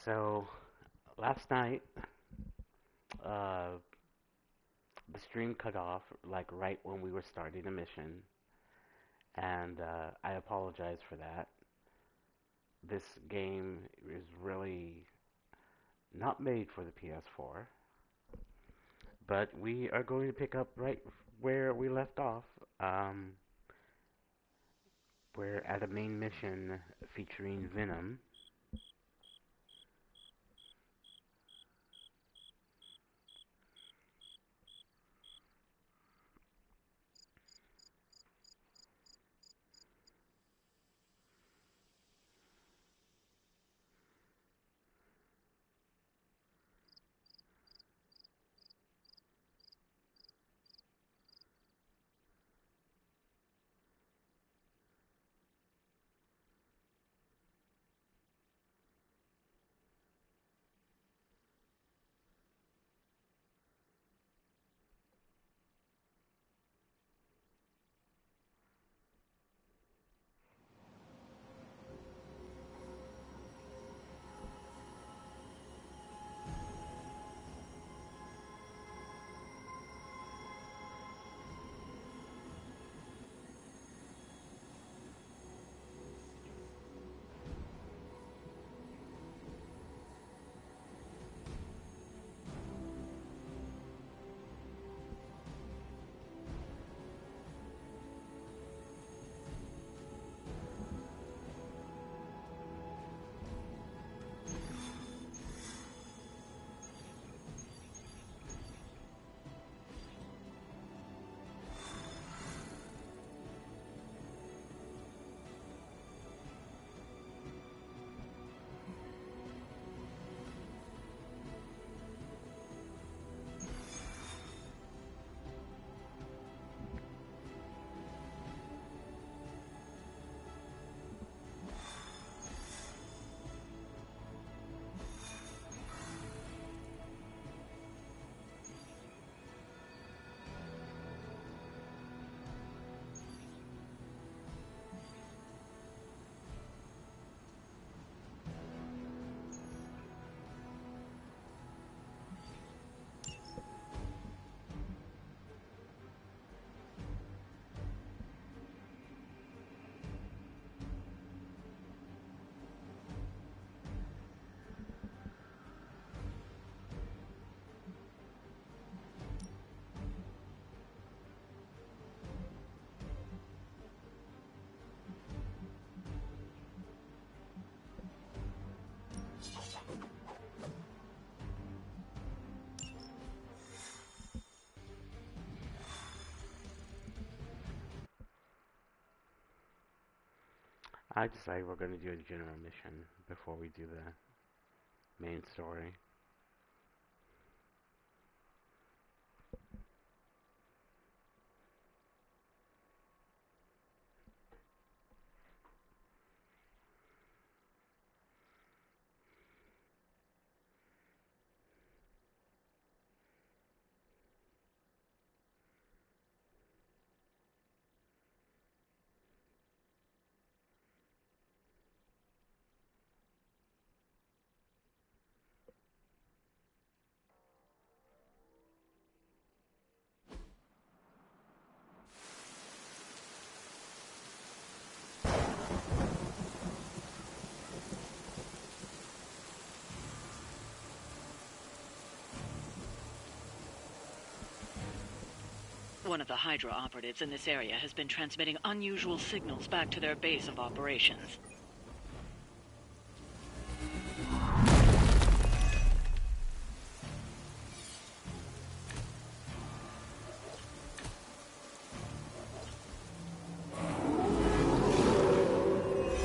So last night, uh, the stream cut off like right when we were starting the mission, and I apologize for that. This game is really not made for the PS4, but we are going to pick up right where we left off. Um, we're at a main mission featuring Venom. I decided we're going to do a general mission before we do the main story. One of the Hydra operatives in this area has been transmitting unusual signals back to their base of operations.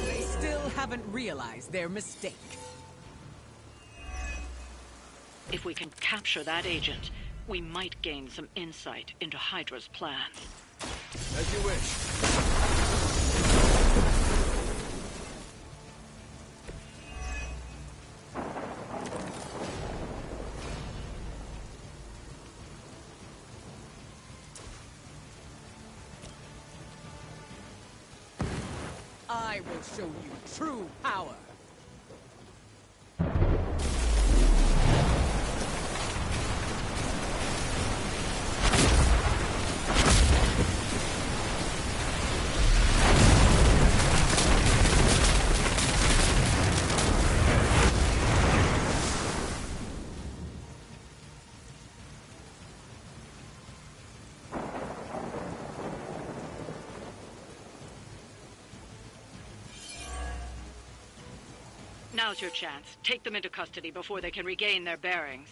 They still haven't realized their mistake. If we can capture that agent, we might gain some insight into Hydra's plans. As you wish. I will show you true power. Now's your chance. Take them into custody before they can regain their bearings.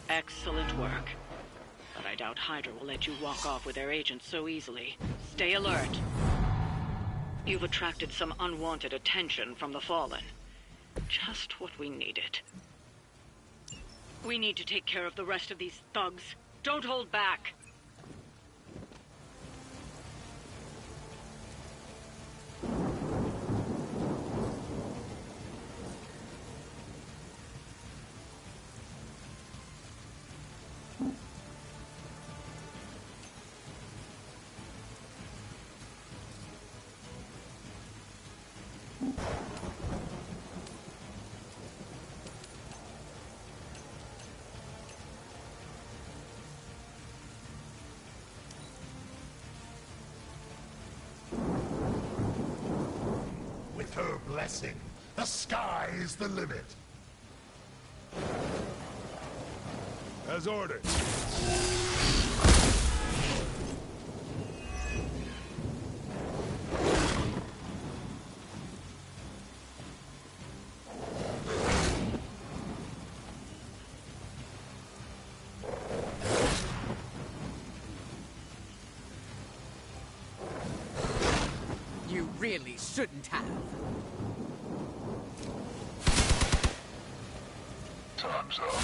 Excellent work. But I doubt Hydra will let you walk off with their agents so easily. Stay alert. You've attracted some unwanted attention from the Fallen. Just what we needed. We need to take care of the rest of these thugs. Don't hold back. With her blessing, the sky is the limit. As ordered. You really shouldn't have. Time's up.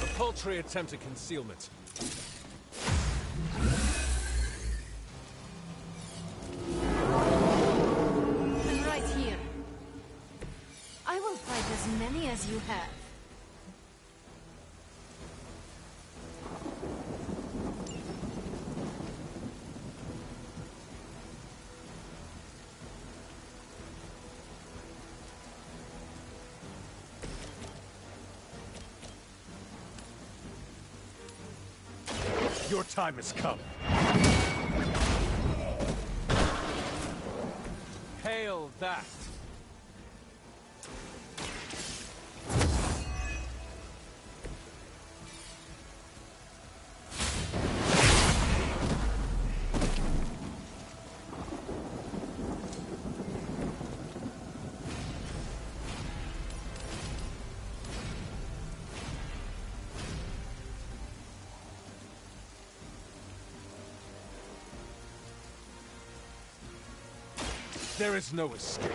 A paltry attempt at concealment. I'm right here. I will fight as many as you have. Your time has come. Hail that! There is no escape.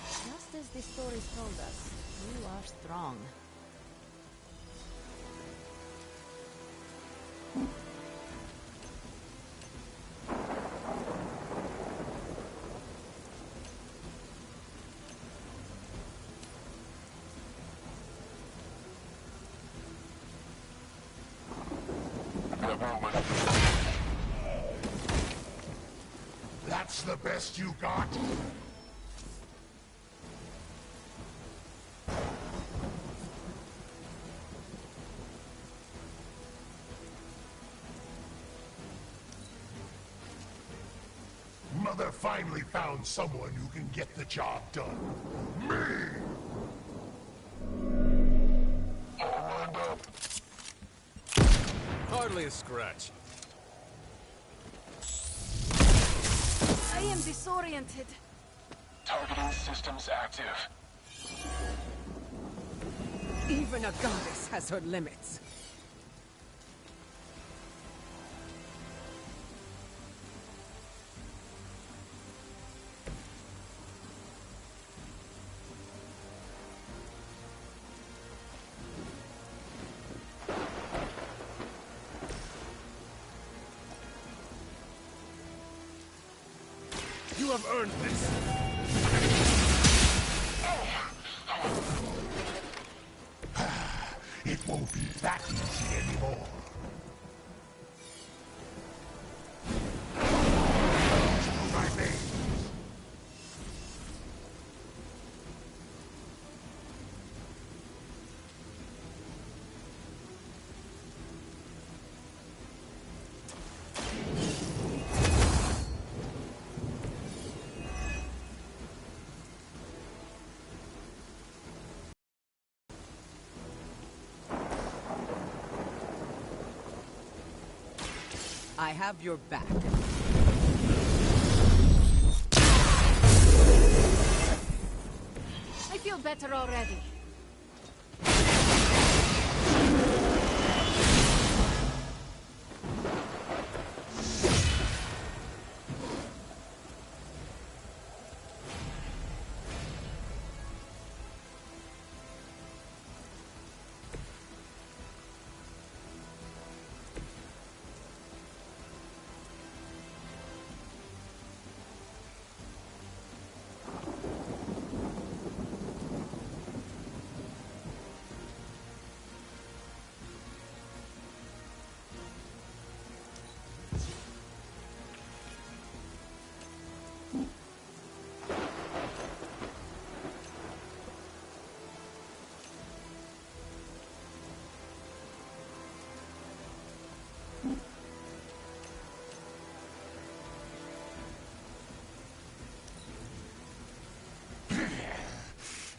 Just as the stories told us, you are strong. That's the best you got? Mother finally found someone who can get the job done. Me! All lined up. Hardly a scratch. I am disoriented. Targeting systems active. Even a goddess has her limits. You have earned this. It won't be that easy anymore. My name. I have your back. I feel better already.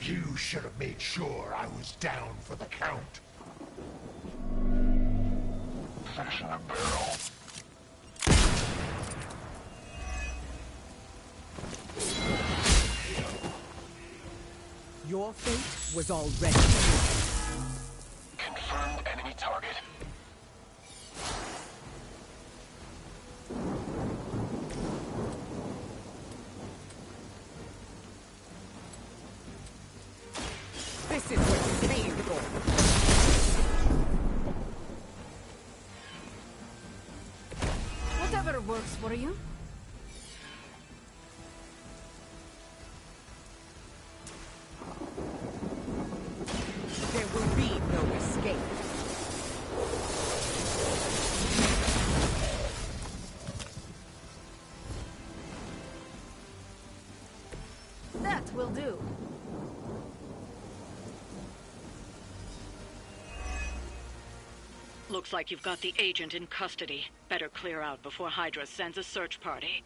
You should have made sure I was down for the count. Fish in a barrel. Your fate was already. Confirmed enemy target. This is what you paid for. Whatever works for you. There will be no escape. That will do. Looks like you've got the agent in custody. Better clear out before Hydra sends a search party.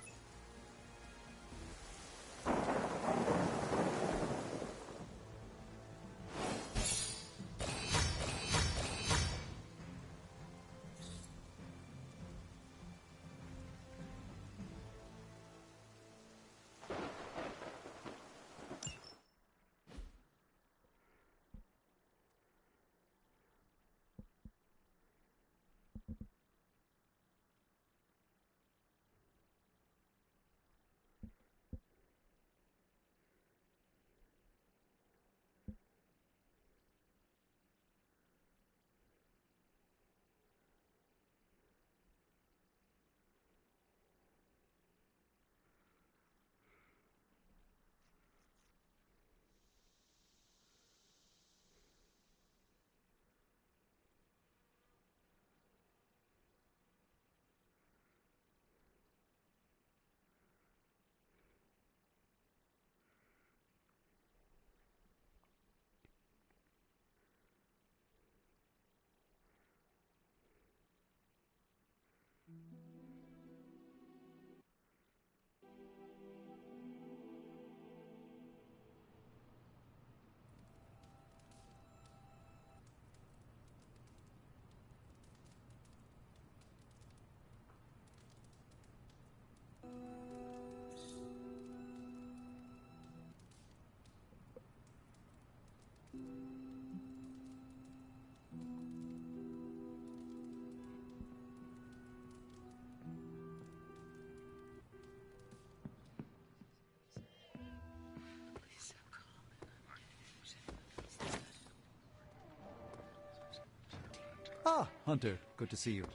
Ah, Hunter, good to see you.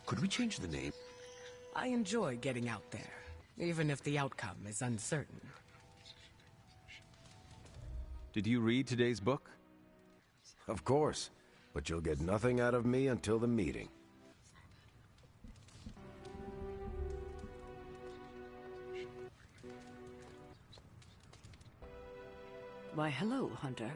Could we change the name? I enjoy getting out there, even if the outcome is uncertain. Did you read today's book? Of course, but you'll get nothing out of me until the meeting. Why, hello, Hunter.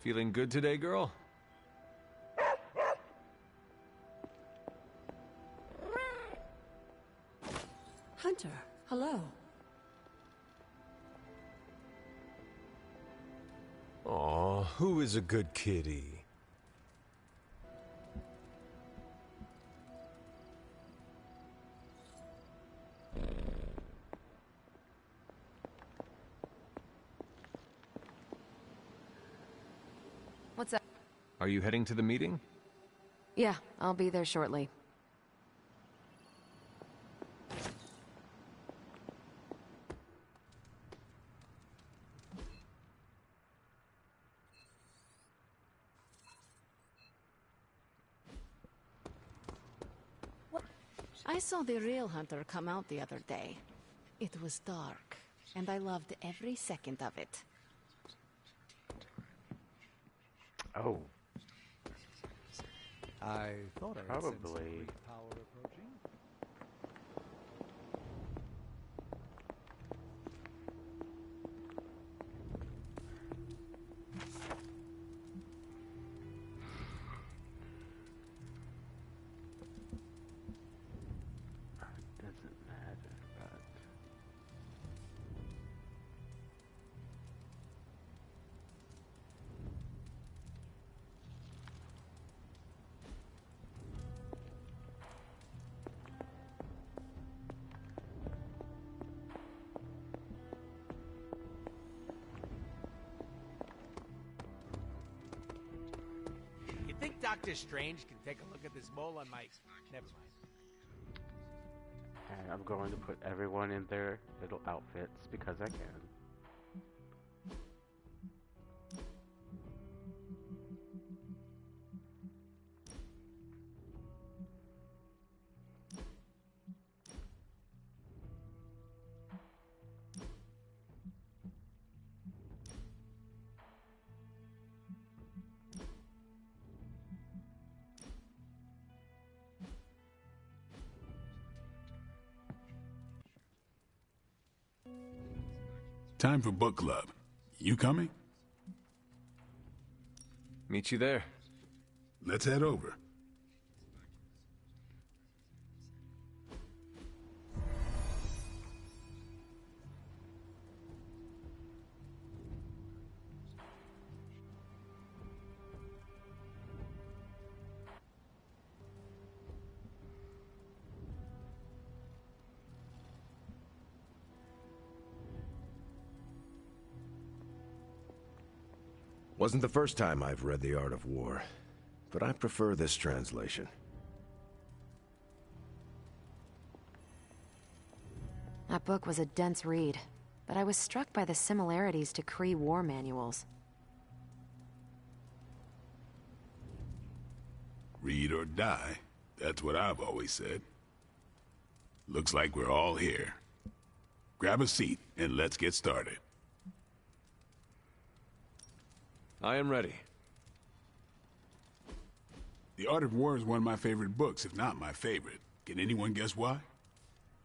Feeling good today, girl? Hunter, hello. Aw, who is a good kitty? What's up? Are you heading to the meeting? Yeah, I'll be there shortly. I saw the real hunter come out the other day. It was dark, and I loved every second of it. Oh, I thought I had sensed some probably. great power approaching. Doesn't matter, but You think Doctor Strange can take a look at this mole on my... Never mind. and I'm going to put everyone in their little outfits because I can. Time for book club. You coming? Meet you there. Let's head over. Wasn't the first time I've read The Art of War, but I prefer this translation. That book was a dense read, but I was struck by the similarities to Kree war manuals. Read or die. That's what I've always said. Looks like we're all here. Grab a seat and let's get started. I am ready. The Art of War is one of my favorite books, if not my favorite. Can anyone guess why?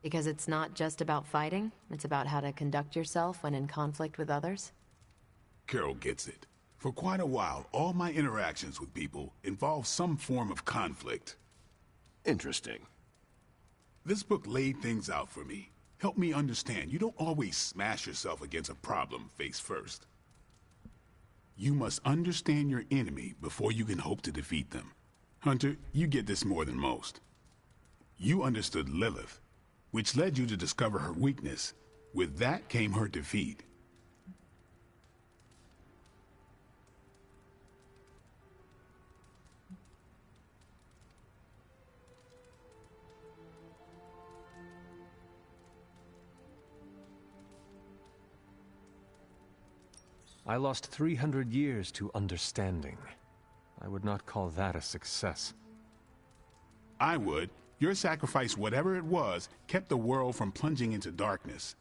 Because it's not just about fighting, it's about how to conduct yourself when in conflict with others. Carol gets it. For quite a while, all my interactions with people involve some form of conflict. Interesting. This book laid things out for me. Helped me understand you don't always smash yourself against a problem face first. You must understand your enemy before you can hope to defeat them. Hunter, you get this more than most. You understood Lilith, which led you to discover her weakness. With that came her defeat. I lost 300 years to understanding. I would not call that a success. I would. Your sacrifice, whatever it was, kept the world from plunging into darkness.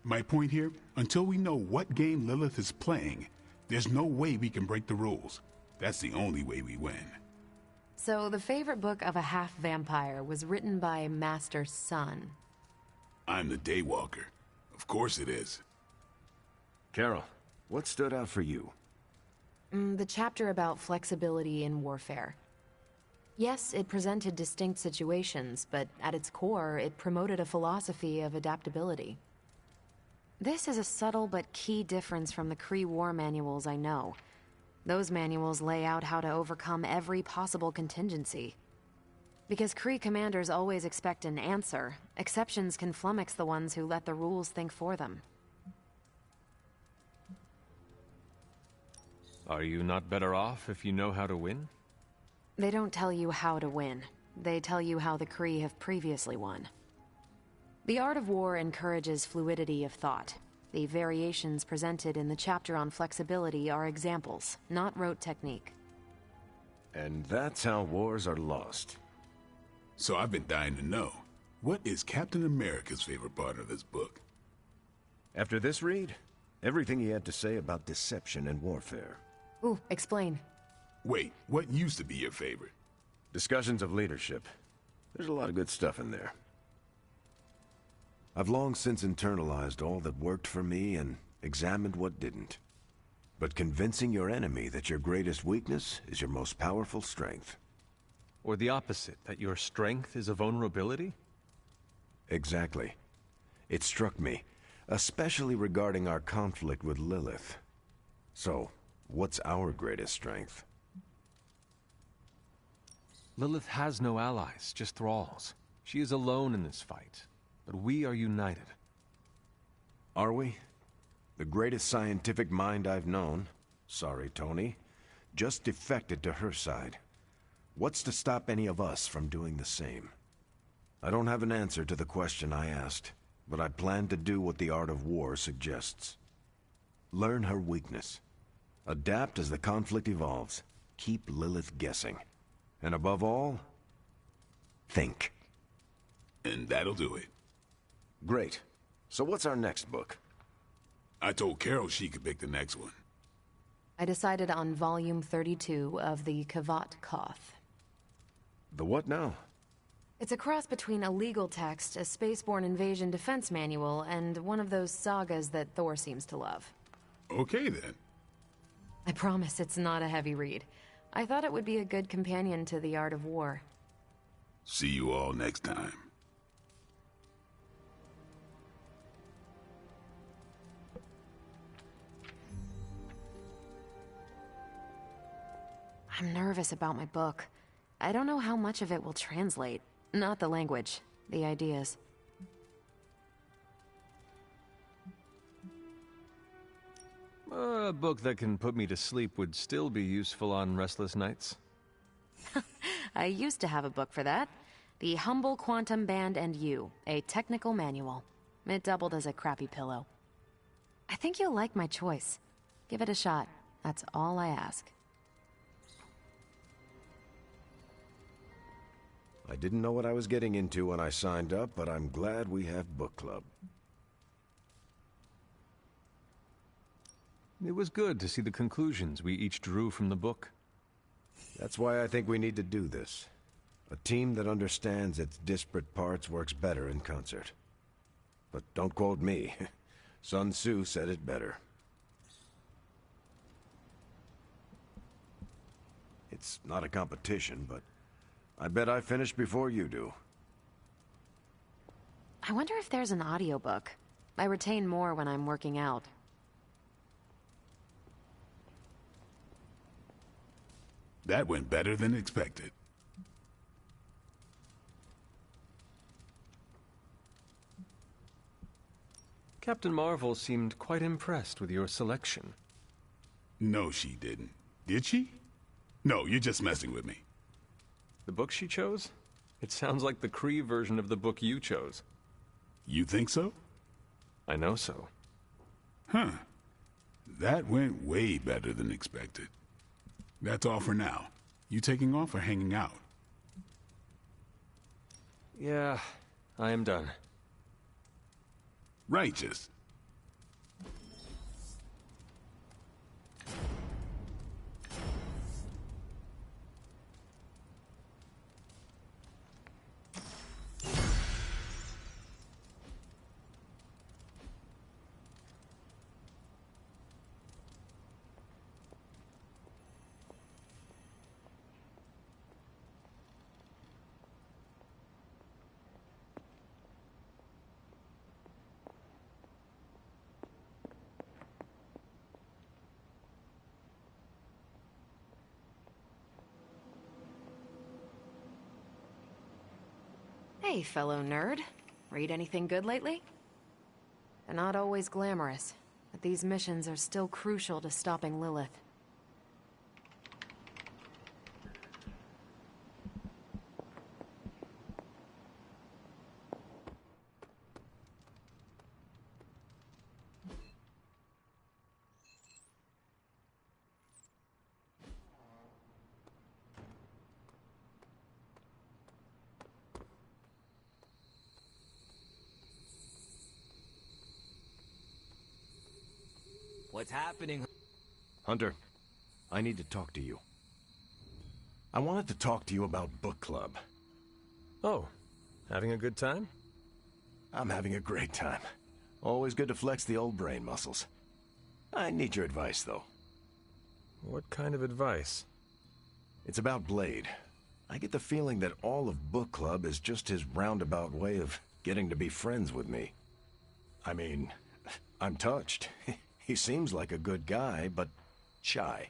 My point here, until we know what game Lilith is playing, there's no way we can break the rules. That's the only way we win. So the favorite book of a half-vampire was written by Master's son. I'm the Daywalker. Of course it is. Carol, what stood out for you? The chapter about flexibility in warfare. Yes, it presented distinct situations, but at its core, it promoted a philosophy of adaptability. This is a subtle but key difference from the Kree war manuals I know. Those manuals lay out how to overcome every possible contingency. Because Kree commanders always expect an answer, exceptions can flummox the ones who let the rules think for them. Are you not better off if you know how to win? They don't tell you how to win. They tell you how the Kree have previously won. The art of war encourages fluidity of thought. The variations presented in the chapter on flexibility are examples, not rote technique. And that's how wars are lost. So I've been dying to know, what is Captain America's favorite part of this book? After this read, everything he had to say about deception and warfare. Ooh, explain. Wait, what used to be your favorite? Discussions of leadership. There's a lot of good stuff in there. I've long since internalized all that worked for me and examined what didn't. But convincing your enemy that your greatest weakness is your most powerful strength. Or the opposite, that your strength is a vulnerability? Exactly. It struck me, especially regarding our conflict with Lilith. So, what's our greatest strength? Lilith has no allies, just thralls. She is alone in this fight, but we are united. Are we? The greatest scientific mind I've known, sorry Tony, just defected to her side. What's to stop any of us from doing the same? I don't have an answer to the question I asked, but I plan to do what the art of war suggests. Learn her weakness. Adapt as the conflict evolves. Keep Lilith guessing. And above all, think. And that'll do it. Great. So what's our next book? I told Carol she could pick the next one. I decided on volume 32 of the Kavat Koth. The what now? It's a cross between a legal text, a spaceborne invasion defense manual, and one of those sagas that Thor seems to love. Okay then. I promise it's not a heavy read. I thought it would be a good companion to the art of war. See you all next time. I'm nervous about my book. I don't know how much of it will translate. Not the language, the ideas. A book that can put me to sleep would still be useful on restless nights. I used to have a book for that. The Humble Quantum Band and You, a technical manual. It doubled as a crappy pillow. I think you'll like my choice. Give it a shot. That's all I ask. I didn't know what I was getting into when I signed up, but I'm glad we have book club. It was good to see the conclusions we each drew from the book. That's why I think we need to do this. A team that understands its disparate parts works better in concert. But don't quote me. Sun Tzu said it better. It's not a competition, but I bet I finish before you do. I wonder if there's an audiobook. I retain more when I'm working out. That went better than expected. Captain Marvel seemed quite impressed with your selection. No, she didn't. Did she? No, you're just messing with me. The book she chose? It sounds like the Kree version of the book you chose. You think so? I know so. Huh. That went way better than expected. That's all for now. You taking off or hanging out? Yeah, I am done. Righteous. Hey, fellow nerd. Read anything good lately? They're not always glamorous, but these missions are still crucial to stopping Lilith. What's happening? Hunter, I need to talk to you. I wanted to talk to you about book club. Oh, having a good time? I'm having a great time. Always good to flex the old brain muscles. I need your advice, though. What kind of advice? It's about Blade. I get the feeling that all of book club is just his roundabout way of getting to be friends with me. I mean, I'm touched. He seems like a good guy, but shy.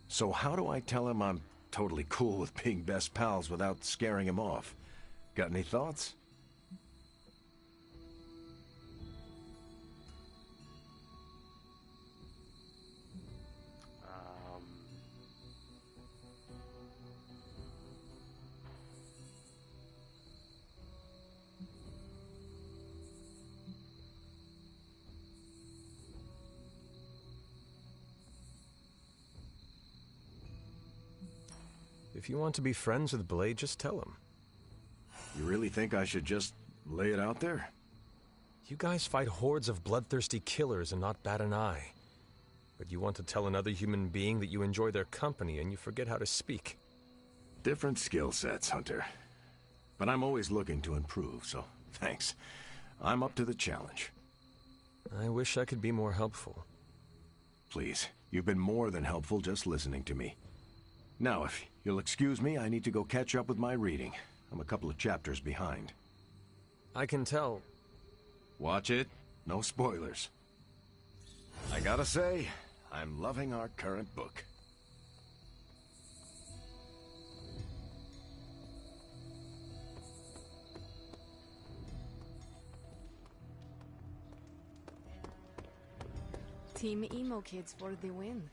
So how do I tell him I'm totally cool with being best pals without scaring him off? Got any thoughts? If you want to be friends with Blade, just tell him. You really think I should just lay it out there? You guys fight hordes of bloodthirsty killers and not bat an eye. But you want to tell another human being that you enjoy their company and you forget how to speak. Different skill sets, Hunter. But I'm always looking to improve, so thanks. I'm up to the challenge. I wish I could be more helpful. Please, you've been more than helpful just listening to me. Now, if you'll excuse me, I need to go catch up with my reading. I'm a couple of chapters behind. I can tell. Watch it. No spoilers. I gotta say, I'm loving our current book. Team Emo Kids for the win.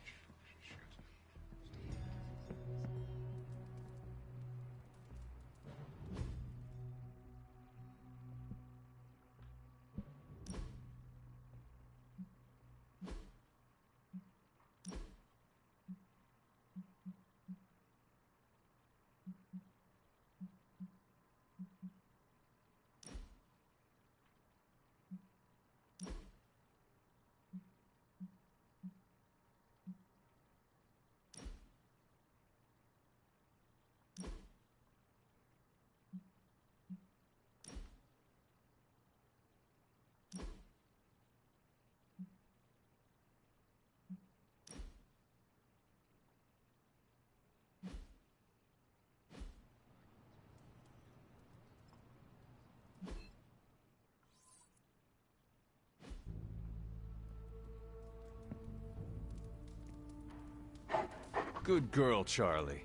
Good girl, Charlie.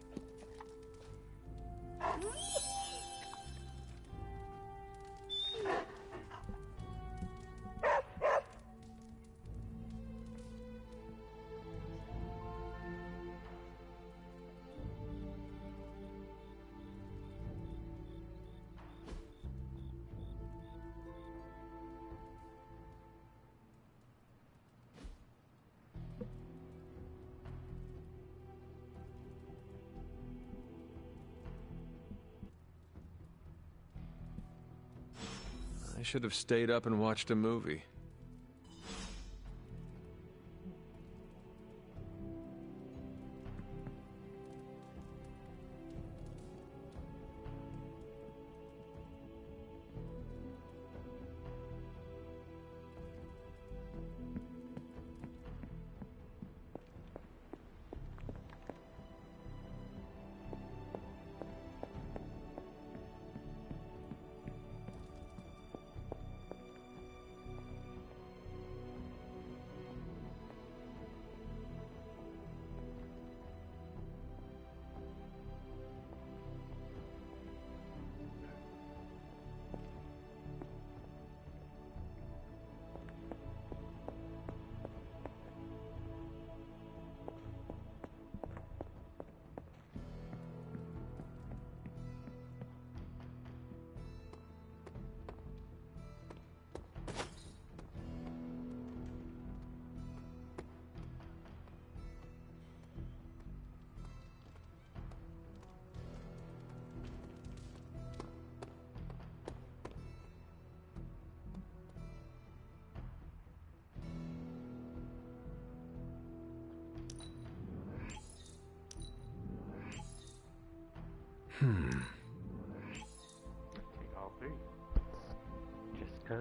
I should have stayed up and watched a movie.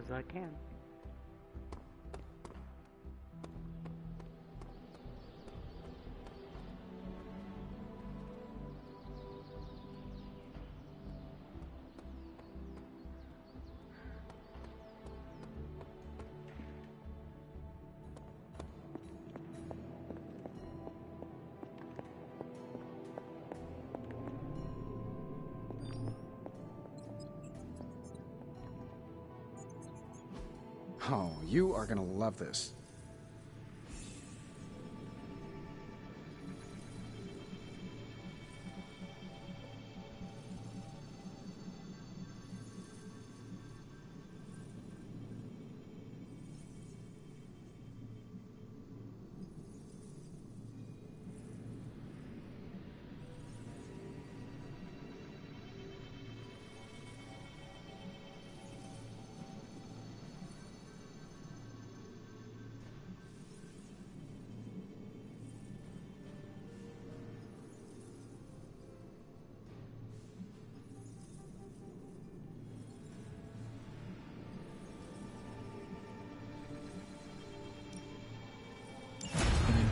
as I can. Oh, you are gonna love this.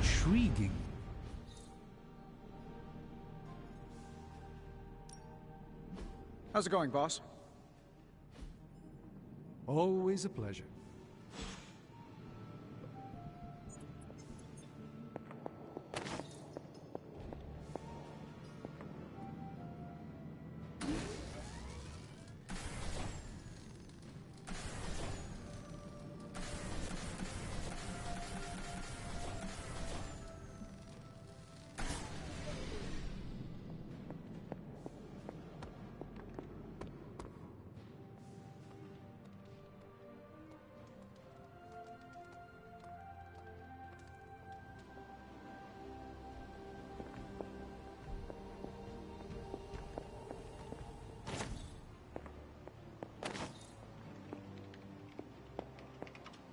Intriguing. How's it going, boss? Always a pleasure.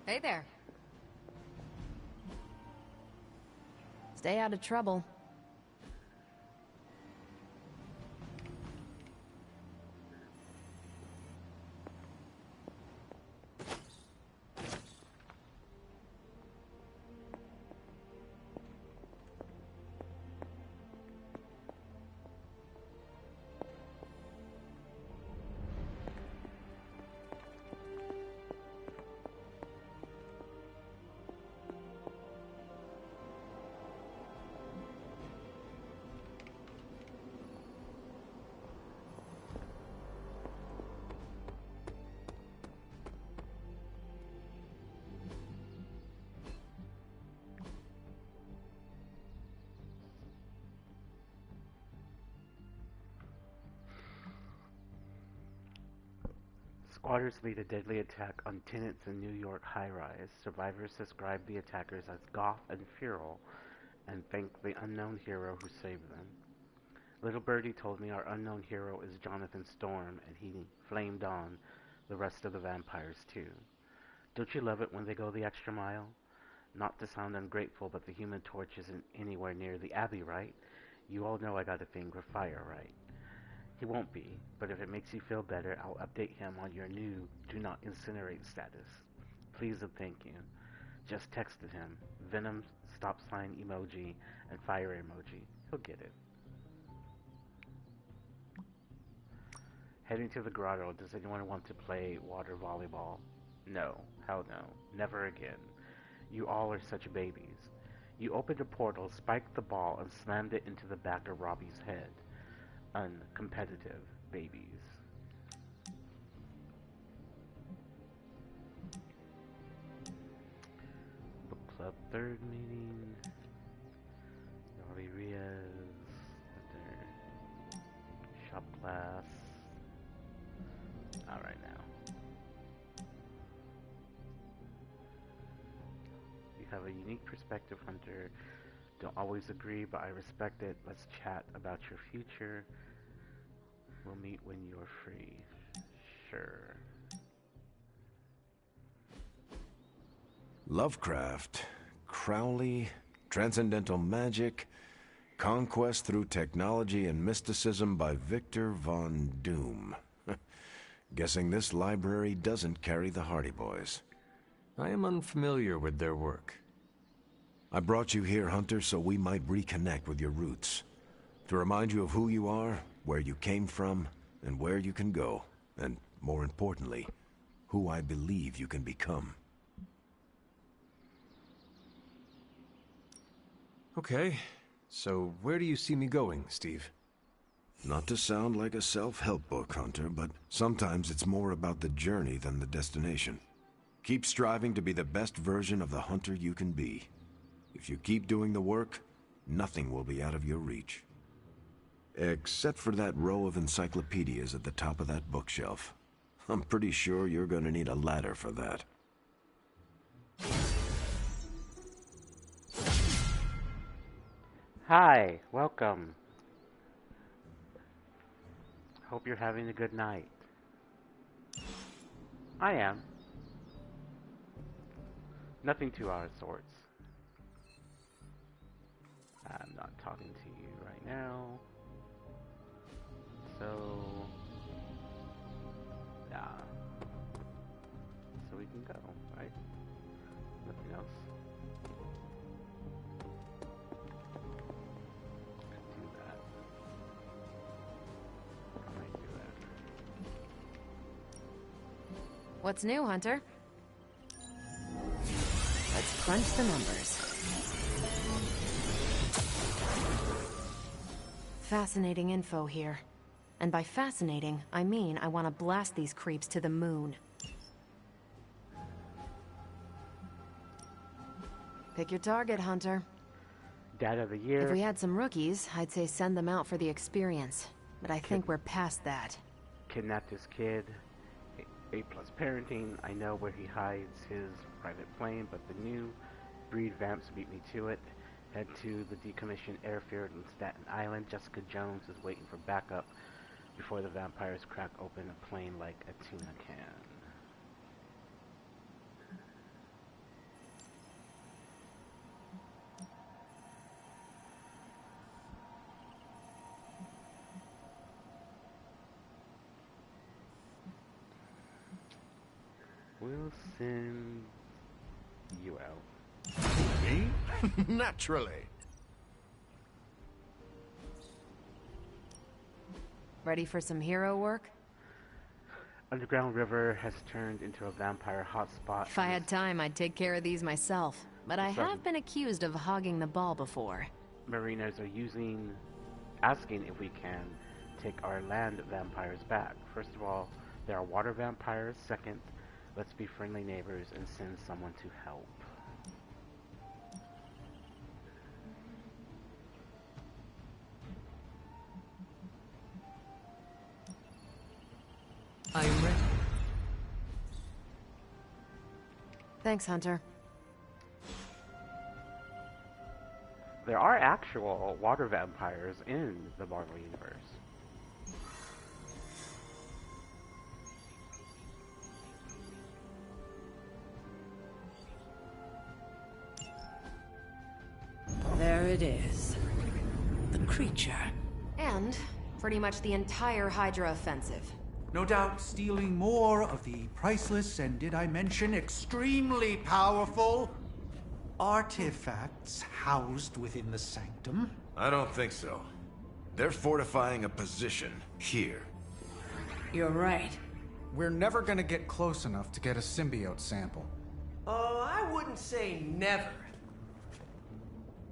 Hey there. Stay out of trouble. Squatters lead a deadly attack on tenants in New York high-rise. Survivors describe the attackers as goth and feral and thank the unknown hero who saved them. Little Birdie told me our unknown hero is Jonathan Storm, and he flamed on the rest of the vampires too. Don't you love it when they go the extra mile? Not to sound ungrateful, but the Human Torch isn't anywhere near the Abbey, right? You all know I got a thing for fire, right? He won't be, but if it makes you feel better, I'll update him on your new Do Not Incinerate status. Please and thank you. Just texted him. Venom, stop sign emoji, and fire emoji. He'll get it. Heading to the grotto, does anyone want to play water volleyball? No. Hell no. Never again. You all are such babies. You opened a portal, spiked the ball, and slammed it into the back of Robbie's head. Uncompetitive babies. Book club third meeting. Robbie Riaz. Their shop class. Alright now. You have a unique perspective, Hunter. Don't always agree, but I respect it. Let's chat about your future. We'll meet when you're free. Sure. Lovecraft, Crowley, Transcendental Magic, Conquest through Technology and Mysticism by Victor Von Doom. Guessing this library doesn't carry the Hardy Boys. I am unfamiliar with their work. I brought you here, Hunter, so we might reconnect with your roots. To remind you of who you are, where you came from, and where you can go. And, more importantly, who I believe you can become. Okay, so where do you see me going, Steve? Not to sound like a self-help book, Hunter, but sometimes it's more about the journey than the destination. Keep striving to be the best version of the Hunter you can be. If you keep doing the work, nothing will be out of your reach. Except for that row of encyclopedias at the top of that bookshelf. I'm pretty sure you're gonna need a ladder for that. Hi, welcome. Hope you're having a good night. I am. Nothing too out of sorts. I'm not talking to you right now. So, yeah. So we can go, right? Nothing else. Do that. I might do that. What's new, Hunter? Let's crunch the numbers. Fascinating info here. And by fascinating, I mean I want to blast these creeps to the moon. Pick your target, Hunter. Dad of the year. If we had some rookies, I'd say send them out for the experience. But I think we're past that. Kidnapped his kid. A+ parenting. I know where he hides his private plane, but the new breed vamps beat me to it. Head to the decommissioned airfield in Staten Island. Jessica Jones is waiting for backup before the vampires crack open a plane like a tuna can. We'll send you out. Me? Naturally. Ready for some hero work? Underground River has turned into a vampire hotspot. If I had time, I'd take care of these myself. But I have been accused of hogging the ball before. Mariners are asking if we can take our land vampires back. First of all, there are water vampires. Second, let's be friendly neighbors and send someone to help. I'm ready. Thanks, Hunter. There are actual water vampires in the Marvel Universe. There it is. The creature. And pretty much the entire Hydra offensive. No doubt stealing more of the priceless and, did I mention, extremely powerful artifacts housed within the sanctum. I don't think so. They're fortifying a position here. You're right. We're never gonna get close enough to get a symbiote sample. Oh, I wouldn't say never.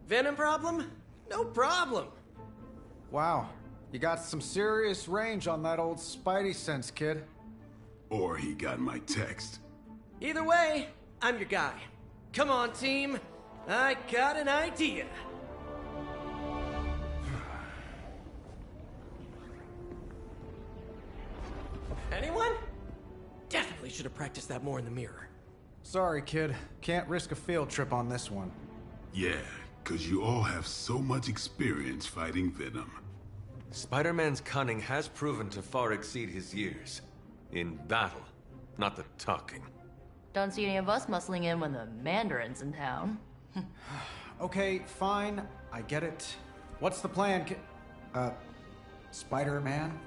Venom problem? No problem. Wow, you got some serious range on that old Spidey sense, kid. Or he got my text. Either way, I'm your guy. Come on, team. I got an idea. Anyone? Definitely should have practiced that more in the mirror. Sorry, kid. Can't risk a field trip on this one. Yeah, 'cause you all have so much experience fighting Venom. Spider-Man's cunning has proven to far exceed his years. In battle, not the talking. Don't see any of us muscling in when the Mandarin's in town. Okay, fine. I get it. What's the plan, Spider-Man?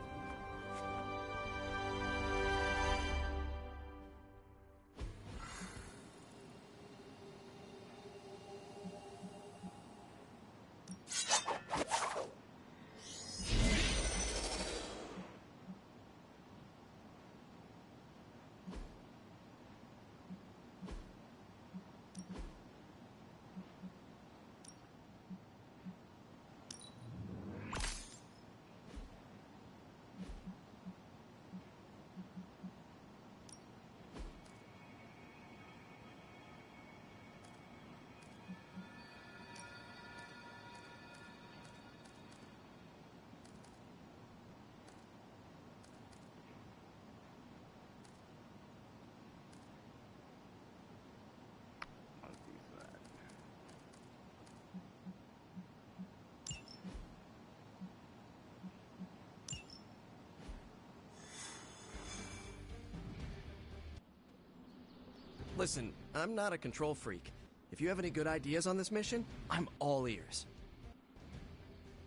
Listen, I'm not a control freak. If you have any good ideas on this mission, I'm all ears.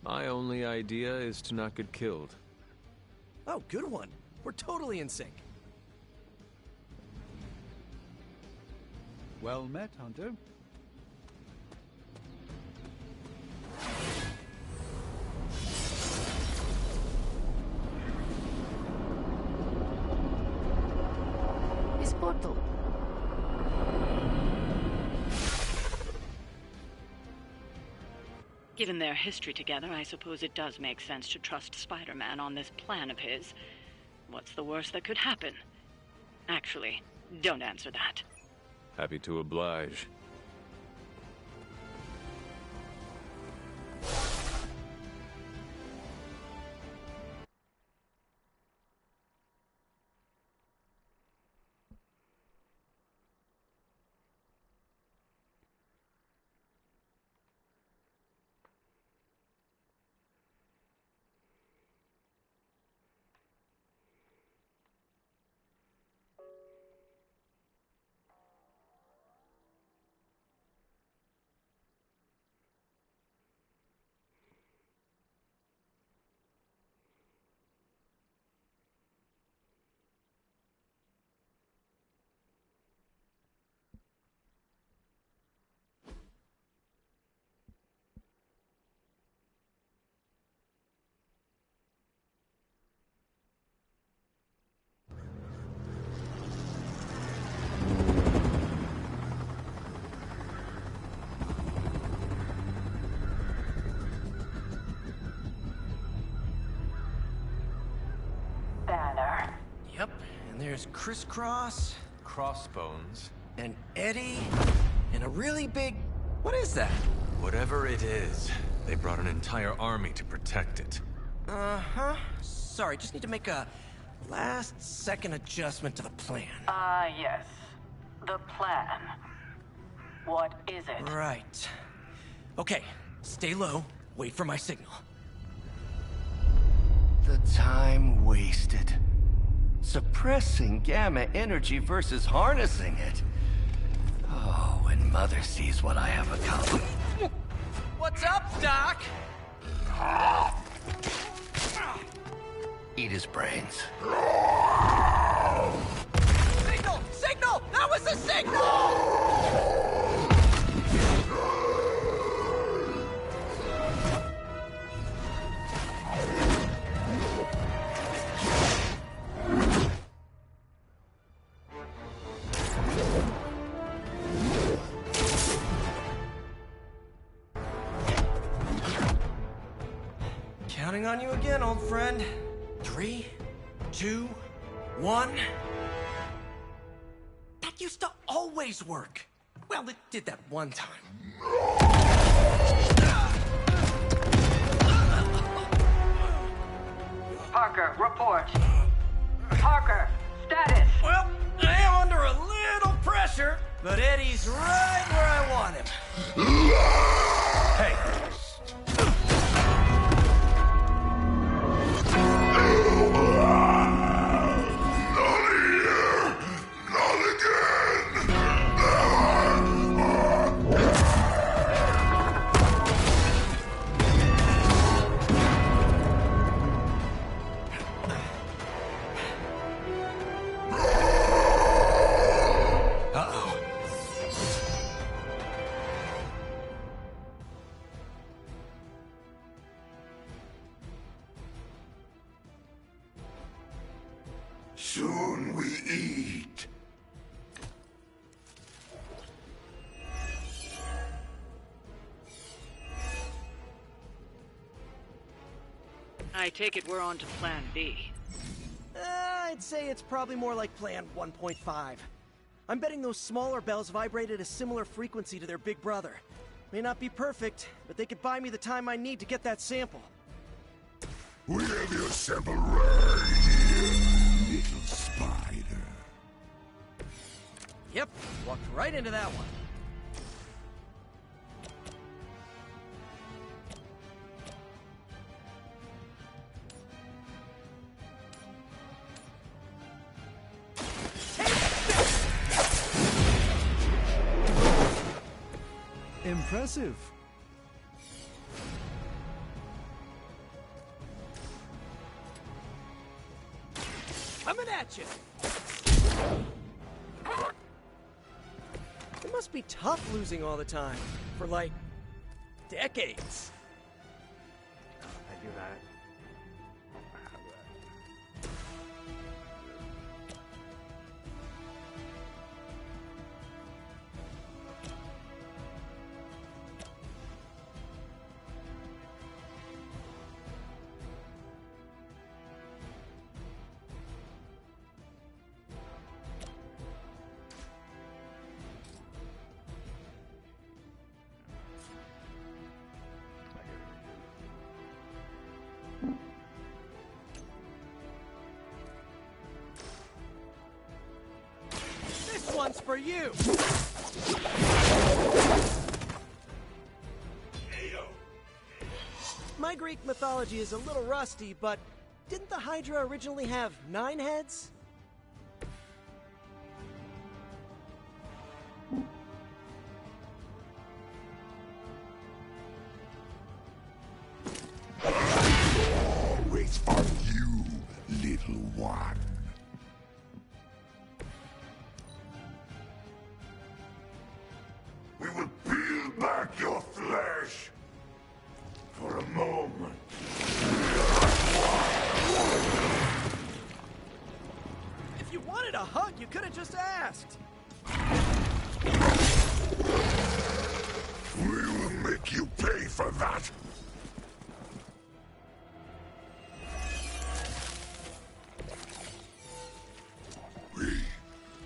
My only idea is to not get killed. Oh, good one. We're totally in sync. Well met, Hunter. His portal. Given their history together, I suppose it does make sense to trust Spider-Man on this plan of his. What's the worst that could happen? Actually, don't answer that. Happy to oblige. Banner. Yep, and there's Crisscross. Crossbones. And Eddie. And a really big... What is that? Whatever it is, they brought an entire army to protect it. Uh-huh. Sorry, just need to make a last-second adjustment to the plan. Yes. The plan. What is it? Right. Okay, stay low, wait for my signal. The time wasted. Suppressing gamma energy versus harnessing it. Oh, when Mother sees what I have accomplished. What's up, Doc? Eat his brains. Signal! Signal! That was a signal! Counting on you again, old friend. 3, 2, 1. That used to always work. Well, it did that one time. Parker, report. Parker, status. Well, I am under a little pressure, but Eddie's right where I want him. Hey! Soon we eat. I take it we're on to plan B. I'd say it's probably more like plan 1.5. I'm betting those smaller bells vibrate at a similar frequency to their big brother. May not be perfect, but they could buy me the time I need to get that sample. We have your sample right here, little spider. Yep, walked right into that one. Impressive. Coming at you! It must be tough losing all the time. For like, decades. I do that. This one's for you! My Greek mythology is a little rusty, but didn't the Hydra originally have 9 heads? Always for you, little one. We will peel back your flesh for a moment. If you wanted a hug, you could have just asked. We will make you pay for that.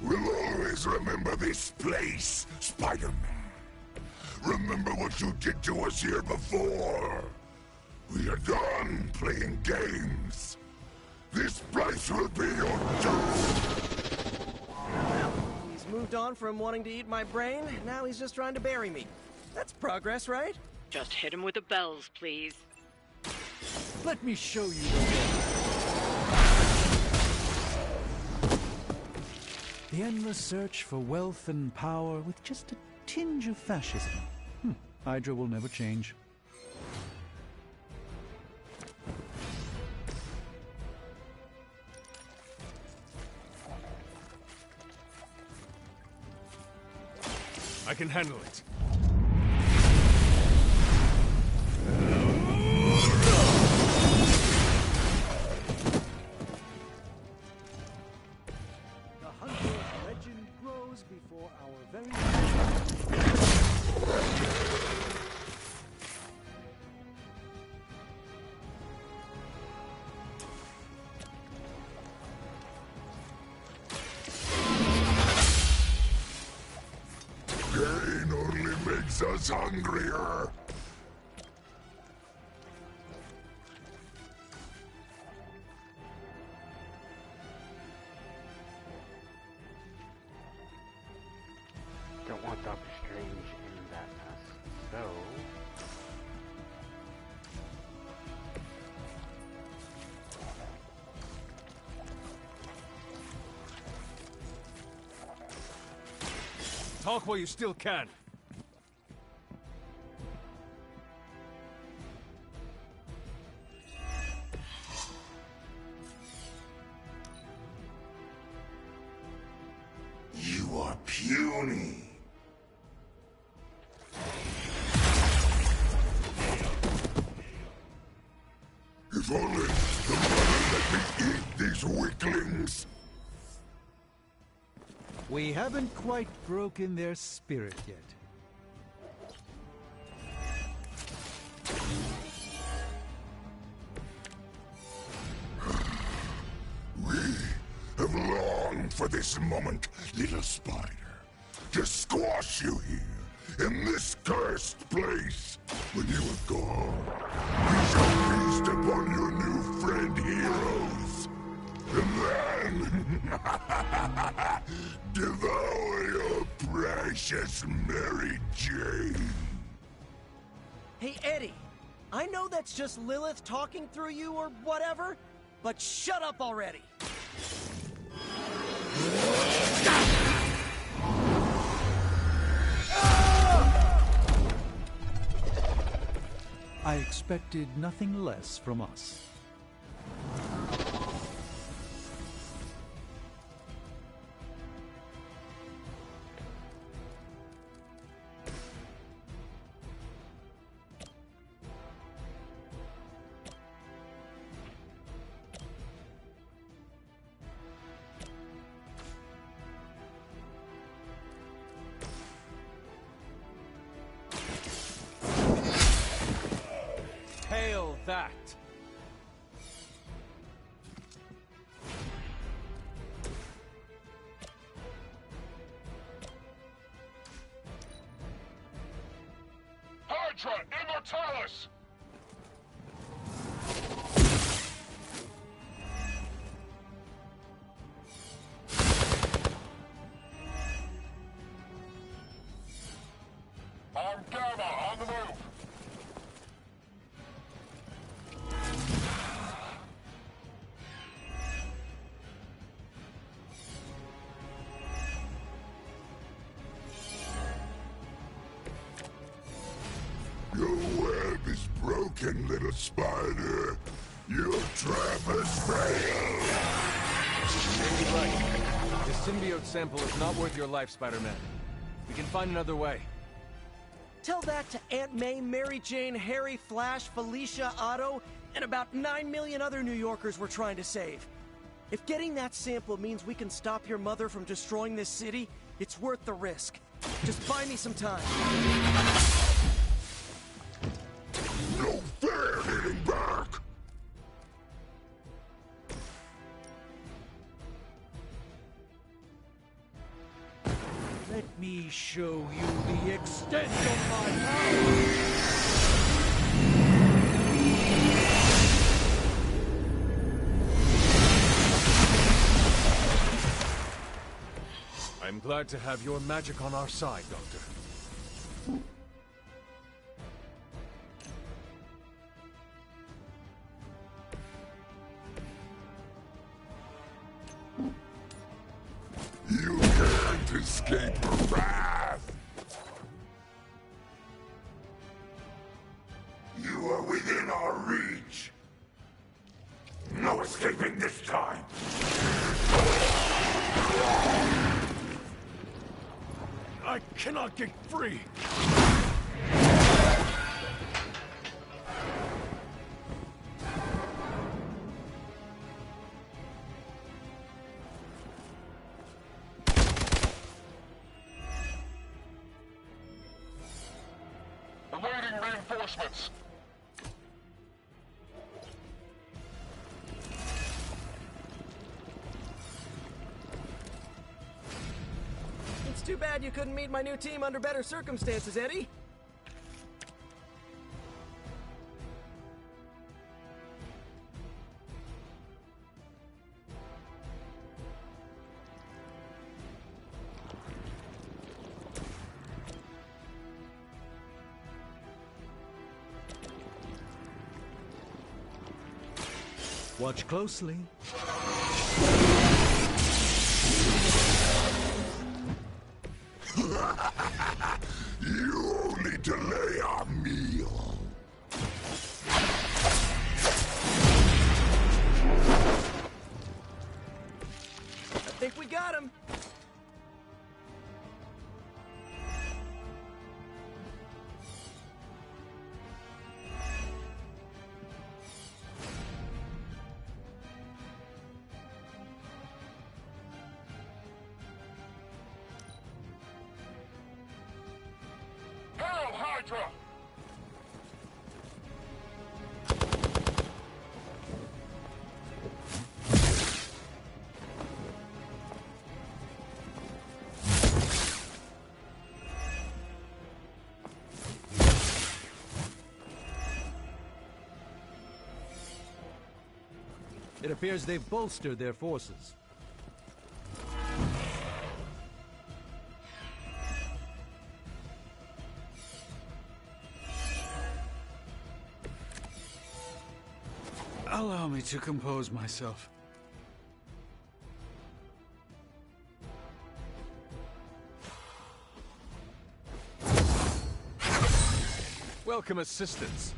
We'll always remember this place, Spider-Man. Remember what you did to us here before. We are done playing games. This place will be your doom. He's moved on from wanting to eat my brain, now he's just trying to bury me. That's progress, right? Just hit him with the bells, please. Let me show you the way. The endless search for wealth and power with just a tinge of fascism. Hydra will never change. I can handle it. The Hunter's legend grows before our very eyes. Pain only makes us hungrier. Don't want Doctor Strange in that mess. So Talk while you still can. You are puny. If only the mother let me eat these weaklings. We haven't quite broken their spirit yet. We have longed for this moment, little spider, to squash you here, in this cursed place. When you are gone, we shall feast upon your new friend heroes. And then, devour your precious Mary Jane. Hey, Eddie, I know that's just Lilith talking through you or whatever, but shut up already. I expected nothing less from us. Hail that! Hydra Immortalis! I'm Gamma, on the move! Your web is broken, little spider. Your trap has failed. You're right. This symbiote sample is not worth your life, Spider-Man. We can find another way. Tell that to Aunt May, Mary Jane, Harry, Flash, Felicia, Otto, and about 9 million other New Yorkers we're trying to save. If getting that sample means we can stop your mother from destroying this city, it's worth the risk. Just buy me some time. No fair getting back! Let me show you the extent of my power! I'm glad to have your magic on our side, Doctor. You can't escape her wrath! You are within our reach! No escaping this time! I cannot get free! Awaiting reinforcements. It's too bad you couldn't meet my new team under better circumstances, Eddie. Watch closely. You only delay our meal. I think we got him. Hail Hydra! It appears they've bolstered their forces. Allow me to compose myself. Welcome assistance.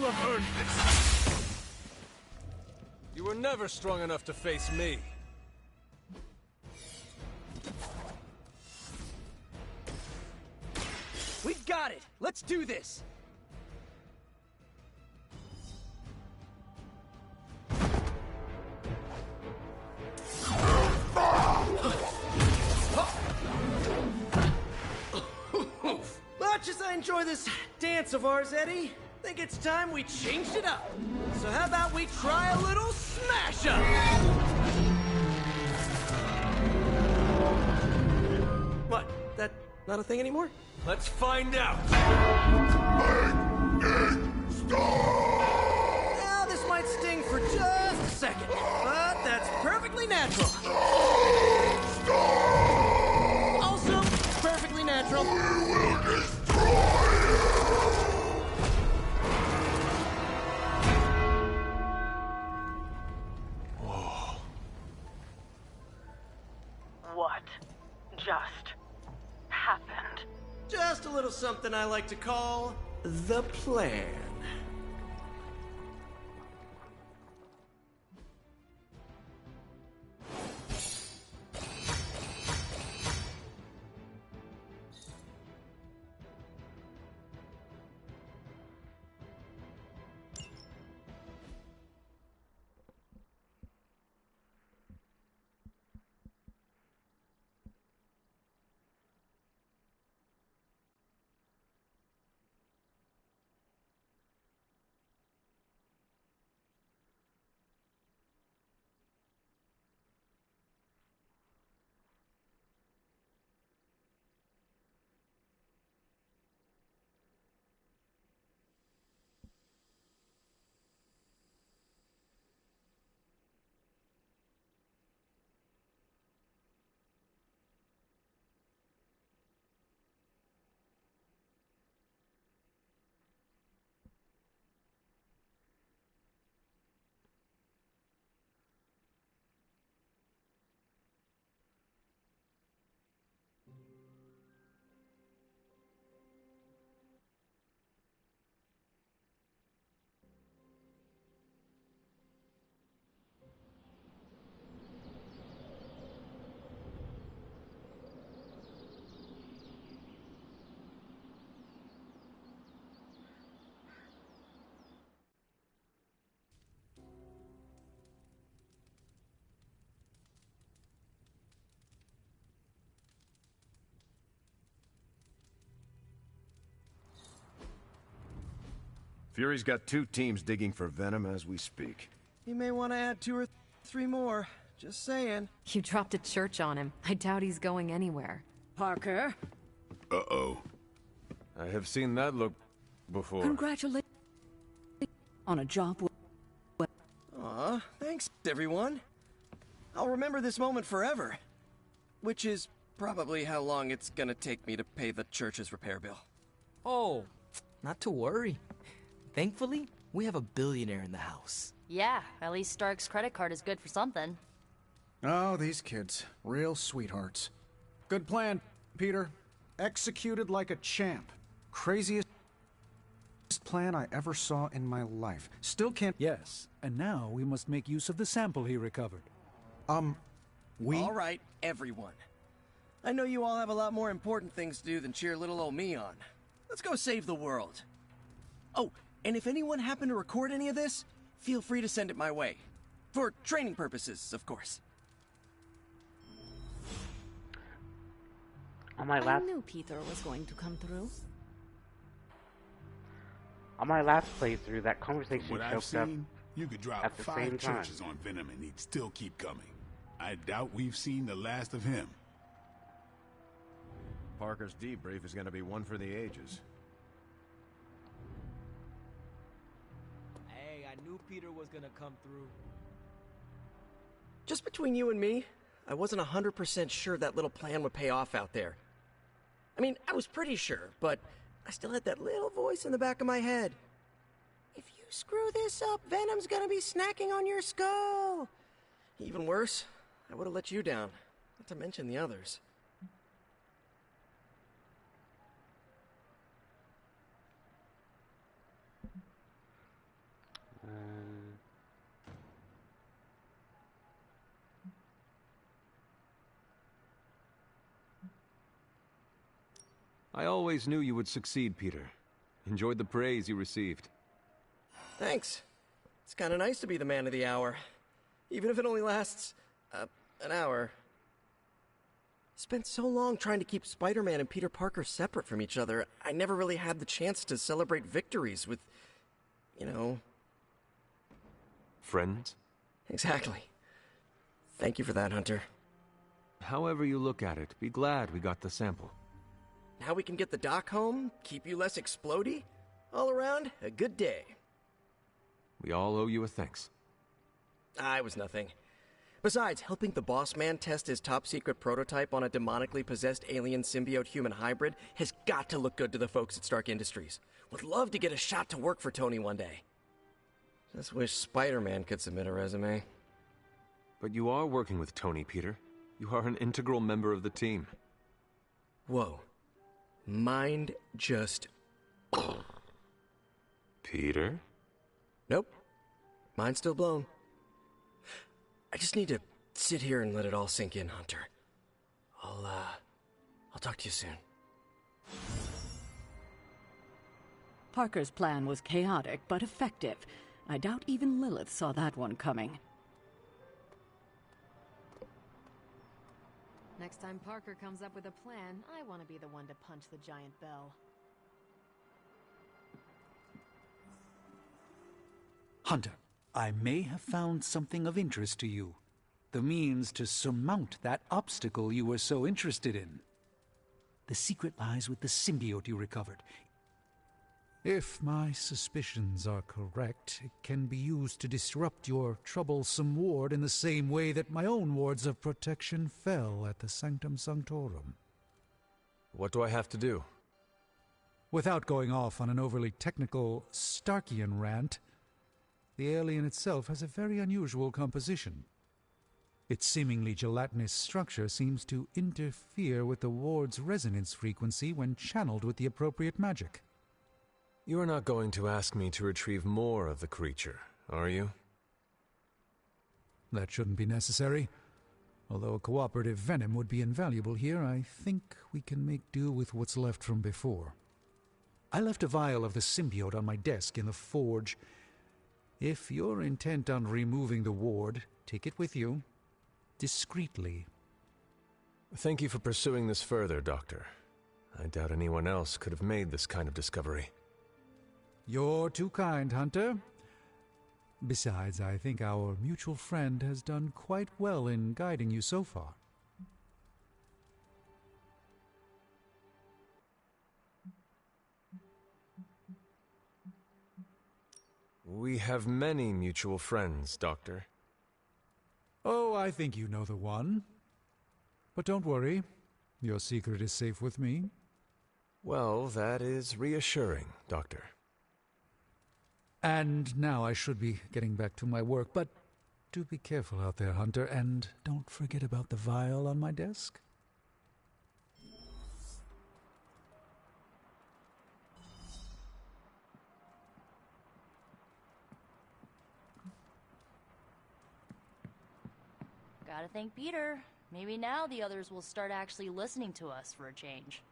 have earned this! You were never strong enough to face me. We've got it! Let's do this! Much as I enjoy this dance of ours, Eddie, I think it's time we changed it up. So how about we try a little smash-up? What? That not a thing anymore? Let's find out! Now, this might sting for just a second, but that's perfectly natural. Also, perfectly natural. What just happened? Just a little something I like to call the plan. Fury's got 2 teams digging for Venom as we speak. You may want to add 2 or 3 more. Just saying. You dropped a church on him. I doubt he's going anywhere. Parker? Uh-oh. I have seen that look before. Congratulations on a job well. Aw, thanks, everyone. I'll remember this moment forever. Which is probably how long it's gonna take me to pay the church's repair bill. Oh, not to worry. Thankfully, we have a billionaire in the house. Yeah, at least Stark's credit card is good for something. Oh, these kids. Real sweethearts. Good plan, Peter. Executed like a champ. Craziest plan I ever saw in my life. Still can't... Yes, and now we must make use of the sample he recovered. All right, everyone. I know you all have a lot more important things to do than cheer little old me on. Let's go save the world. Oh, and if anyone happened to record any of this, feel free to send it my way. For training purposes, of course. On my I last knew Peter was going to come through. on my last playthrough, that conversation What I've choked up seen, you could drop at the 5 same time. churches on Venom and he'd still keep coming. I doubt we've seen the last of him. Parker's debrief is going to be one for the ages. Hey, I knew Peter was gonna come through. Just between you and me, I wasn't 100% sure that little plan would pay off out there. I mean, I was pretty sure, but I still had that little voice in the back of my head. If you screw this up, Venom's gonna be snacking on your skull. Even worse, I would have let you down, not to mention the others. I always knew you would succeed, Peter. Enjoyed the praise you received. Thanks. It's kind of nice to be the man of the hour. Even if it only lasts, an hour. Spent so long trying to keep Spider-Man and Peter Parker separate from each other, I never really had the chance to celebrate victories with, you know... Friends? Exactly. Thank you for that, Hunter. However you look at it, be glad we got the sample. Now we can get the doc home, keep you less explodey. All around, a good day. We all owe you a thanks. It was nothing. Besides, helping the boss man test his top-secret prototype on a demonically possessed alien symbiote-human hybrid has got to look good to the folks at Stark Industries. Would love to get a shot to work for Tony one day. Just wish Spider-Man could submit a resume. But you are working with Tony, Peter. You are an integral member of the team. Whoa. Mind just... Peter? Nope. Mind's still blown. I just need to sit here and let it all sink in, Hunter. I'll talk to you soon. Parker's plan was chaotic but effective. I doubt even Lilith saw that one coming. Next time Parker comes up with a plan, I want to be the one to punch the giant bell. Hunter, I may have found something of interest to you. The means to surmount that obstacle you were so interested in. The secret lies with the symbiote you recovered. If my suspicions are correct, it can be used to disrupt your troublesome ward in the same way that my own wards of protection fell at the Sanctum Sanctorum. What do I have to do? Without going off on an overly technical Starkian rant, the alien itself has a very unusual composition. Its seemingly gelatinous structure seems to interfere with the ward's resonance frequency when channeled with the appropriate magic. You are not going to ask me to retrieve more of the creature, are you? That shouldn't be necessary. Although a cooperative venom would be invaluable here, I think we can make do with what's left from before. I left a vial of the symbiote on my desk in the forge. If you're intent on removing the ward, take it with you. Discreetly. Thank you for pursuing this further, Doctor. I doubt anyone else could have made this kind of discovery. You're too kind, Hunter. Besides, I think our mutual friend has done quite well in guiding you so far. We have many mutual friends, Doctor. Oh, I think you know the one. But don't worry, your secret is safe with me. Well, that is reassuring, Doctor. And now I should be getting back to my work, but do be careful out there, Hunter, and don't forget about the vial on my desk. Gotta thank Peter. Maybe now the others will start actually listening to us for a change.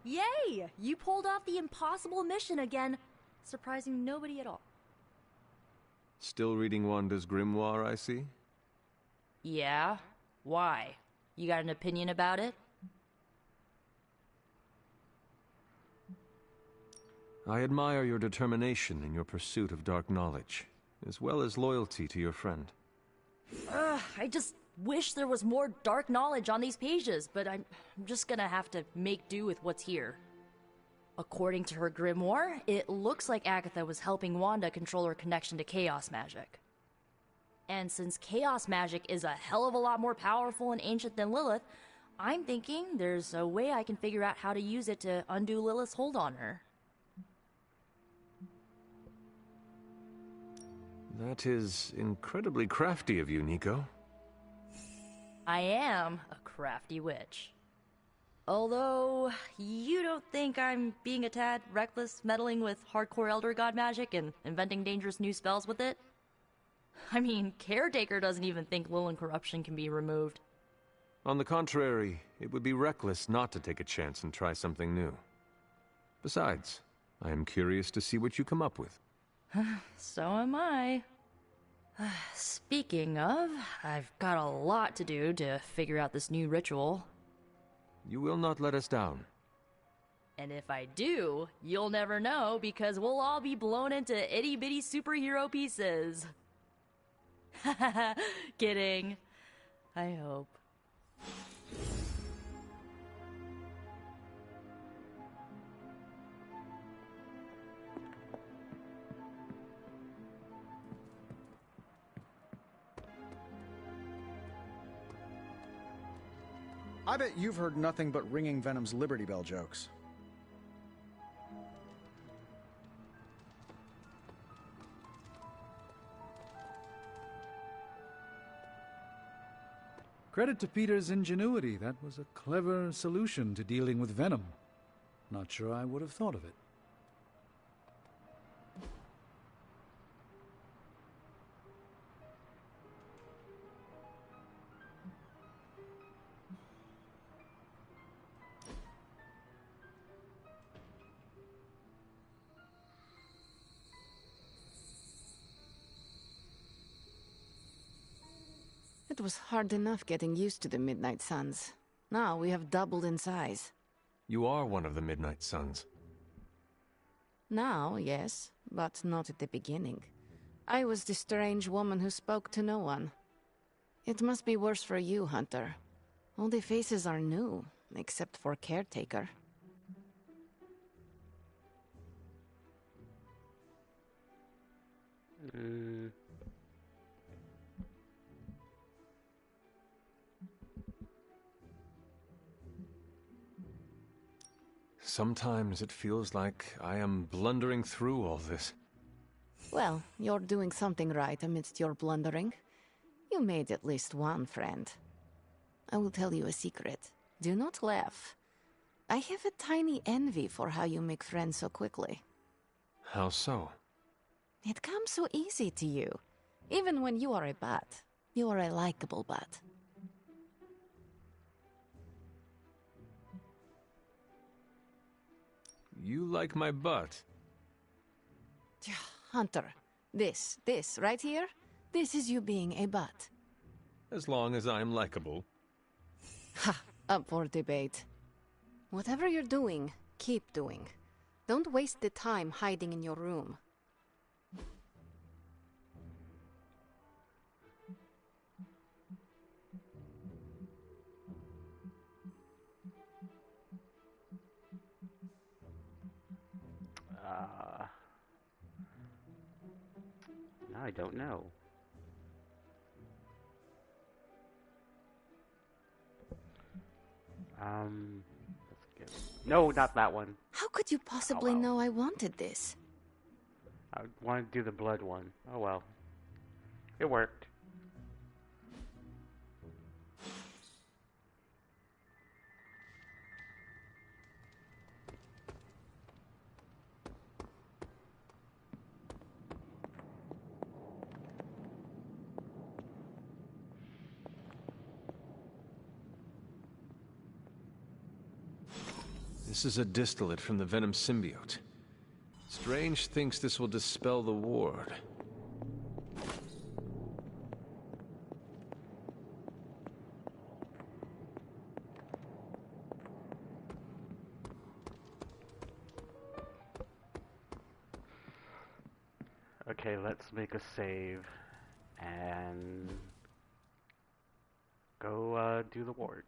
Yay! You pulled off the impossible mission again, surprising nobody at all. Still reading Wanda's grimoire, I see? Yeah? Why? You got an opinion about it? I admire your determination in your pursuit of dark knowledge, as well as loyalty to your friend. I just wish there was more dark knowledge on these pages, but I'm just gonna have to make do with what's here. According to her grimoire, it looks like Agatha was helping Wanda control her connection to chaos magic. And since chaos magic is a hell of a lot more powerful and ancient than Lilith, I'm thinking there's a way I can figure out how to use it to undo Lilith's hold on her. That is incredibly crafty of you, Nico. I am a crafty witch. Although, you don't think I'm being a tad reckless, meddling with hardcore Elder God magic and inventing dangerous new spells with it? I mean, Caretaker doesn't even think Lilith corruption can be removed. On the contrary, it would be reckless not to take a chance and try something new. Besides, I am curious to see what you come up with. So am I. Speaking of, I've got a lot to do to figure out this new ritual. You will not let us down. And if I do, you'll never know because we'll all be blown into itty-bitty superhero pieces. Kidding. I hope. I bet you've heard nothing but ringing Venom's Liberty Bell jokes. Credit to Peter's ingenuity. That was a clever solution to dealing with Venom. Not sure I would have thought of it. It was hard enough getting used to the Midnight Suns. Now we have doubled in size. You are one of the Midnight Suns. Now, yes, but not at the beginning. I was the strange woman who spoke to no one. It must be worse for you, Hunter. All the faces are new, except for Caretaker. Sometimes it feels like I am blundering through all this. Well, you're doing something right amidst your blundering. You made at least one friend. I will tell you a secret. Do not laugh. I have a tiny envy for how you make friends so quickly. How so? It comes so easy to you. Even when you are a bat. You are a likable bat. You like my butt. Hunter, this right here, this is you being a bat. As long as I'm likable. Ha! Up for debate. Whatever you're doing, keep doing. Don't waste the time hiding in your room. Now I don't know. Let's get... No, not that one. How could you possibly know I wanted this? I wanted to do the blood one. Oh well. It worked. This is a distillate from the Venom symbiote. Strange thinks this will dispel the ward. Okay, let's make a save and go do the ward.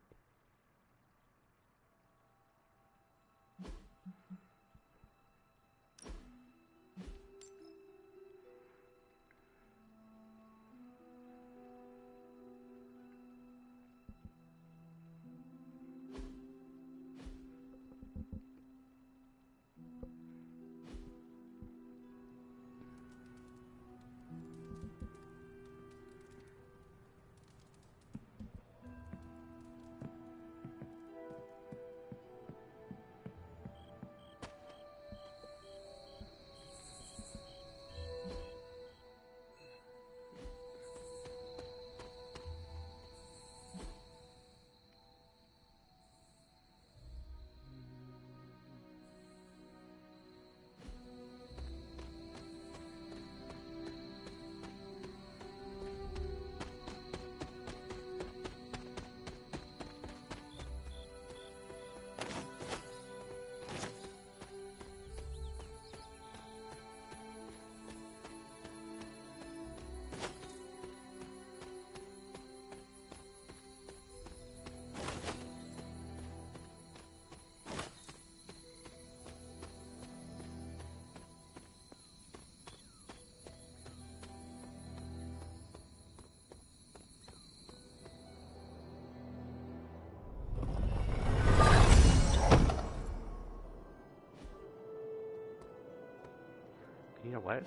What?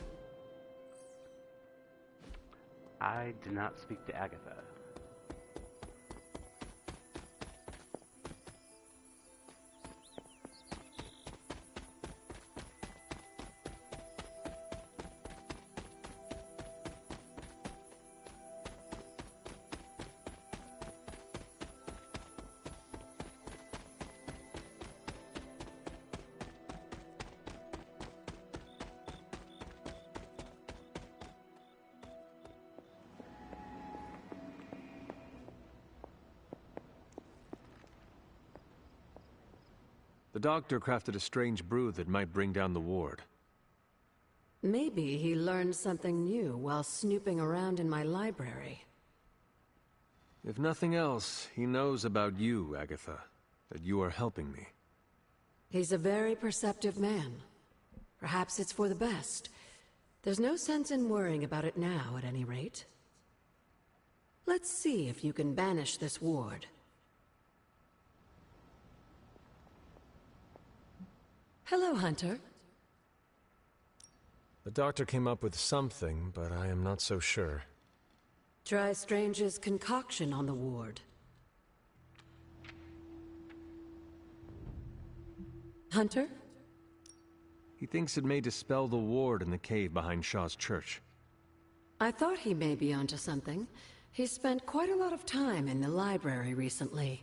I did not speak to Agatha. The doctor crafted a strange brew that might bring down the ward. Maybe he learned something new while snooping around in my library. If nothing else, he knows about you, Agatha. That you are helping me. He's a very perceptive man. Perhaps it's for the best. There's no sense in worrying about it now, at any rate. Let's see if you can banish this ward. Hello, Hunter. The doctor came up with something, but I am not so sure. Try Strange's concoction on the ward. Hunter? He thinks it may dispel the ward in the cave behind Shaw's church. I thought he may be onto something. He spent quite a lot of time in the library recently.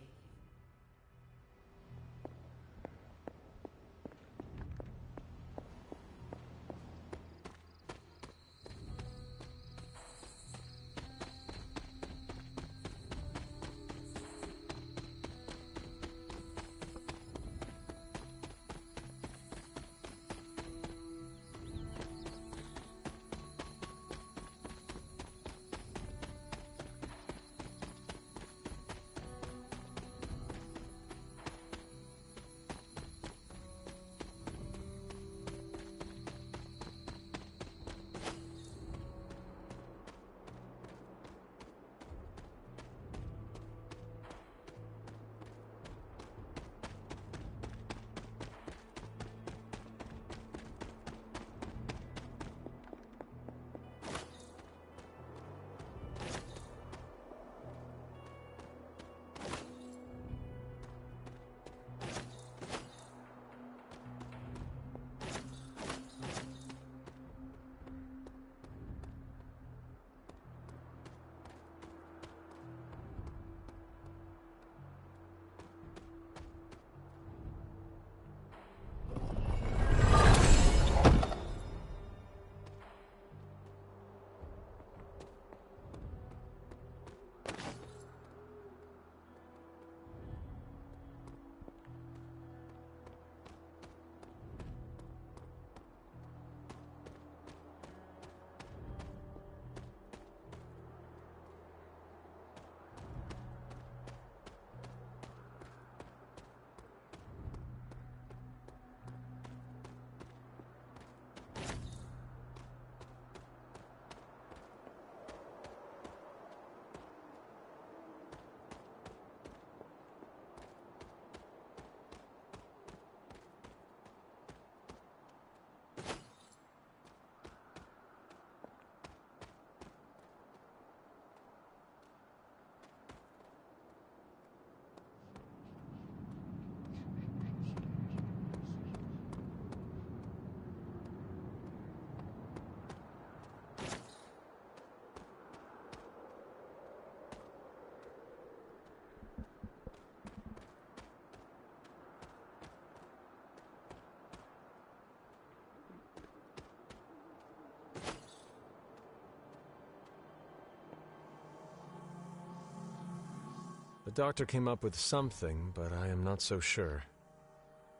The doctor came up with something, but I am not so sure.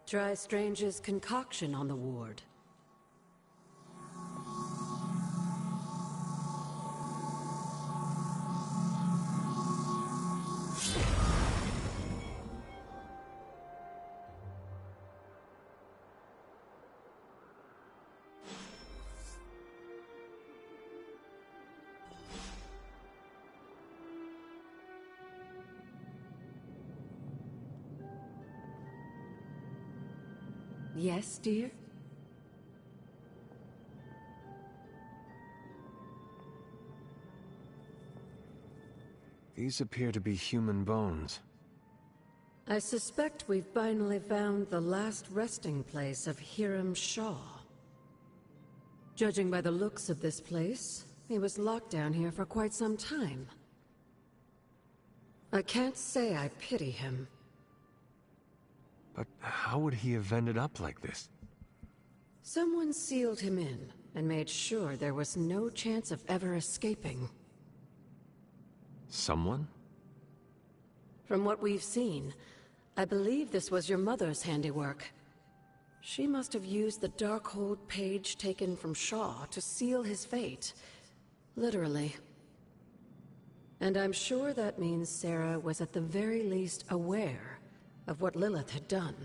Try Strange's concoction on the ward. Yes, dear? These appear to be human bones. I suspect we've finally found the last resting place of Hiram Shaw. Judging by the looks of this place, he was locked down here for quite some time. I can't say I pity him. But how would he have ended up like this? Someone sealed him in and made sure there was no chance of ever escaping. Someone? From what we've seen, I believe this was your mother's handiwork. She must have used the Darkhold page taken from Shaw to seal his fate. Literally. And I'm sure that means Sarah was at the very least aware of what Lilith had done.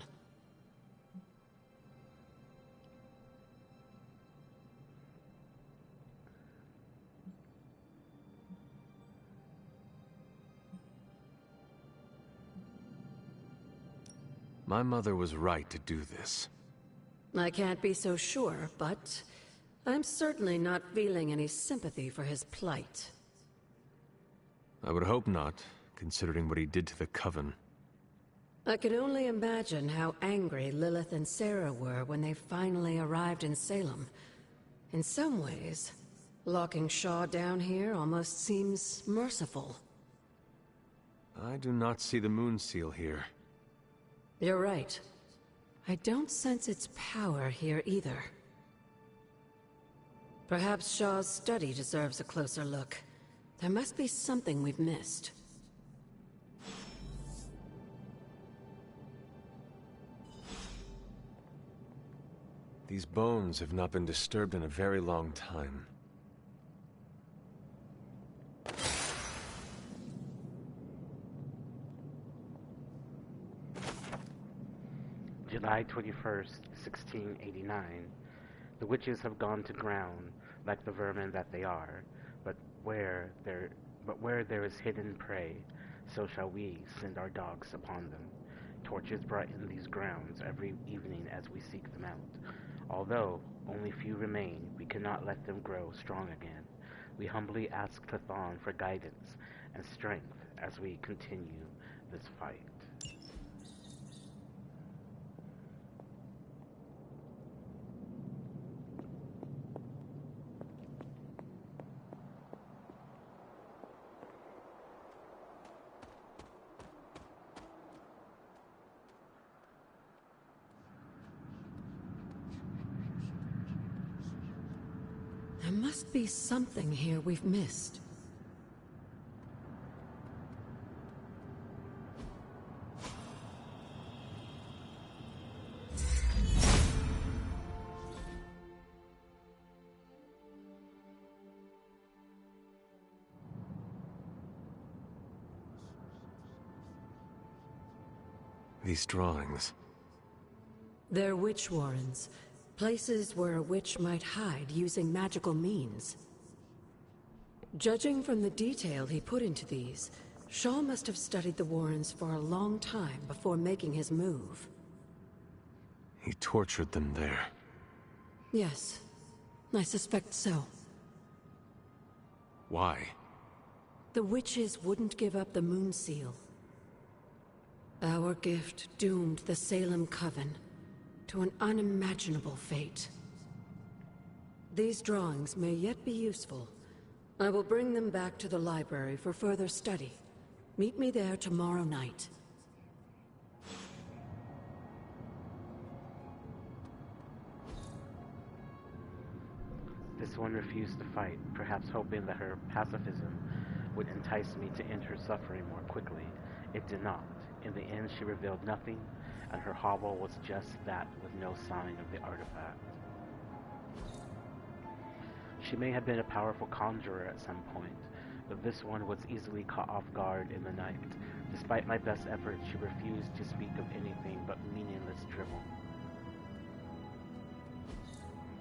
My mother was right to do this. I can't be so sure, but I'm certainly not feeling any sympathy for his plight. I would hope not, considering what he did to the Coven. I can only imagine how angry Lilith and Sarah were when they finally arrived in Salem. In some ways, locking Shaw down here almost seems merciful. I do not see the moon seal here. You're right. I don't sense its power here either. Perhaps Shaw's study deserves a closer look. There must be something we've missed. These bones have not been disturbed in a very long time. July 21st, 1689. The witches have gone to ground, like the vermin that they are, but where there is hidden prey, so shall we send our dogs upon them. Torches brighten these grounds every evening as we seek them out. Although only few remain, we cannot let them grow strong again. We humbly ask Clethon for guidance and strength as we continue this fight. There must be something here we've missed. These drawings. They're witch warrens. Places where a witch might hide using magical means. Judging from the detail he put into these, Shaw must have studied the warrens for a long time before making his move. He tortured them there. Yes, I suspect so. Why? The witches wouldn't give up the moon seal. Our gift doomed the Salem Coven to an unimaginable fate. These drawings may yet be useful. I will bring them back to the library for further study. Meet me there tomorrow night. This one refused to fight, perhaps hoping that her pacifism would entice me to end her suffering more quickly. It did not. In the end, she revealed nothing, and her hovel was just that, with no sign of the artifact. She may have been a powerful conjurer at some point, but this one was easily caught off guard in the night. Despite my best efforts, she refused to speak of anything but meaningless drivel.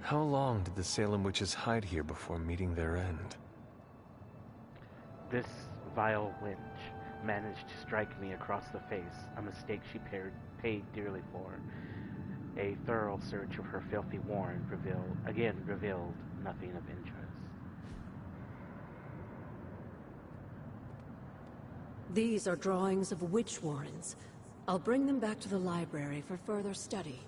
How long did the Salem witches hide here before meeting their end? This vile wench managed to strike me across the face, a mistake she paid dearly for. A thorough search of her filthy warren revealed nothing of interest. These are drawings of witch warrens. I'll bring them back to the library for further study.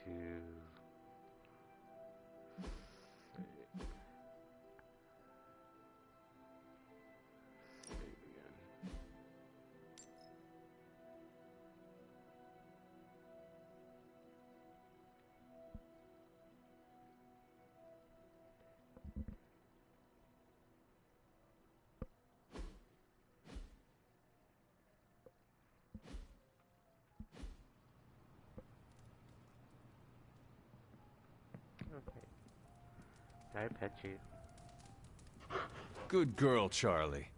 to... Okay. Can I pet you? Good girl, Charlie.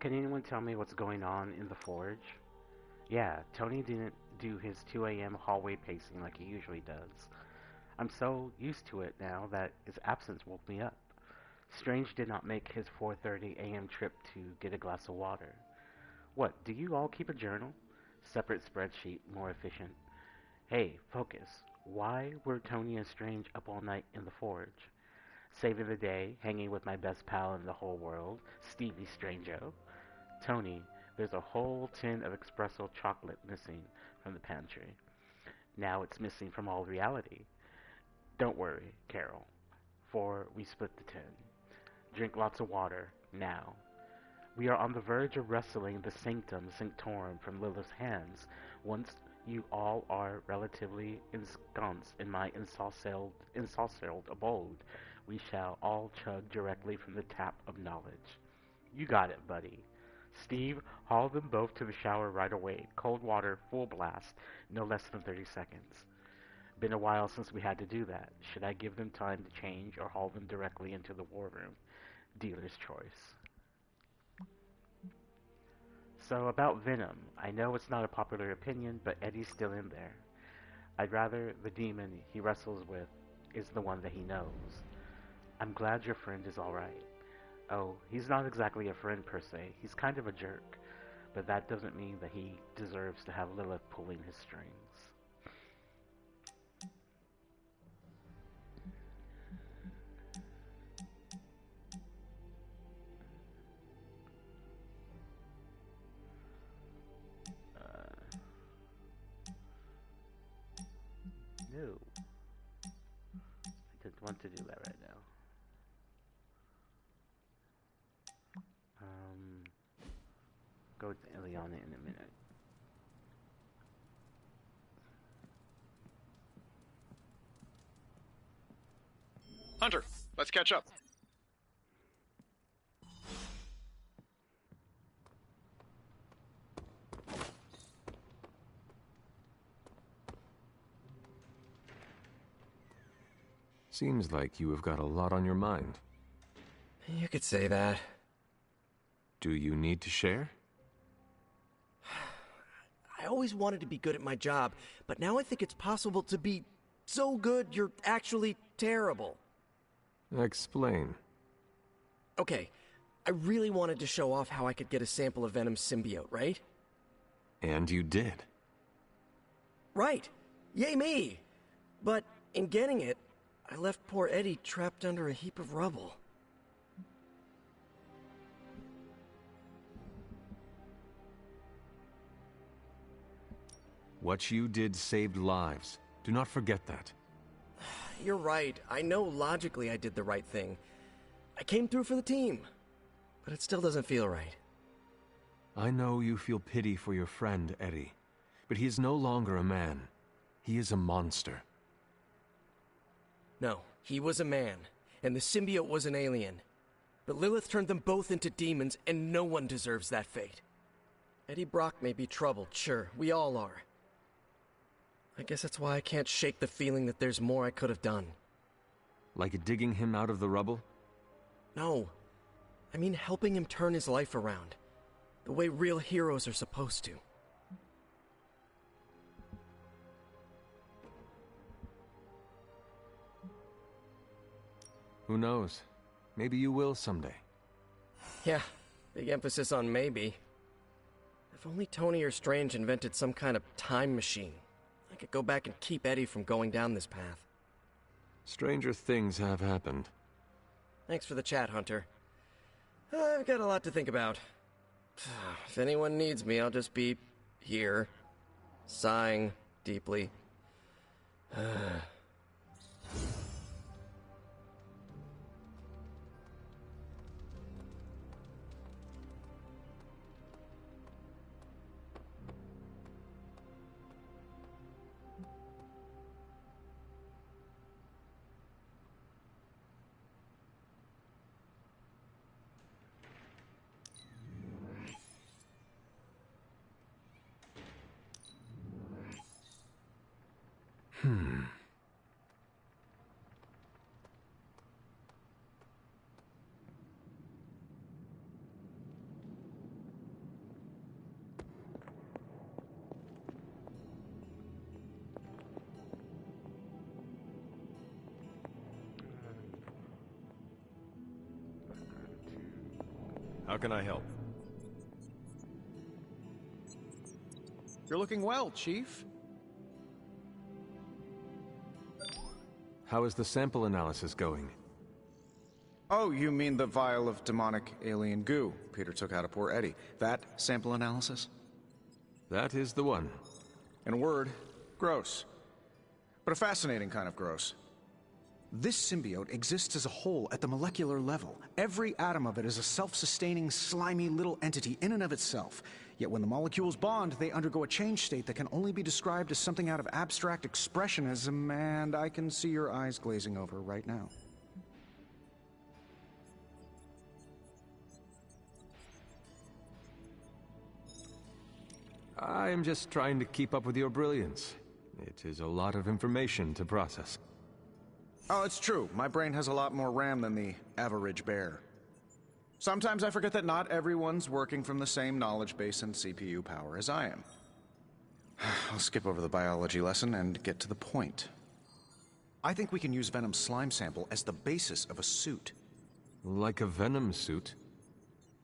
Can anyone tell me what's going on in the forge? Yeah, Tony didn't do his 2 a.m. hallway pacing like he usually does. I'm so used to it now that his absence woke me up. Strange did not make his 4:30 a.m. trip to get a glass of water. What, do you all keep a journal? Separate spreadsheet, more efficient. Hey, focus. Why were Tony and Strange up all night in the forge? Saving the day, hanging with my best pal in the whole world, Stevie Strango. Tony, there's a whole tin of espresso chocolate missing from the pantry. Now it's missing from all reality. Don't worry, Carol, for we split the tin. Drink lots of water, now. We are on the verge of wresting the sanctum sanctorum from Lilith's hands. Once you all are relatively ensconced in my ensorcelled abode, we shall all chug directly from the tap of knowledge. You got it, buddy. Steve, haul them both to the shower right away. Cold water, full blast, no less than 30 seconds. Been a while since we had to do that. Should I give them time to change or haul them directly into the war room? Dealer's choice. So about Venom, I know it's not a popular opinion, but Eddie's still in there. I'd rather the demon he wrestles with is the one that he knows. I'm glad your friend is alright. Oh, he's not exactly a friend per se, he's kind of a jerk, but that doesn't mean that he deserves to have Lilith pulling his strings. No. I didn't want to do that right now. Go to Eliana in a minute. Hunter, let's catch up. Seems like you have got a lot on your mind. You could say that. Do you need to share? I always wanted to be good at my job, but now I think it's possible to be so good you're actually terrible. Explain. Okay, I really wanted to show off how I could get a sample of Venom's symbiote, right? And you did. Right. Yay me! But in getting it, I left poor Eddie trapped under a heap of rubble. What you did saved lives. Do not forget that. You're right. I know logically I did the right thing. I came through for the team. But it still doesn't feel right. I know you feel pity for your friend, Eddie. But he is no longer a man. He is a monster. No, he was a man. And the symbiote was an alien. But Lilith turned them both into demons, and no one deserves that fate. Eddie Brock may be troubled, sure. We all are. I guess that's why I can't shake the feeling that there's more I could have done. Like digging him out of the rubble? No. I mean helping him turn his life around. The way real heroes are supposed to. Who knows? Maybe you will someday. Yeah, big emphasis on maybe. If only Tony or Strange invented some kind of time machine, I could go back and keep Eddie from going down this path. Stranger things have happened. Thanks for the chat, Hunter. I've got a lot to think about. If anyone needs me, I'll just be here, sighing deeply. How can I help? You're looking well, Chief. How is the sample analysis going? Oh, you mean the vial of demonic alien goo Peter took out of poor Eddie. That sample analysis? That is the one. In a word, gross. But a fascinating kind of gross. This symbiote exists as a whole at the molecular level. Every atom of it is a self-sustaining, slimy little entity in and of itself. Yet when the molecules bond, they undergo a change state that can only be described as something out of abstract expressionism, and I can see your eyes glazing over right now. I am just trying to keep up with your brilliance. It is a lot of information to process. Oh, it's true. My brain has a lot more RAM than the average bear. Sometimes I forget that not everyone's working from the same knowledge base and CPU power as I am. I'll skip over the biology lesson and get to the point. I think we can use Venom's slime sample as the basis of a suit. Like a Venom suit?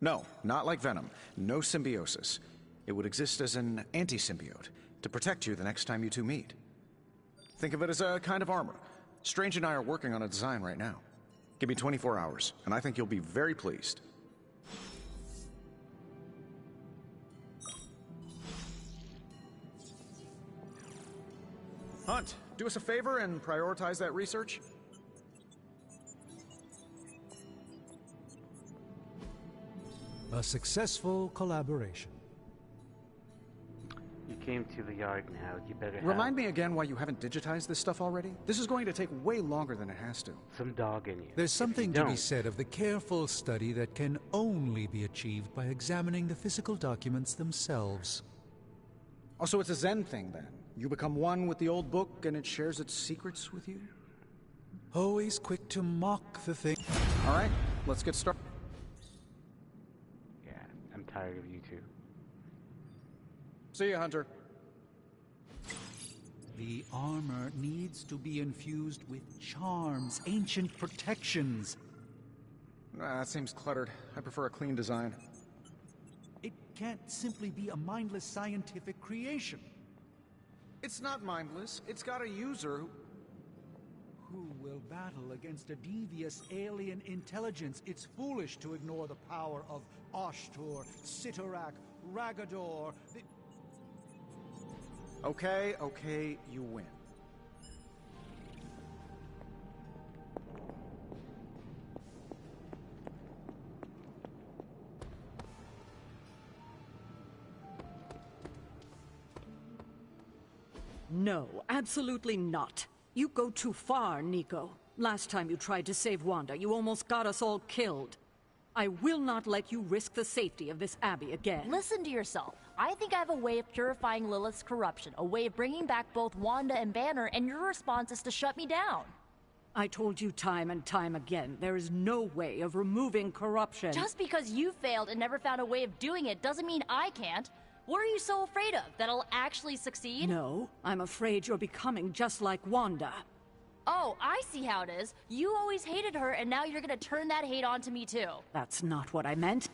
No, not like Venom. No symbiosis. It would exist as an anti-symbiote, to protect you the next time you two meet. Think of it as a kind of armor. Strange and I are working on a design right now. Give me 24 hours, and I think you'll be very pleased. Hunt, do us a favor and prioritize that research. A successful collaboration. You came to the yard now. You better Remind me again why you haven't digitized this stuff already? This is going to take way longer than it has to. Some dog in you. There's something to be said of the careful study that can only be achieved by examining the physical documents themselves. Oh, so it's a Zen thing, then? You become one with the old book and it shares its secrets with you? Always quick to mock the thing. All right, let's get started. Yeah, I'm tired of you two. See you, Hunter. The armor needs to be infused with charms, ancient protections. That seems cluttered. I prefer a clean design. It can't simply be a mindless scientific creation. It's not mindless. It's got a user who will battle against a devious alien intelligence. It's foolish to ignore the power of Ashtur, Sitarak, Ragador. Okay, you win. No, absolutely not. You go too far, Nico. Last time you tried to save Wanda, you almost got us all killed. I will not let you risk the safety of this Abbey again. Listen to yourself. I think I have a way of purifying Lilith's corruption, a way of bringing back both Wanda and Banner, and your response is to shut me down. I told you time and time again, there is no way of removing corruption. Just because you failed and never found a way of doing it doesn't mean I can't. What are you so afraid of? That I'll actually succeed? No, I'm afraid you're becoming just like Wanda. Oh, I see how it is. You always hated her, and now you're gonna turn that hate onto me too. That's not what I meant.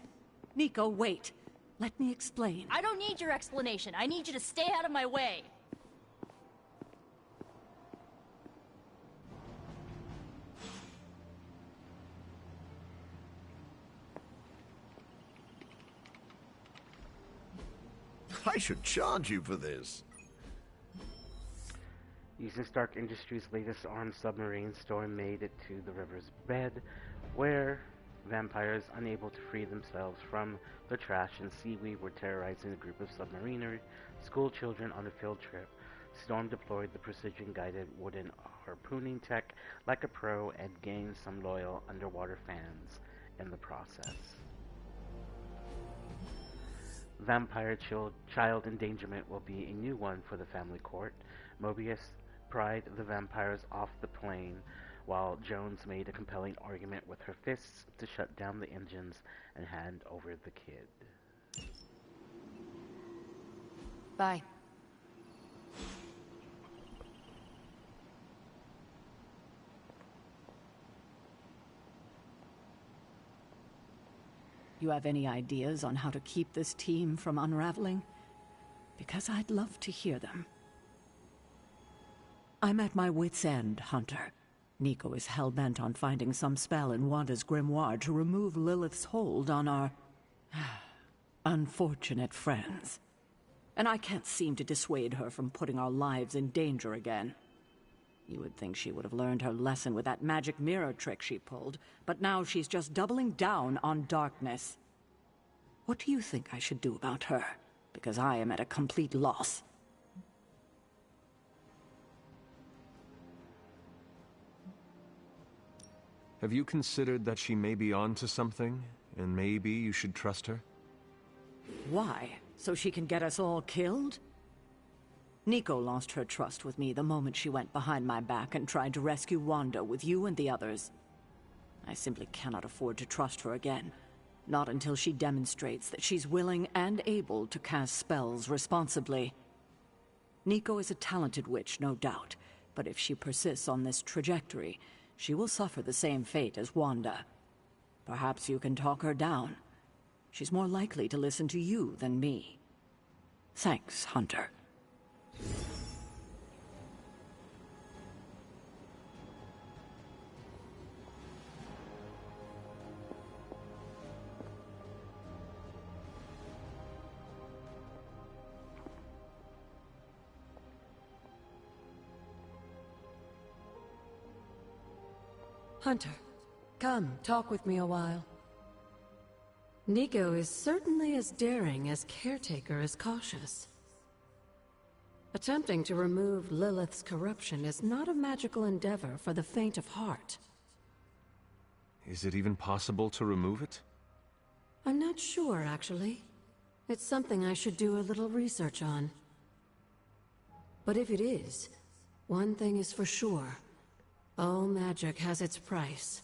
Nico, wait. Let me explain. I don't need your explanation. I need you to stay out of my way. I should charge you for this. Using Stark Industries' latest armed submarine, Storm made it to the river's bed, where vampires, unable to free themselves from the trash and seaweed, were terrorizing a group of submariners, school children on a field trip. Storm deployed the precision-guided wooden harpooning tech like a pro and gained some loyal underwater fans in the process. Vampire child endangerment will be a new one for the family court. Mobius pried the vampires off the plane, while Jones made a compelling argument with her fists to shut down the engines and hand over the kid. Bye. You have any ideas on how to keep this team from unraveling? Because I'd love to hear them. I'm at my wit's end, Hunter. Nico is hell-bent on finding some spell in Wanda's grimoire to remove Lilith's hold on our unfortunate friends. And I can't seem to dissuade her from putting our lives in danger again. You would think she would have learned her lesson with that magic mirror trick she pulled, but now she's just doubling down on darkness. What do you think I should do about her? Because I am at a complete loss. Have you considered that she may be onto something, and maybe you should trust her? Why? So she can get us all killed? Nico lost her trust with me the moment she went behind my back and tried to rescue Wanda with you and the others. I simply cannot afford to trust her again. Not until she demonstrates that she's willing and able to cast spells responsibly. Nico is a talented witch, no doubt, but if she persists on this trajectory, she will suffer the same fate as Wanda. Perhaps you can talk her down. She's more likely to listen to you than me. Thanks, Hunter. Hunter, come, talk with me a while. Nico is certainly as daring as Caretaker is cautious. Attempting to remove Lilith's corruption is not a magical endeavor for the faint of heart. Is it even possible to remove it? I'm not sure, actually. It's something I should do a little research on. But if it is, one thing is for sure. All magic has its price.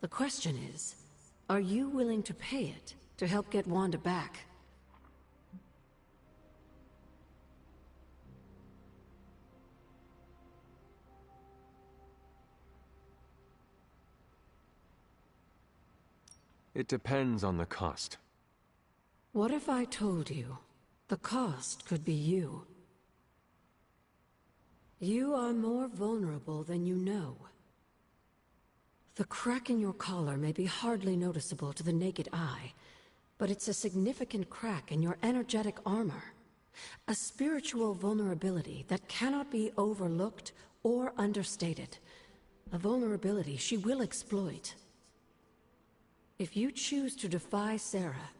The question is, are you willing to pay it to help get Wanda back? It depends on the cost. What if I told you the cost could be you? You are more vulnerable than you know. The crack in your collar may be hardly noticeable to the naked eye, but it's a significant crack in your energetic armor. A spiritual vulnerability that cannot be overlooked or understated. A vulnerability she will exploit. If you choose to defy Sarah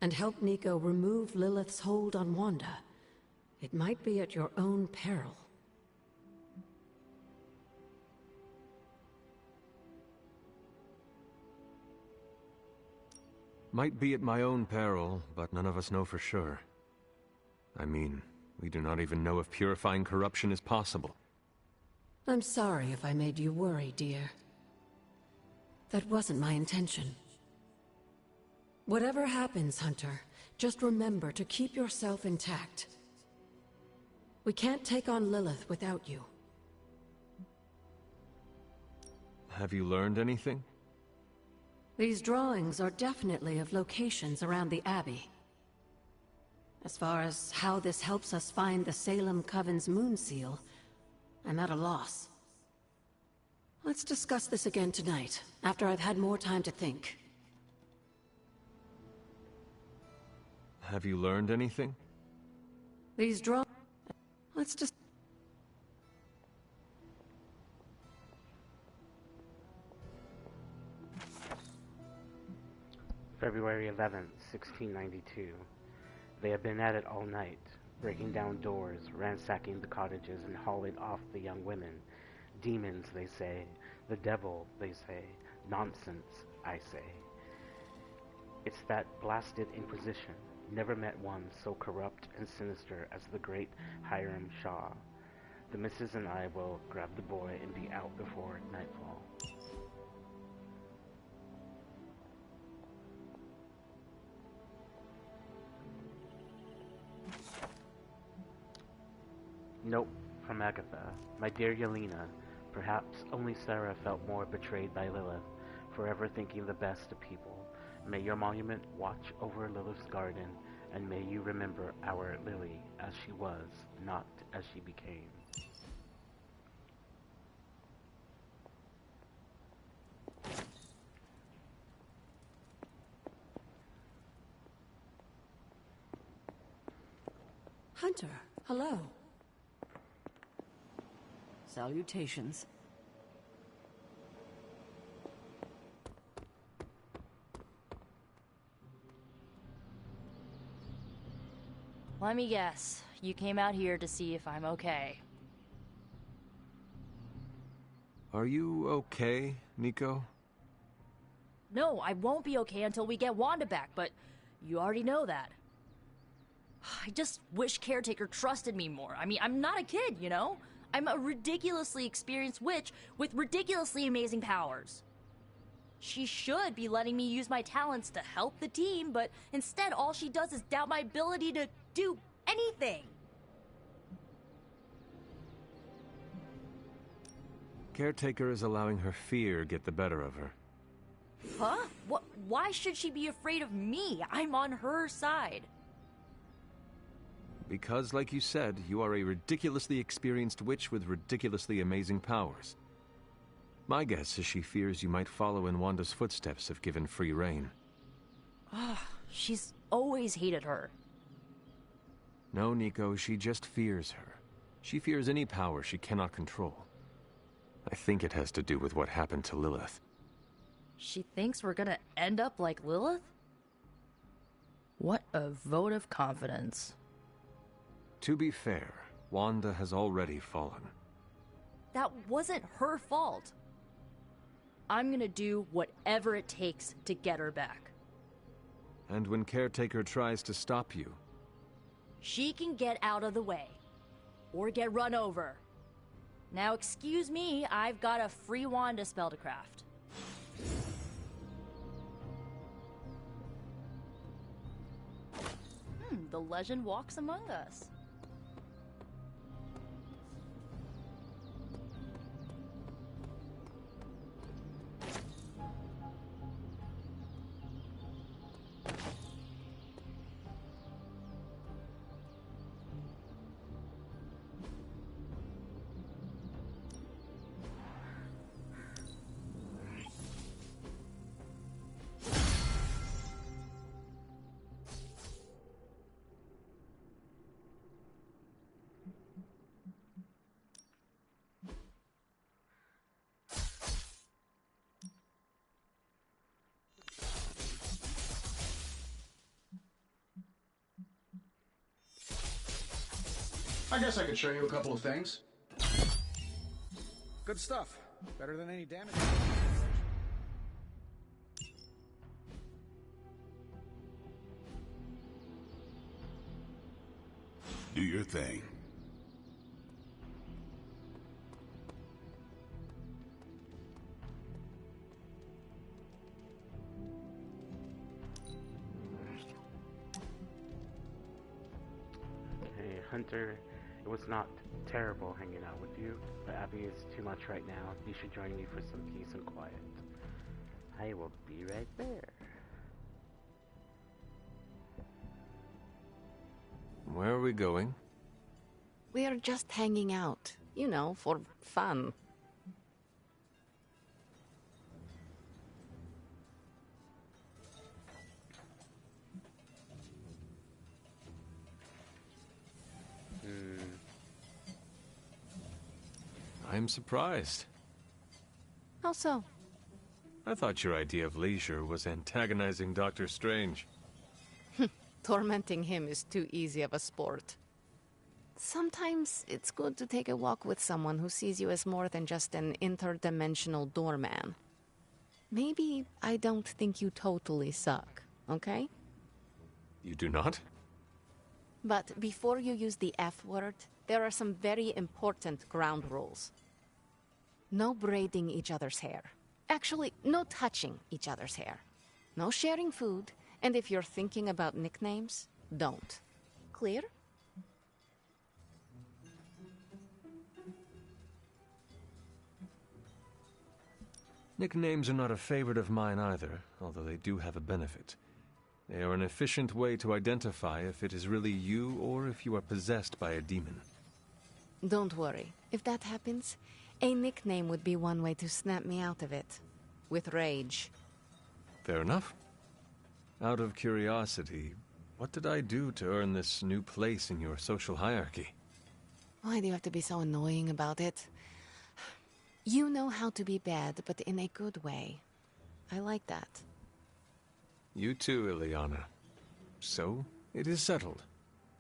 and help Nico remove Lilith's hold on Wanda, it might be at your own peril. Might be at my own peril, but none of us know for sure. I mean, we do not even know if purifying corruption is possible. I'm sorry if I made you worry, dear. That wasn't my intention. Whatever happens, Hunter, just remember to keep yourself intact. We can't take on Lilith without you. Have you learned anything? These drawings are definitely of locations around the Abbey. As far as how this helps us find the Salem Coven's moon seal, I'm at a loss. Let's discuss this again tonight, after I've had more time to think. Have you learned anything? These drawings... Let's just... February 11th, 1692. They had been at it all night, breaking down doors, ransacking the cottages, and hauling off the young women. Demons, they say. The devil, they say. Nonsense, I say. It's that blasted Inquisition. Never met one so corrupt and sinister as the great Hiram Shah. The missus and I will grab the boy and be out before nightfall. Nope, from Agatha. My dear Yelena, perhaps only Sarah felt more betrayed by Lilith, forever thinking the best of people. May your monument watch over Lilith's garden, and may you remember our Lily as she was, not as she became. Hunter, hello. Salutations. Let me guess. You came out here to see if I'm okay. Are you okay, Nico? No, I won't be okay until we get Wanda back, but you already know that. I just wish Caretaker trusted me more. I mean, I'm not a kid, you know? I'm a ridiculously experienced witch with ridiculously amazing powers. She should be letting me use my talents to help the team, but instead all she does is doubt my ability to do anything. Caretaker is allowing her fear get the better of her. Huh? What? Why should she be afraid of me? I'm on her side. Because, like you said, you are a ridiculously experienced witch with ridiculously amazing powers. My guess is she fears you might follow in Wanda's footsteps if given free rein. She's always hated her. No, Nico, she just fears her. She fears any power she cannot control. I think it has to do with what happened to Lilith. She thinks we're gonna end up like Lilith? What a vote of confidence. To be fair, Wanda has already fallen. That wasn't her fault. I'm gonna do whatever it takes to get her back. And when Caretaker tries to stop you... She can get out of the way. Or get run over. Now excuse me, I've got a free Wanda spell to craft. The legend walks among us. I guess I could show you a couple of things. Good stuff. Better than any damage. Do your thing. Hunter, it was not terrible hanging out with you, but Abby is too much right now. You should join me for some peace and quiet. I will be right there. Where are we going? We are just hanging out, you know, for fun. I'm surprised. How so? I thought your idea of leisure was antagonizing Doctor Strange. Tormenting him is too easy of a sport. Sometimes it's good to take a walk with someone who sees you as more than just an interdimensional doorman. Maybe I don't think you totally suck, okay? You do not? But before you use the F word, there are some very important ground rules. No braiding each other's hair. Actually, no touching each other's hair. No sharing food, and if you're thinking about nicknames, don't. Clear? Nicknames are not a favorite of mine either, although they do have a benefit. They are an efficient way to identify if it is really you or if you are possessed by a demon. Don't worry. If that happens, a nickname would be one way to snap me out of it. With rage. Fair enough. Out of curiosity, what did I do to earn this new place in your social hierarchy? Why do you have to be so annoying about it? You know how to be bad, but in a good way. I like that. You too, Ileana. So, it is settled.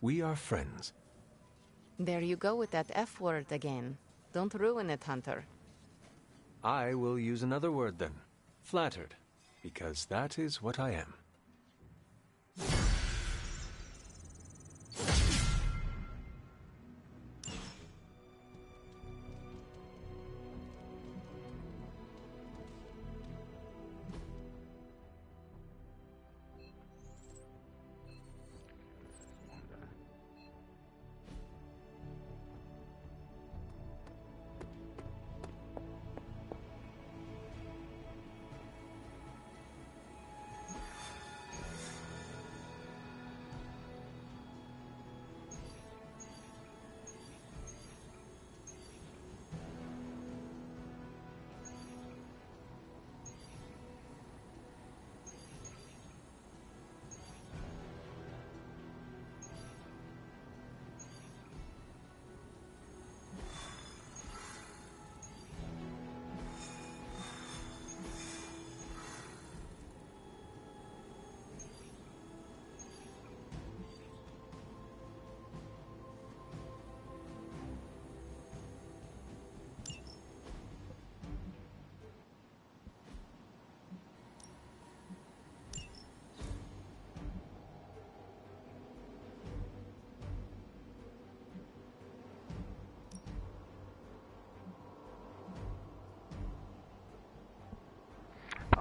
We are friends. There you go with that F word again. Don't ruin it, Hunter. I will use another word then. Flattered. Because that is what I am.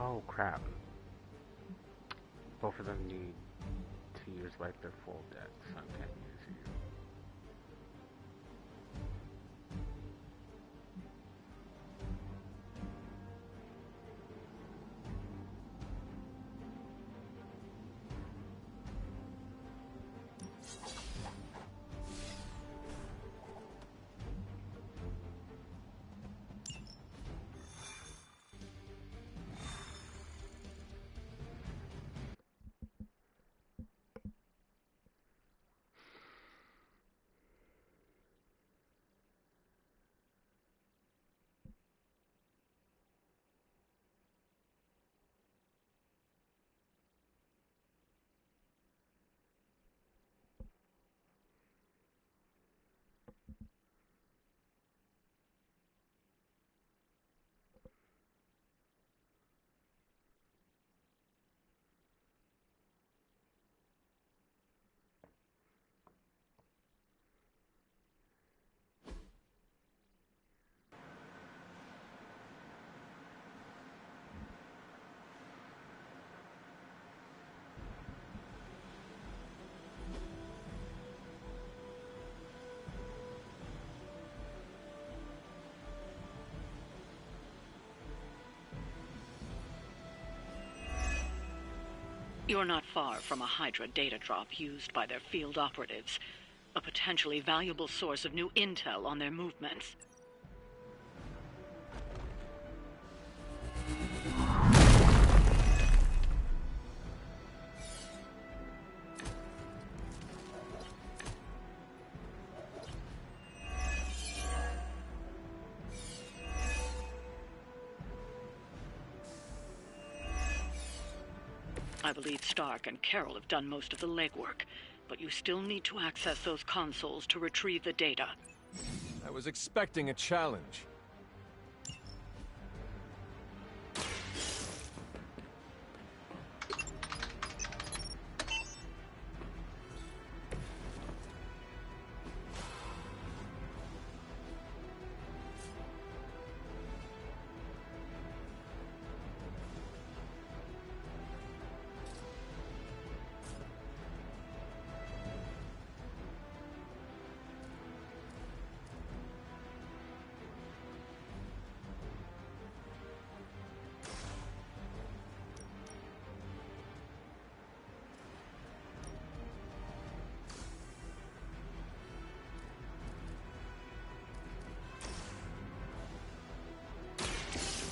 Oh crap. Both of them need to use like their full deck, so I can't use you. You're not far from a Hydra data drop used by their field operatives. A potentially valuable source of new intel on their movements. I believe Stark and Carol have done most of the legwork, but you still need to access those consoles to retrieve the data. I was expecting a challenge.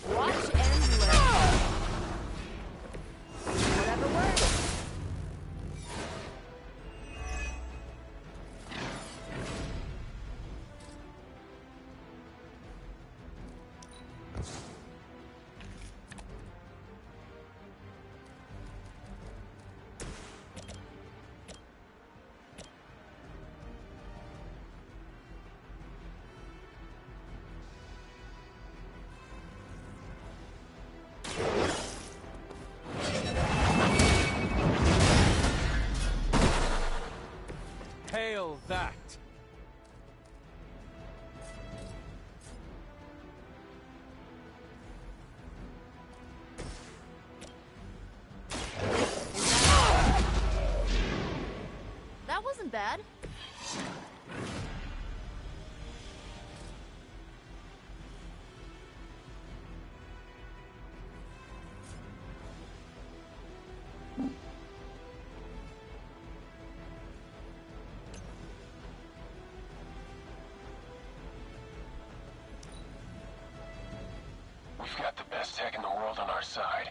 Watch and learn. Whatever works. Hail that! That wasn't bad. We've got the best tech in the world on our side.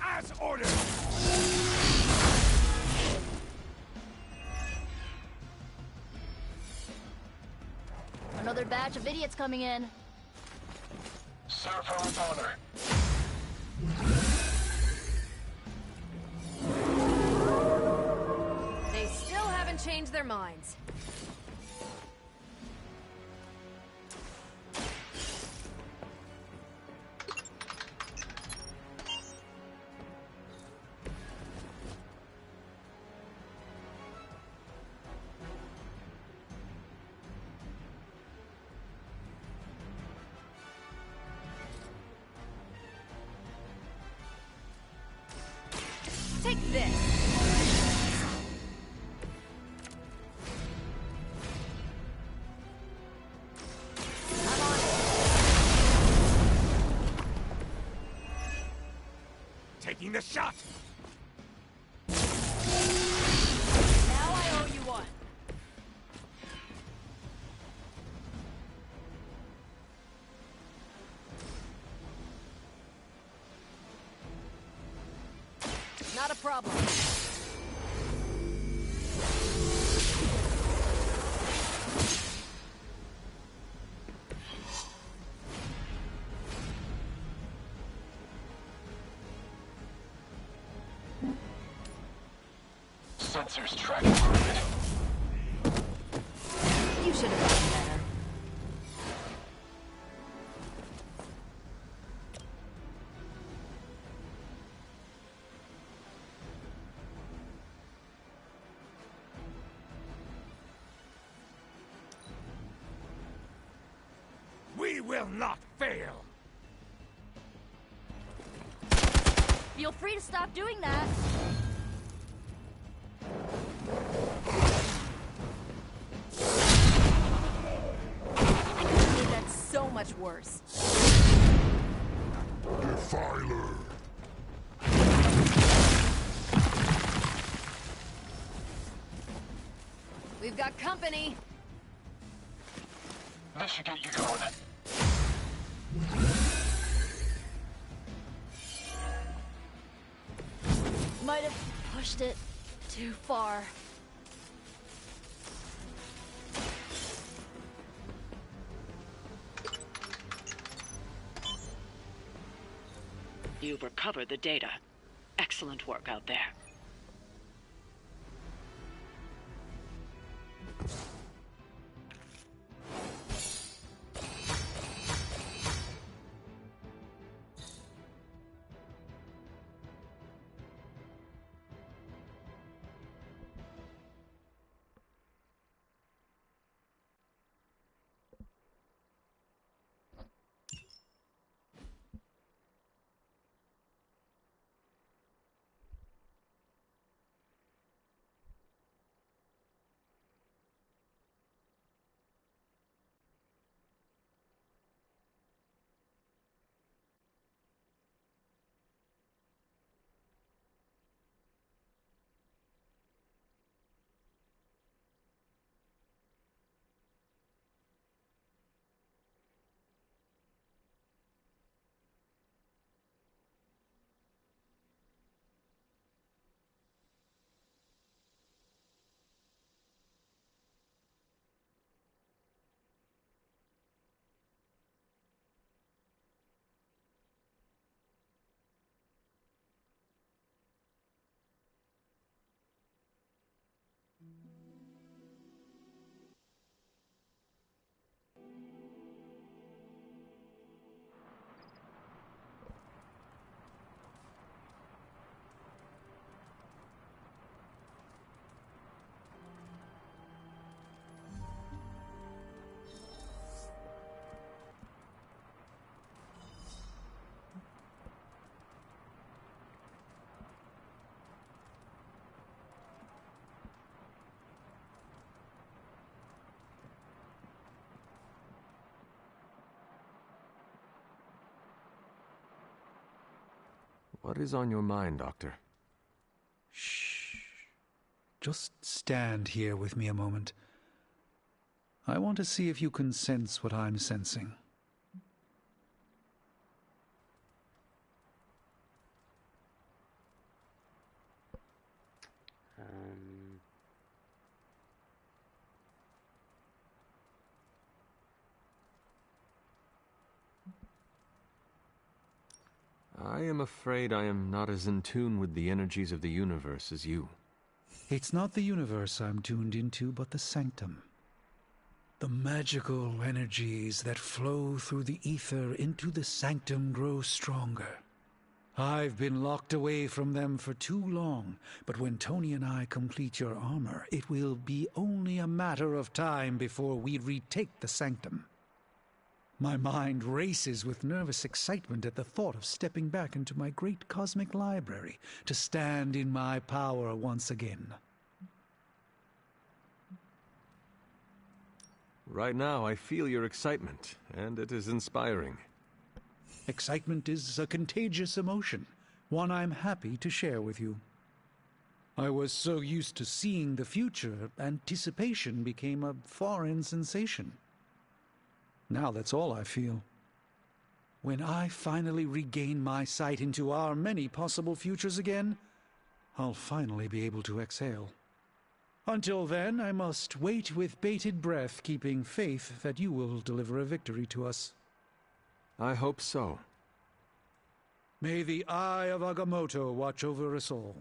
As ordered! Another batch of idiots coming in. Serve her with honor. They still haven't changed their minds. Take this. I'm on it. Taking the shot! Now I owe you one. Not a problem. Sensors tracking movement. You should have done better. We will not fail! Feel free to stop doing that. much worse. Defiler! We've got company. This should get you going. Might have pushed it too far. You've recovered the data. Excellent work out there. What is on your mind, Doctor? Shh. Just stand here with me a moment. I want to see if you can sense what I'm sensing. I am afraid I am not as in tune with the energies of the universe as you. It's not the universe I'm tuned into, but the sanctum. The magical energies that flow through the ether into the sanctum grow stronger. I've been locked away from them for too long, but when Tony and I complete your armor, it will be only a matter of time before we retake the sanctum. My mind races with nervous excitement at the thought of stepping back into my great cosmic library to stand in my power once again. Right now, I feel your excitement, and it is inspiring. Excitement is a contagious emotion, one I'm happy to share with you. I was so used to seeing the future, anticipation became a foreign sensation. Now that's all I feel. When I finally regain my sight into our many possible futures again, I'll finally be able to exhale. Until then, I must wait with bated breath, keeping faith that you will deliver a victory to us. I hope so. May the Eye of Agamotto watch over us all.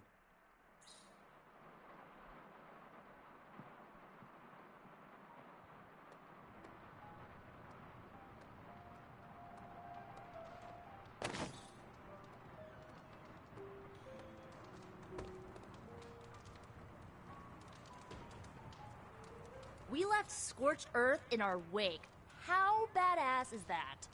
We left scorched earth in our wake. How badass is that?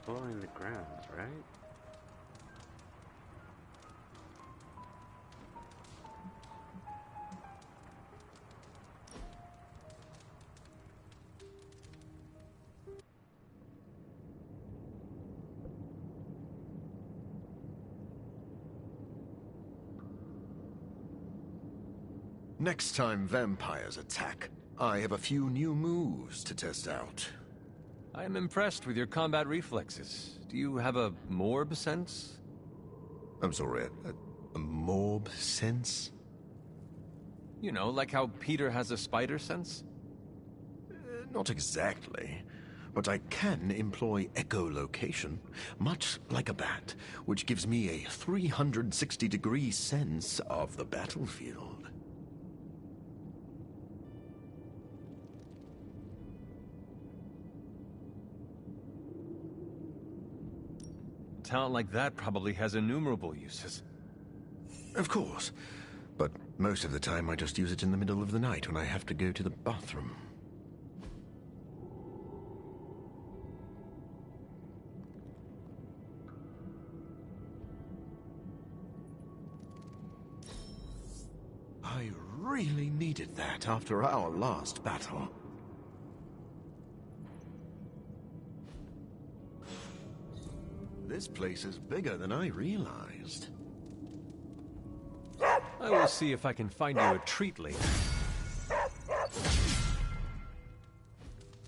exploring the grounds, right? Next time vampires attack, I have a few new moves to test out. I am impressed with your combat reflexes. Do you have a morb sense? I'm sorry, a morb sense? You know, like how Peter has a spider sense? Not exactly. But I can employ echolocation, much like a bat, which gives me a 360-degree sense of the battlefield. Talent like that probably has innumerable uses. Of course. But most of the time I just use it in the middle of the night when I have to go to the bathroom. I really needed that after our last battle. This place is bigger than I realized. I will see if I can find you a treat later.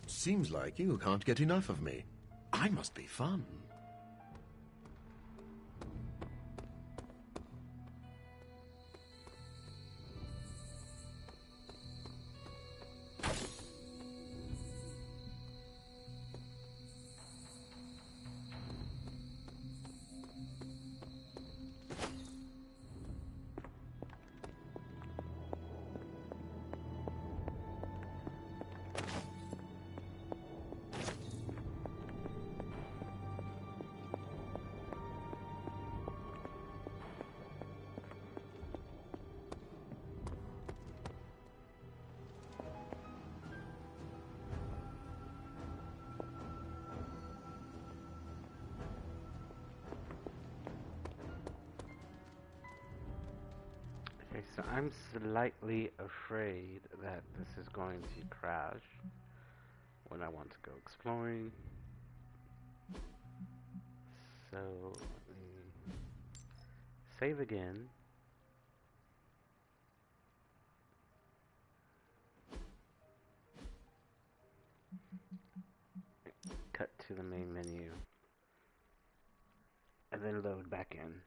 Seems like you can't get enough of me. I must be fun. Okay, so I'm slightly afraid that this is going to crash when I want to go exploring. So, let me save again. Cut to the main menu. And then load back in.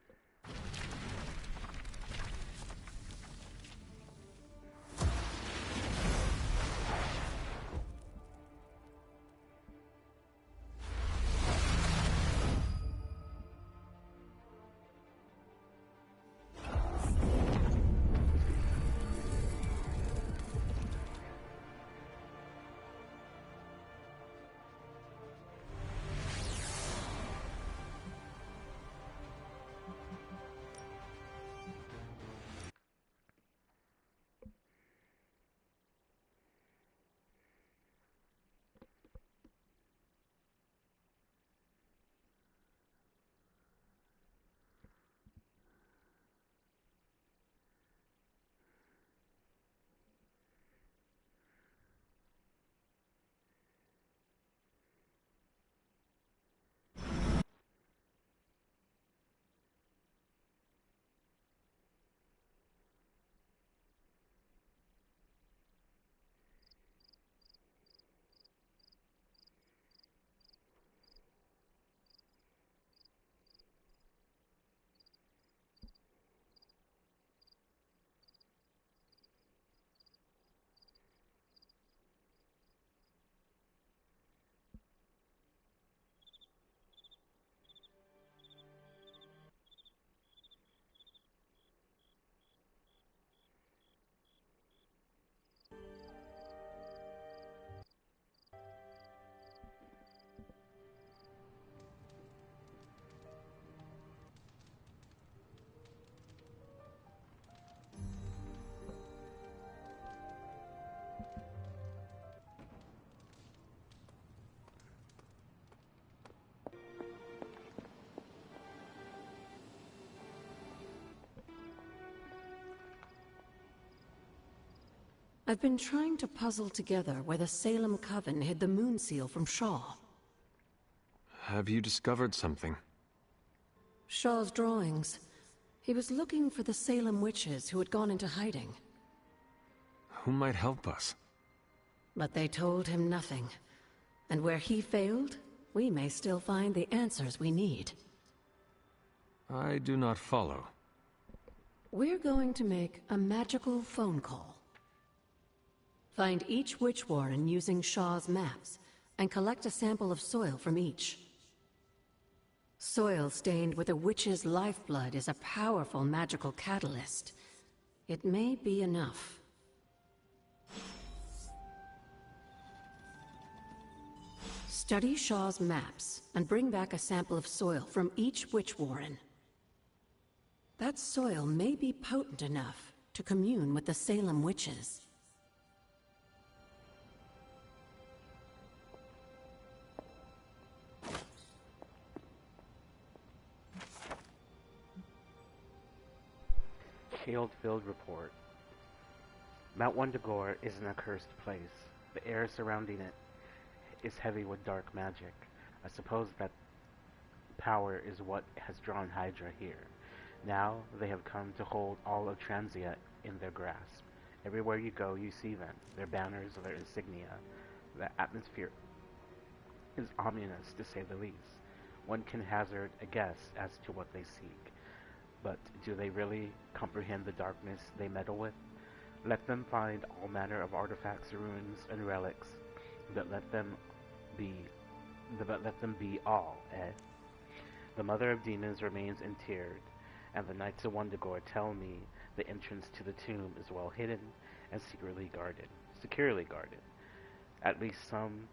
I've been trying to puzzle together where the Salem Coven hid the moon seal from Shaw. Have you discovered something? Shaw's drawings. He was looking for the Salem witches who had gone into hiding. Who might help us? But they told him nothing. And where he failed, we may still find the answers we need. I do not follow. We're going to make a magical phone call. Find each witch warren using Shaw's maps, and collect a sample of soil from each. Soil stained with a witch's lifeblood is a powerful magical catalyst. It may be enough. Study Shaw's maps, and bring back a sample of soil from each witch warren. That soil may be potent enough to commune with the Salem witches. Shield Field Report. Mount Wundagore is an accursed place. The air surrounding it is heavy with dark magic. I suppose that power is what has drawn Hydra here. Now they have come to hold all of Transia in their grasp. Everywhere you go, you see them, their banners, their insignia. The atmosphere is ominous, to say the least. One can hazard a guess as to what they seek. But do they really comprehend the darkness they meddle with? Let them find all manner of artifacts, ruins, and relics, but let them be all, eh? The Mother of Demons remains interred, and the Knights of Wundagore tell me the entrance to the tomb is well hidden and securely guarded. At least some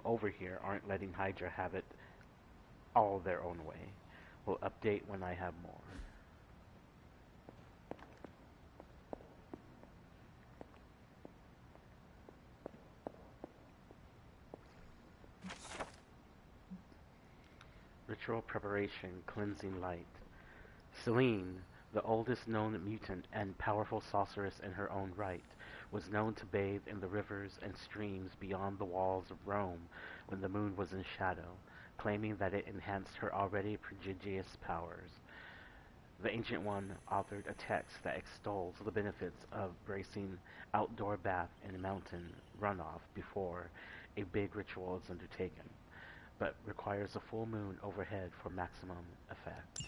over here aren't letting Hydra have it all their own way. We'll update when I have more. Ritual preparation, cleansing light. Selene, the oldest known mutant and powerful sorceress in her own right, was known to bathe in the rivers and streams beyond the walls of Rome when the moon was in shadow, claiming that it enhanced her already prodigious powers. The Ancient One authored a text that extols the benefits of bracing outdoor bath in a mountain runoff before a big ritual is undertaken, but requires a full moon overhead for maximum effect.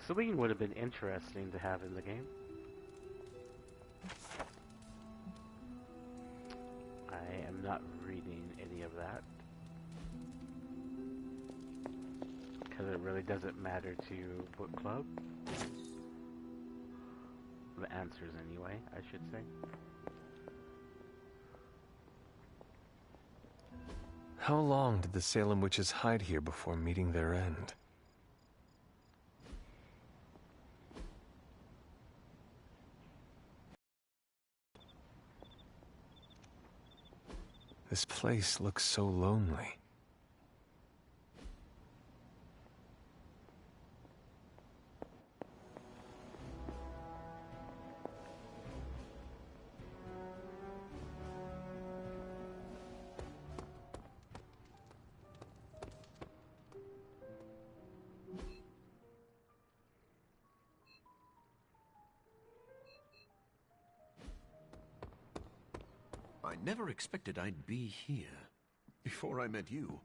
Selene would have been interesting to have in the game. I am not reading any of that, because it really doesn't matter to book club. The answers anyway, I should say. How long did the Salem witches hide here before meeting their end? This place looks so lonely. I never expected I'd be here. Before I met you,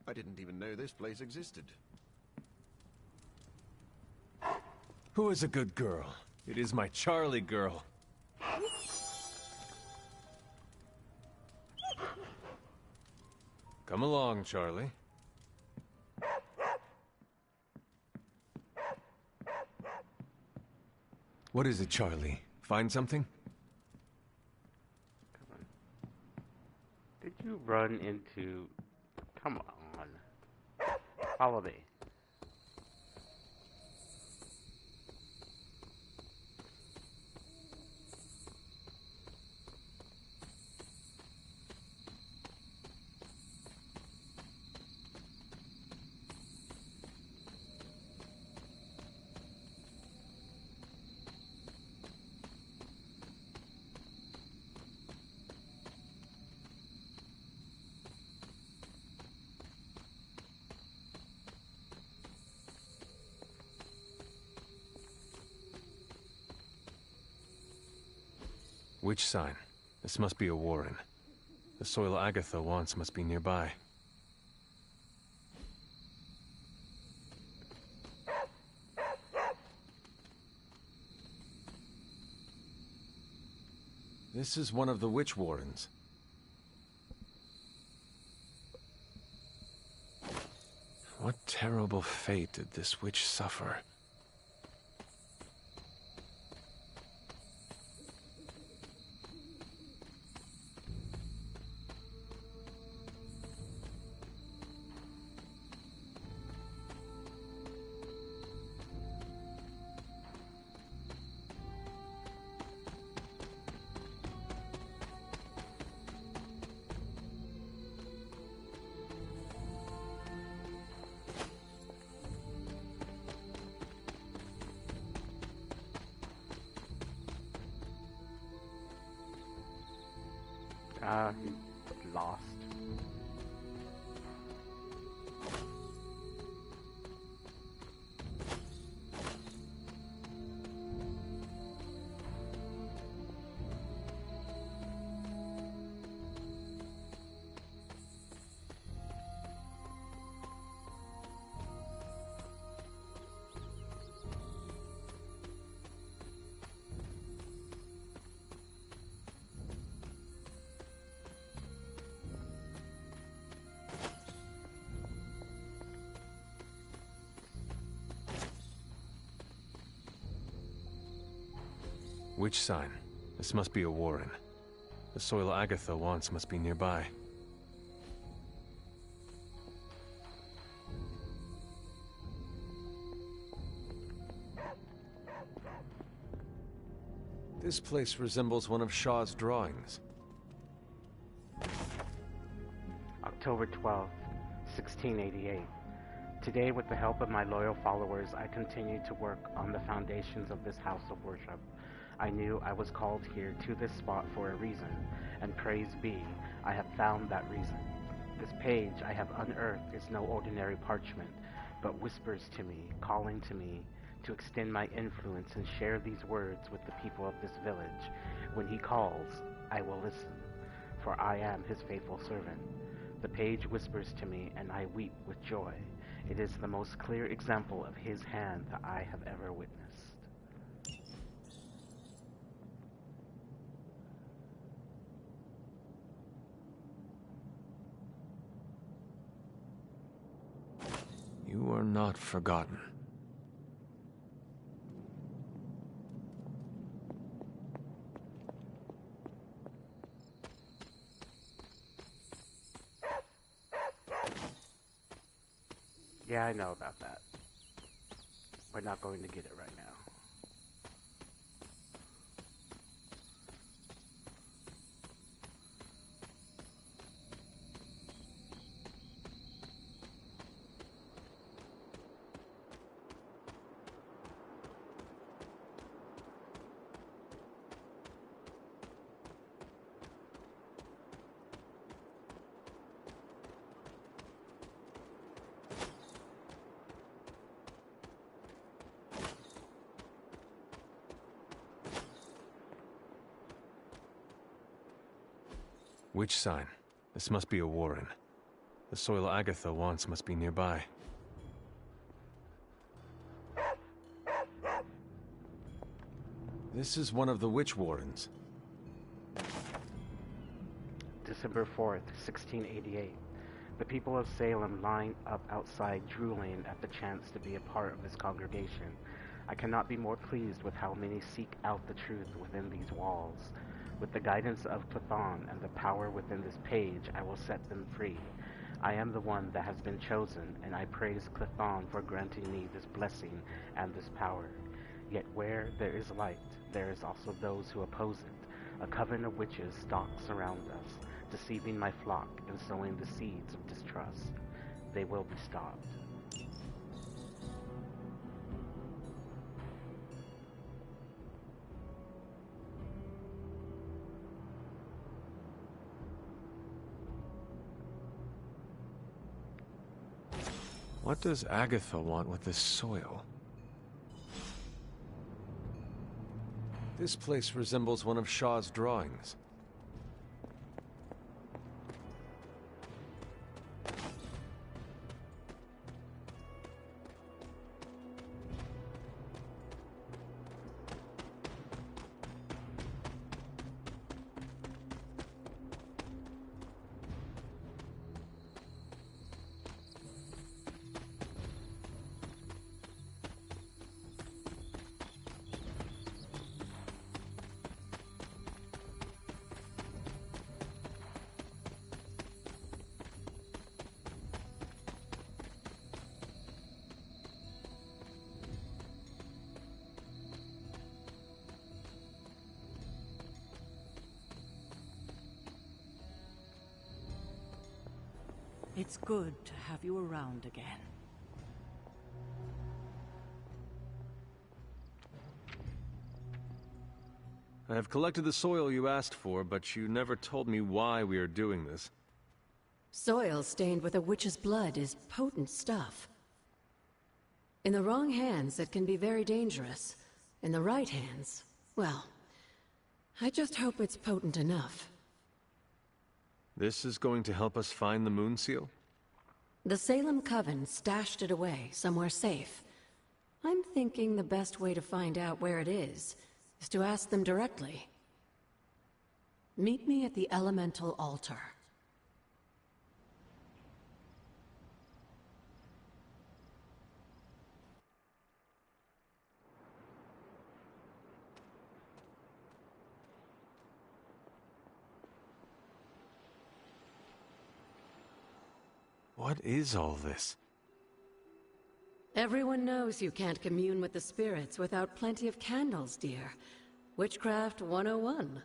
I didn't even know this place existed. Who is a good girl? It is my Charlie girl. Come along, Charlie. What is it, Charlie? Find something? Did you run into... Come on. Follow me. Which sign? This must be a warren. The soil Agatha wants must be nearby. This is one of the witch warrens. What terrible fate did this witch suffer? Lost. Which sign? This must be a warren. The soil Agatha wants must be nearby. This place resembles one of Shaw's drawings. October 12th, 1688. Today, with the help of my loyal followers, I continue to work on the foundations of this house of worship. I knew I was called here to this spot for a reason, and praise be, I have found that reason. This page I have unearthed is no ordinary parchment, but whispers to me, calling to me to extend my influence and share these words with the people of this village. When he calls, I will listen, for I am his faithful servant. The page whispers to me, and I weep with joy. It is the most clear example of his hand that I have ever witnessed. You are not forgotten. Yeah, I know about that. We're not going to get it right now. Which sign? This must be a warren. The soil Agatha wants must be nearby. This is one of the witch warrens. December 4th, 1688. The people of Salem line up outside drooling at the chance to be a part of this congregation. I cannot be more pleased with how many seek out the truth within these walls. With the guidance of Clethon and the power within this page, I will set them free. I am the one that has been chosen, and I praise Clethon for granting me this blessing and this power. Yet where there is light, there is also those who oppose it. A coven of witches stalks around us, deceiving my flock and sowing the seeds of distrust. They will be stopped. What does Agatha want with this soil? This place resembles one of Shaw's drawings. It's good to have you around again. I have collected the soil you asked for, but you never told me why we are doing this. Soil stained with a witch's blood is potent stuff. In the wrong hands, it can be very dangerous. In the right hands, well, I just hope it's potent enough. This is going to help us find the Moon Seal? The Salem Coven stashed it away, somewhere safe. I'm thinking the best way to find out where it is to ask them directly. Meet me at the Elemental Altar. What is all this? Everyone knows you can't commune with the spirits without plenty of candles, dear. Witchcraft 101.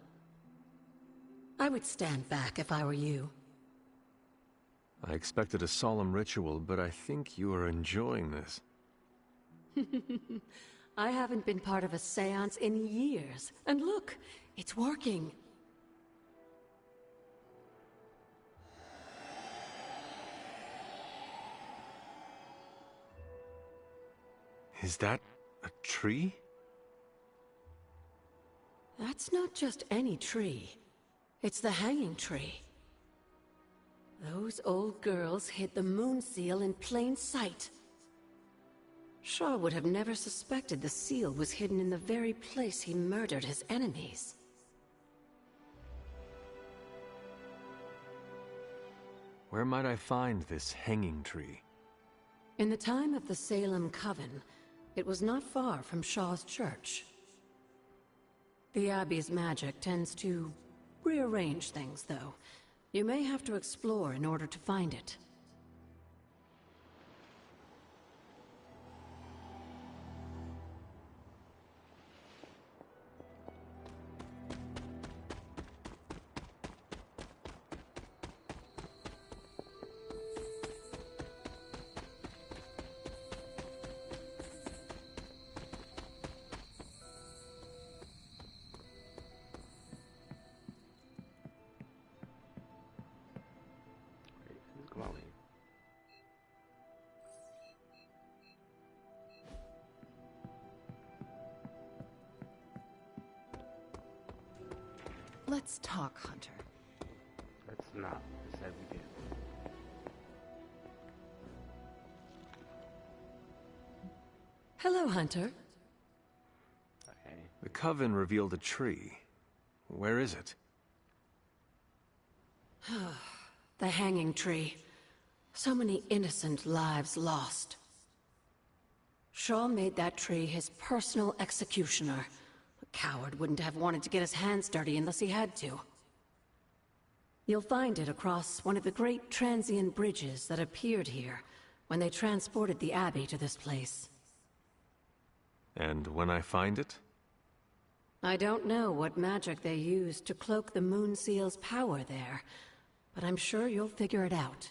I would stand back if I were you. I expected a solemn ritual, but I think you are enjoying this. I haven't been part of a seance in years. And look, it's working. Is that a tree? That's not just any tree. It's the hanging tree. Those old girls hid the Moon Seal in plain sight. Shaw would have never suspected the seal was hidden in the very place he murdered his enemies. Where might I find this hanging tree? In the time of the Salem Coven, it was not far from Shaw's church. The Abbey's magic tends to rearrange things, though. You may have to explore in order to find it. Let's talk, Hunter. Let's not. I said we did. Hello, Hunter. Okay. The Coven revealed a tree. Where is it? The hanging tree. So many innocent lives lost. Shaw made that tree his personal executioner. A coward wouldn't have wanted to get his hands dirty unless he had to. You'll find it across one of the great transient bridges that appeared here when they transported the Abbey to this place. And when I find it? I don't know what magic they used to cloak the Moon Seal's power there, but I'm sure you'll figure it out.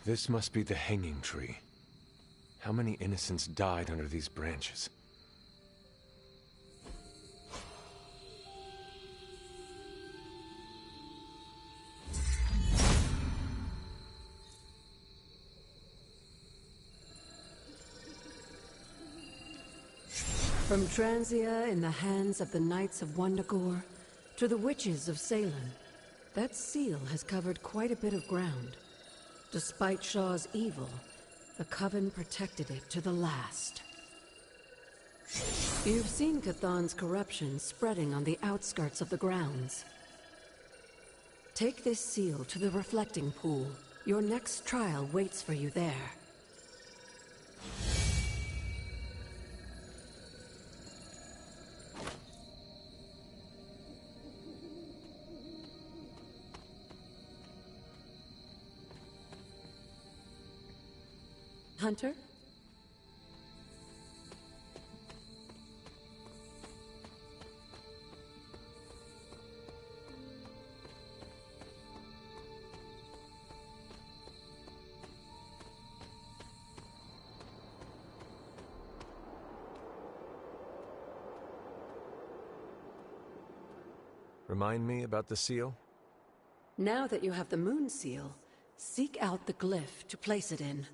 This must be the hanging tree. How many innocents died under these branches? From Transia in the hands of the Knights of Wundagore to the Witches of Salem, that seal has covered quite a bit of ground. Despite Shaw's evil, the Coven protected it to the last. You've seen Cathan's corruption spreading on the outskirts of the grounds. Take this seal to the reflecting pool. Your next trial waits for you there. Hunter? Remind me about the seal? Now that you have the moon seal, seek out the glyph to place it in.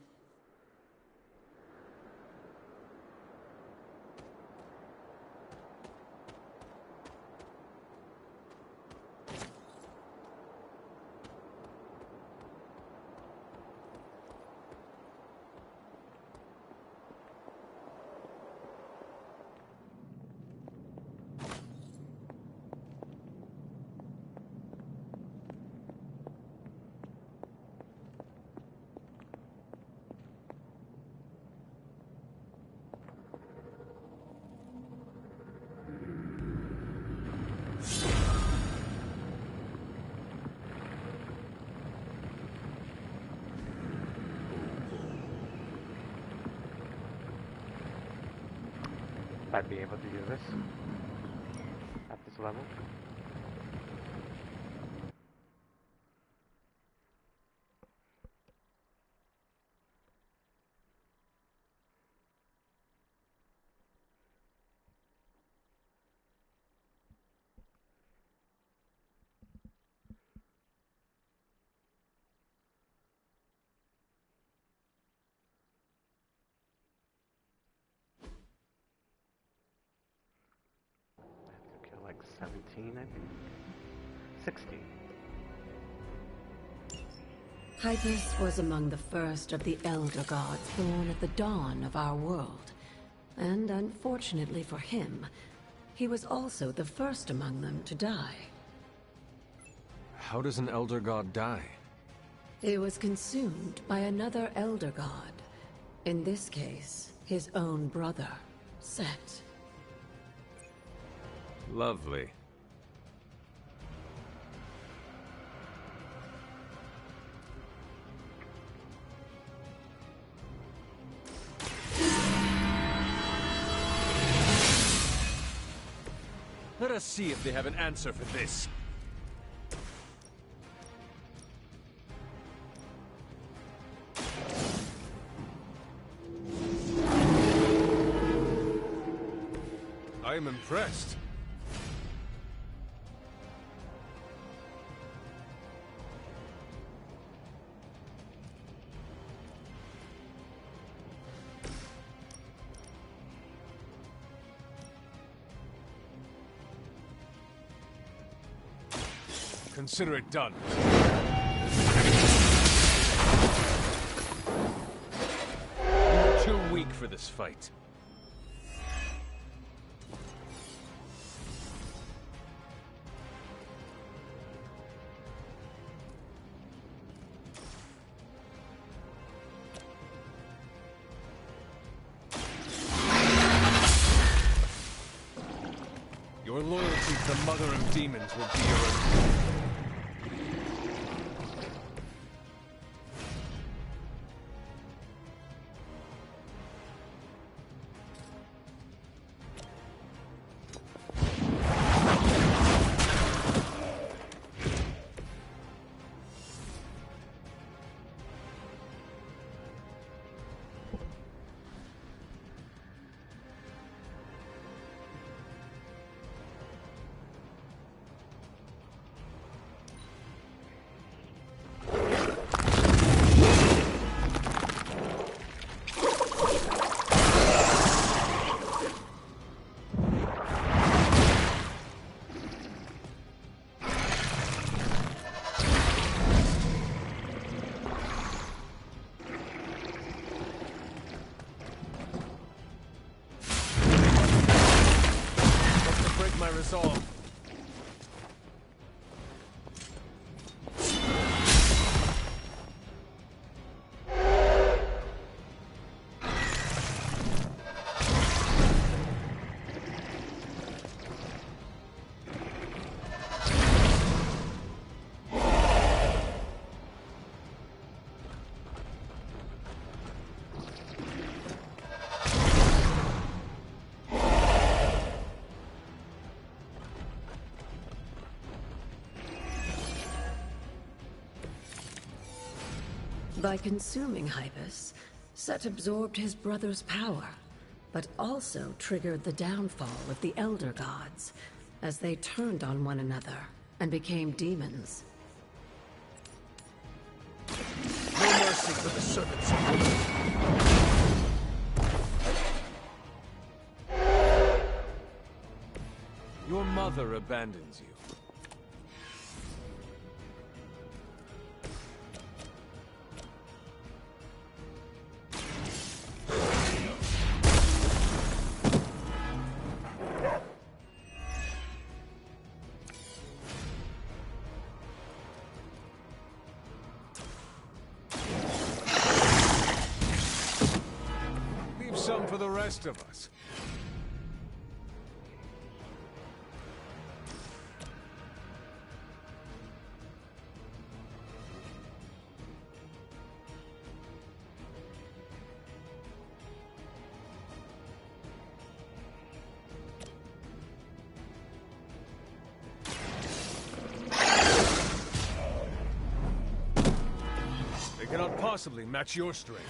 I'd be able to do this at this level. Like 17, I think. 16. Hydra was among the first of the Elder Gods born at the dawn of our world. And unfortunately for him, he was also the first among them to die. How does an Elder God die? He was consumed by another Elder God. In this case, his own brother, Set. Lovely. Let us see if they have an answer for this. I am impressed. Consider it done. You're too weak for this fight. Your loyalty to the Mother of Demons will be your own. scare us all. By consuming Hypus, Set absorbed his brother's power, but also triggered the downfall of the Elder Gods, as they turned on one another and became demons. No mercy for the servants of Lilith. Your mother abandons you. Some for the rest of us. They cannot possibly match your strength.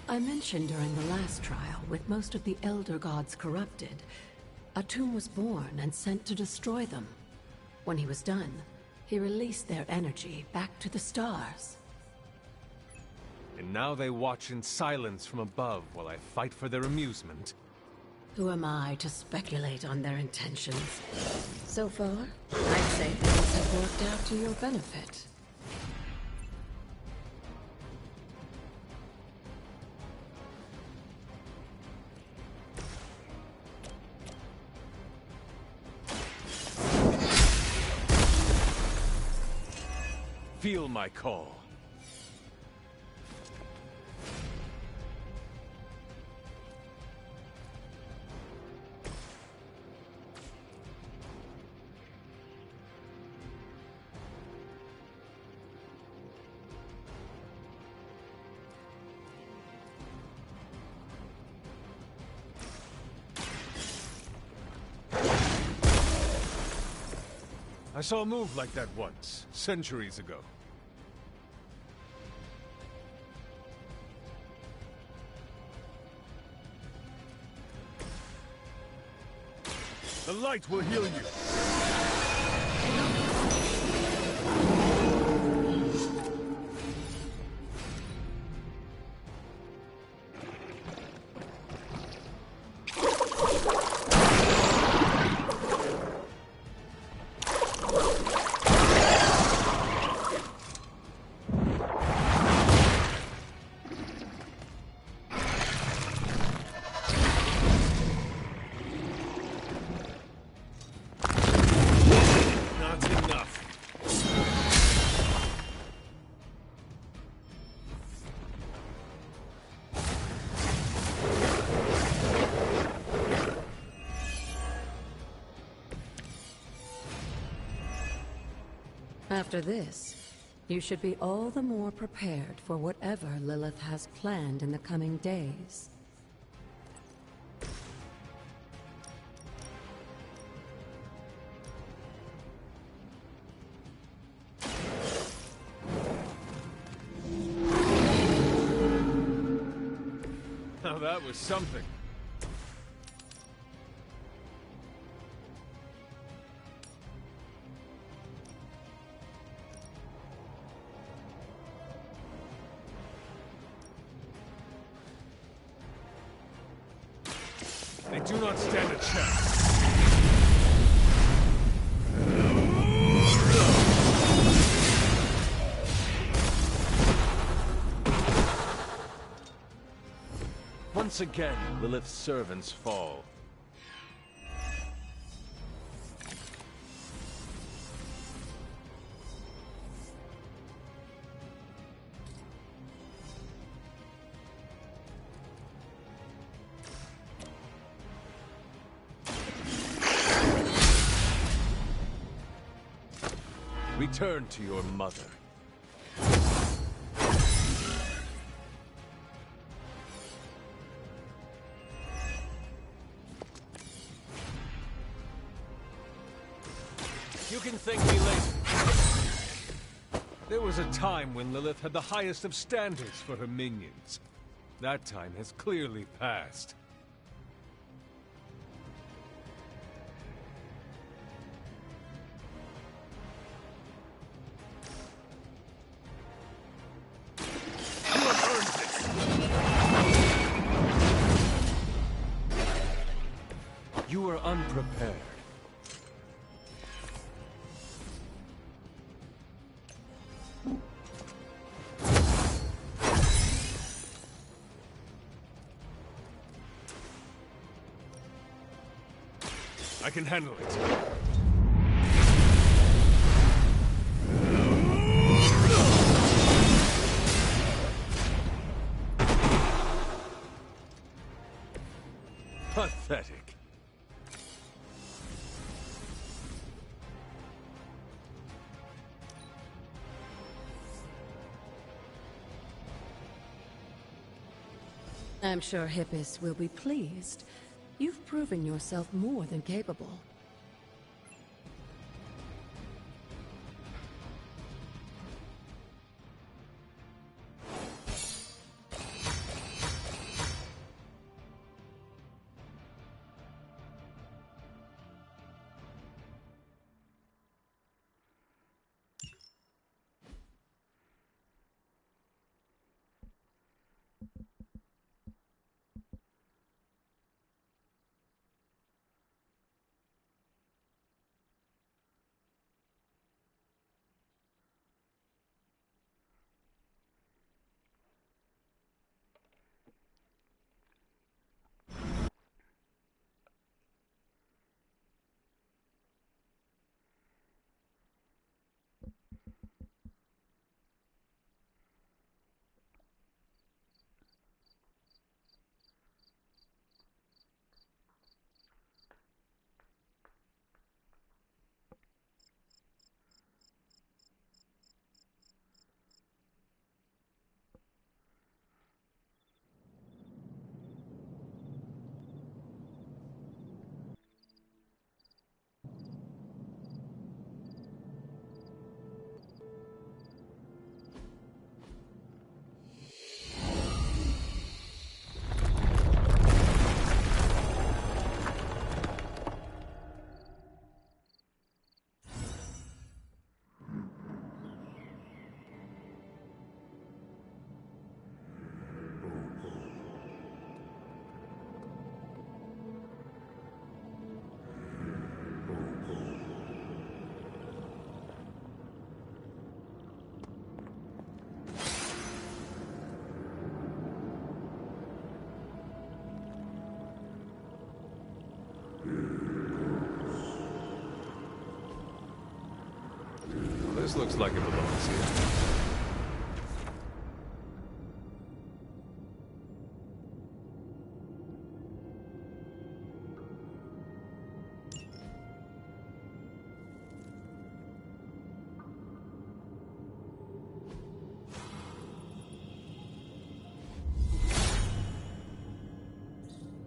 I mentioned during the last trial, with most of the Elder Gods corrupted, a tomb was born and sent to destroy them. When he was done, he released their energy back to the stars. And now they watch in silence from above while I fight for their amusement. Who am I to speculate on their intentions? So far, I'd say things have worked out to your benefit. Feel my call. I saw a move like that once, centuries ago. The light will heal you. After this, you should be all the more prepared for whatever Lilith has planned in the coming days. Now that was something. They do not stand a chance. Once again, Lilith's servants fall. Return to your mother. You can thank me later. There was a time when Lilith had the highest of standards for her minions. That time has clearly passed. You were unprepared. I can handle it. Pathetic. I'm sure Hippus will be pleased. You've proven yourself more than capable. This looks like it belongs here.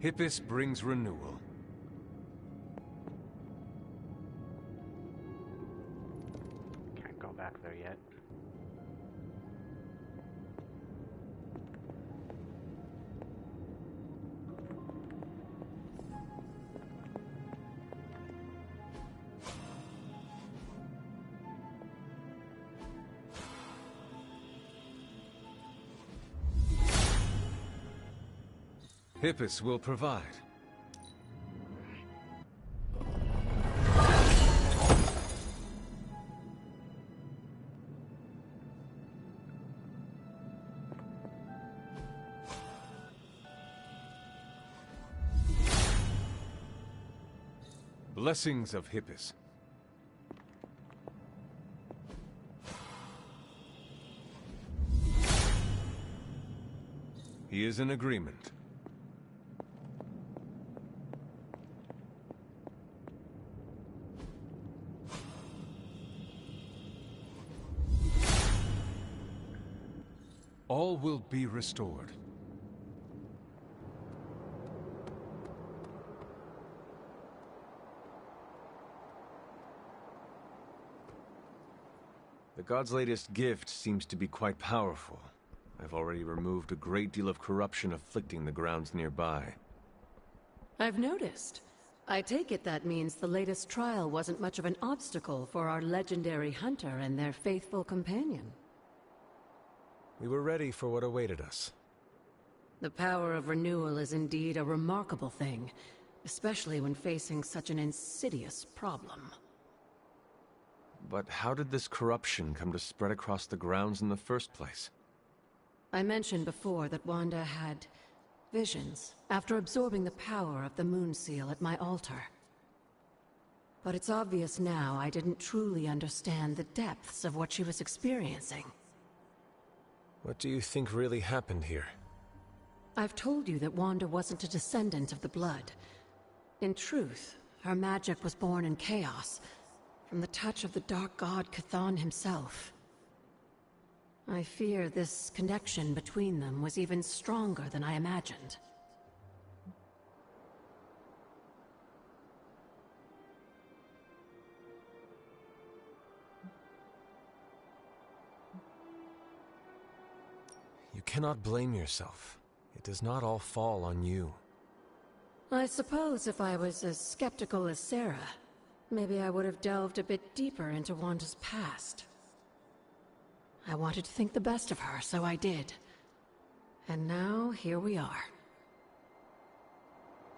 Hippus brings renewal. Can't go back there yet. Hippus will provide. Blessings of Hippus. He is in agreement. All will be restored. The god's latest gift seems to be quite powerful. I've already removed a great deal of corruption afflicting the grounds nearby. I've noticed. I take it that means the latest trial wasn't much of an obstacle for our legendary hunter and their faithful companion. We were ready for what awaited us. The power of renewal is indeed a remarkable thing, especially when facing such an insidious problem. But how did this corruption come to spread across the grounds in the first place? I mentioned before that Wanda had visions after absorbing the power of the Moon Seal at my altar. But it's obvious now I didn't truly understand the depths of what she was experiencing. What do you think really happened here? I've told you that Wanda wasn't a descendant of the Blood. In truth, her magic was born in chaos, from the touch of the Dark God Chthon himself. I fear this connection between them was even stronger than I imagined. You cannot blame yourself. It does not all fall on you. I suppose if I was as skeptical as Sarah, maybe I would have delved a bit deeper into Wanda's past. I wanted to think the best of her, so I did. And now, here we are.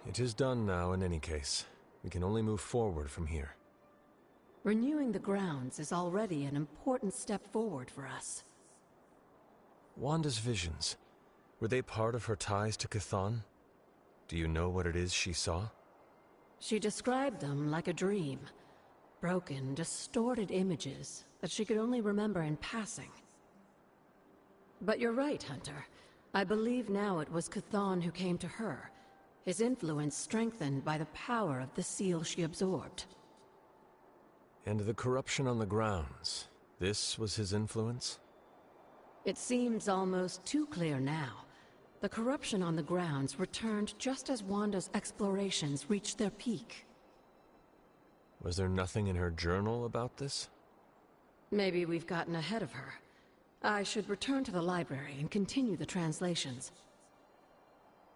It is done now in any case. We can only move forward from here. Renewing the grounds is already an important step forward for us. Wanda's visions, were they part of her ties to Chthon? Do you know what it is she saw? She described them like a dream. Broken, distorted images that she could only remember in passing. But you're right, Hunter. I believe now it was Chthon who came to her, his influence strengthened by the power of the seal she absorbed. And the corruption on the grounds, this was his influence? It seems almost too clear now. The corruption on the grounds returned just as Wanda's explorations reached their peak. Was there nothing in her journal about this? Maybe we've gotten ahead of her. I should return to the library and continue the translations.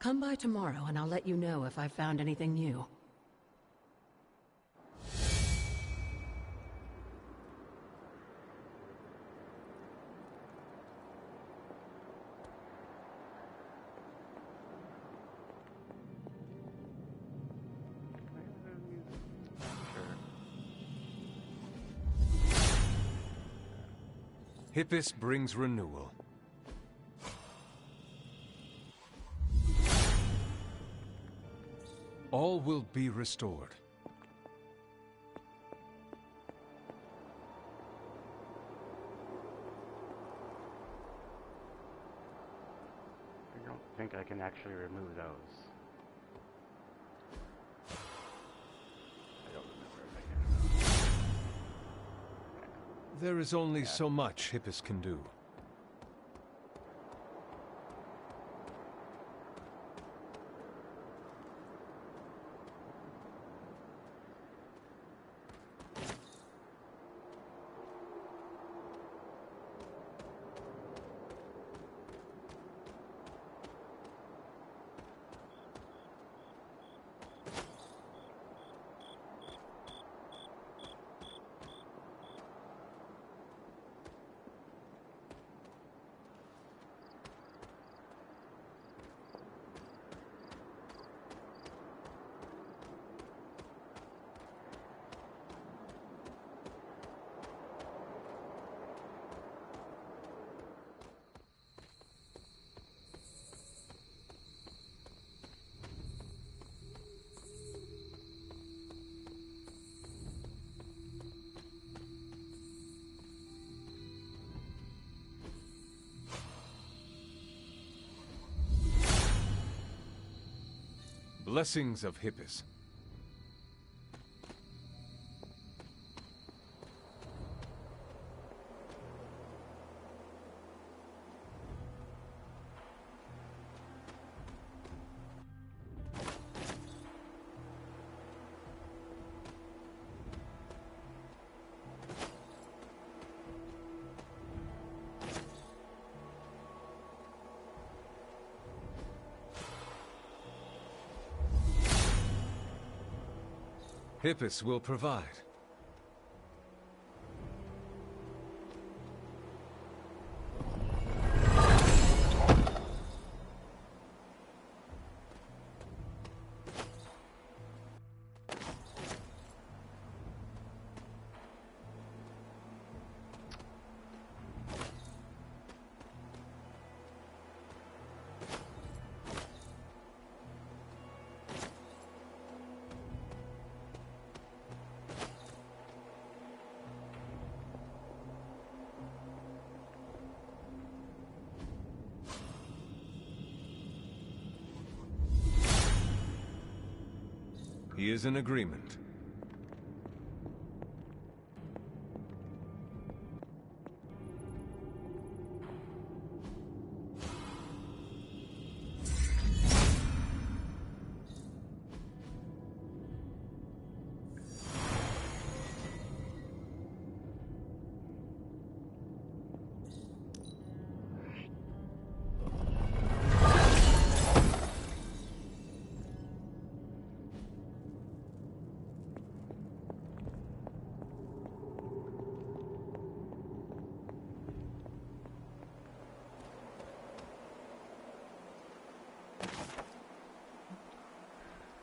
Come by tomorrow and I'll let you know if I've found anything new. Hippus brings renewal. All will be restored. I don't think I can actually remove those. I don't remember if I can. There is only so much Hippus can do. blessings of Hippus. Hippus will provide. He is in agreement.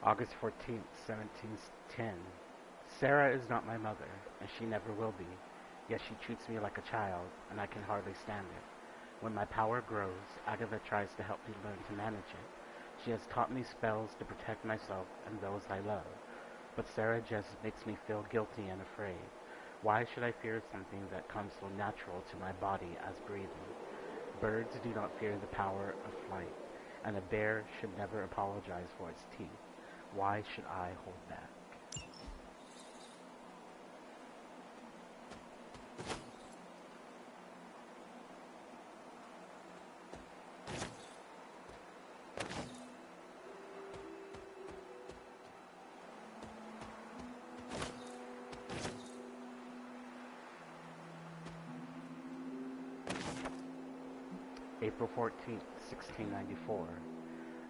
August 14th, 1710. Sarah is not my mother, and she never will be. Yet she treats me like a child, and I can hardly stand it. When my power grows, Agatha tries to help me learn to manage it. She has taught me spells to protect myself and those I love. But Sarah just makes me feel guilty and afraid. Why should I fear something that comes so natural to my body as breathing? Birds do not fear the power of flight, and a bear should never apologize for its teeth. Why should I hold back? April 14th, 1694.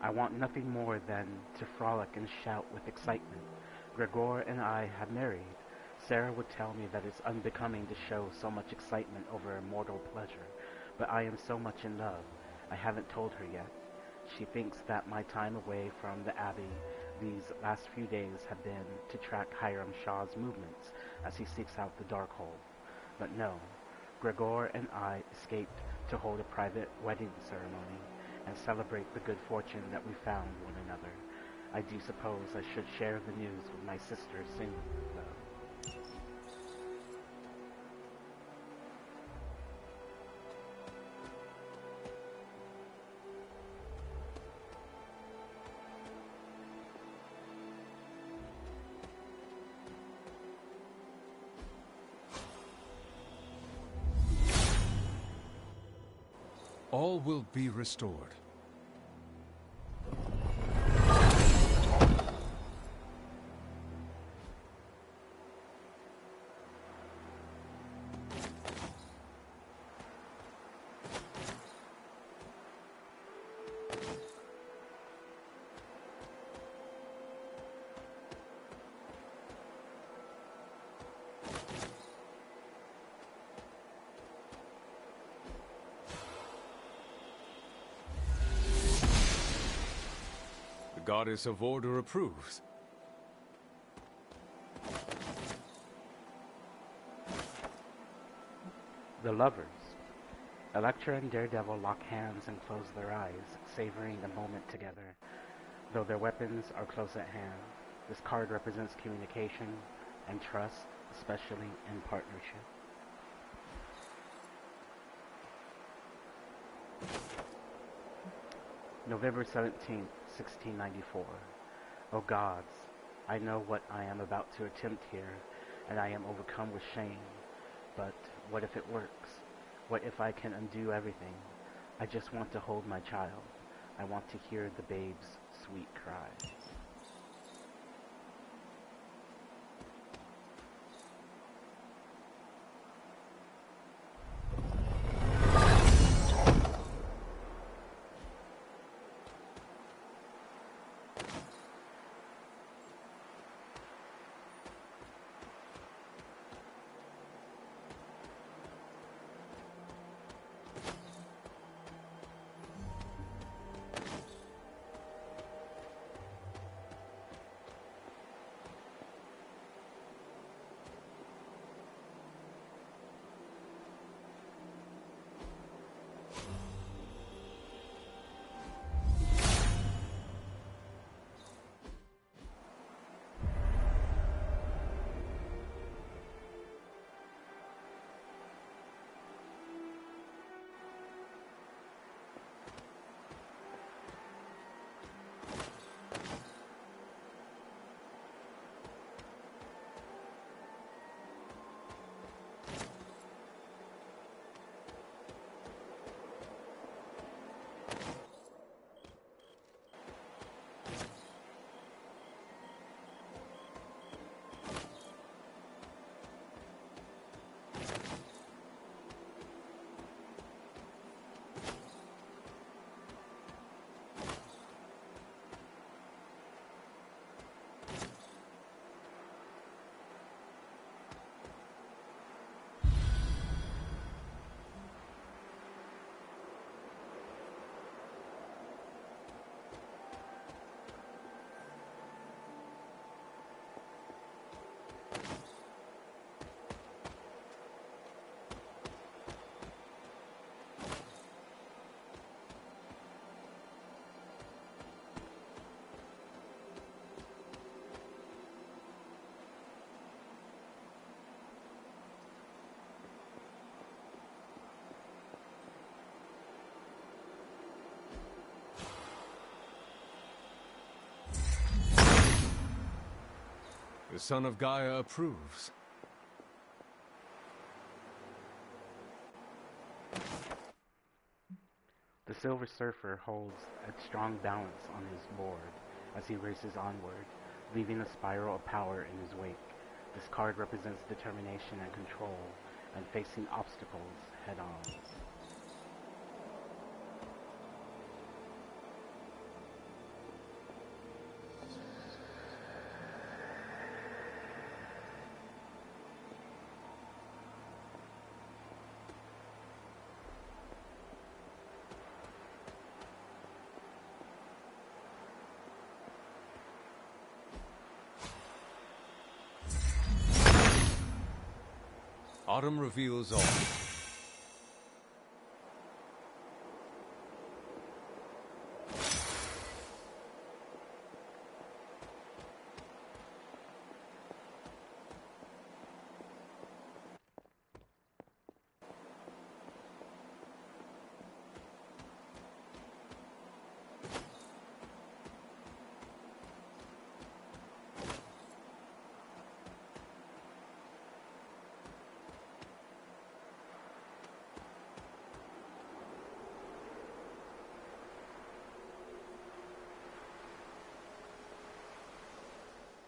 I want nothing more than to frolic and shout with excitement. Gregor and I have married. Sarah would tell me that it's unbecoming to show so much excitement over a mortal pleasure, but I am so much in love. I haven't told her yet. She thinks that my time away from the Abbey these last few days have been to track Hiram Shaw's movements as he seeks out the Darkhold. But no, Gregor and I escaped to hold a private wedding ceremony and celebrate the good fortune that we found one another. I do suppose I should share the news with my sister soon, though. All will be restored. The Goddess of Order approves. The lovers. Elektra and Daredevil lock hands and close their eyes, savoring the moment together. Though their weapons are close at hand, this card represents communication and trust, especially in partnership. November 17th, 1694. O gods, I know what I am about to attempt here, and I am overcome with shame. But what if it works? What if I can undo everything? I just want to hold my child. I want to hear the babe's sweet cry. The son of Gaia approves. The Silver Surfer holds a strong balance on his board as he races onward, leaving a spiral of power in his wake. This card represents determination and control, and facing obstacles head-on. Autumn reveals all.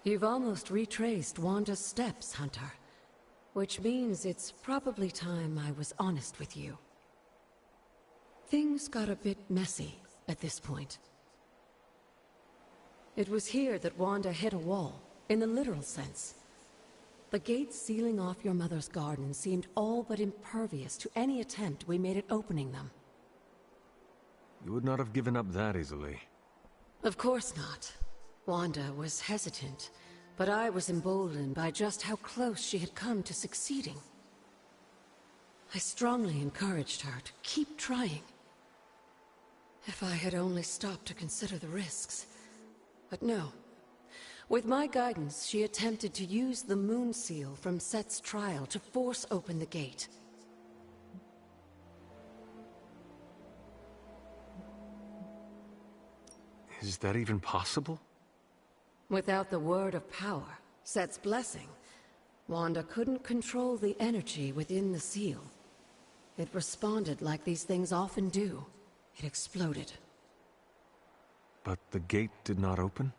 You've almost retraced Wanda's steps, Hunter. Which means it's probably time I was honest with you. Things got a bit messy at this point. It was here that Wanda hit a wall, in the literal sense. The gates sealing off your mother's garden seemed all but impervious to any attempt we made at opening them. You would not have given up that easily. Of course not. Wanda was hesitant, but I was emboldened by just how close she had come to succeeding. I strongly encouraged her to keep trying. If I had only stopped to consider the risks. But no. With my guidance, she attempted to use the moon seal from Set's trial to force open the gate. Is that even possible? Without the word of power, Set's blessing, Wanda couldn't control the energy within the seal. It responded like these things often do. It exploded. But the gate did not open?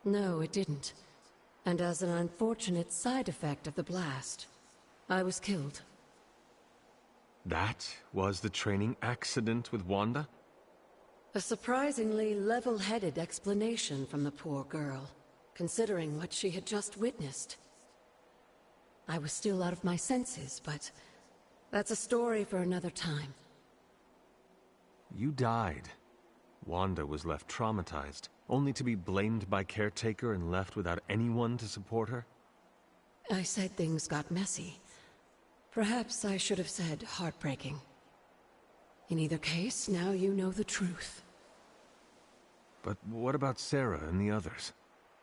No, it didn't. And as an unfortunate side effect of the blast, I was killed. That was the training accident with Wanda? A surprisingly level-headed explanation from the poor girl, considering what she had just witnessed. I was still out of my senses, but that's a story for another time. You died. Wanda was left traumatized, only to be blamed by Caretaker and left without anyone to support her? I said things got messy. Perhaps I should have said heartbreaking. In either case, now you know the truth. But what about Sarah and the others?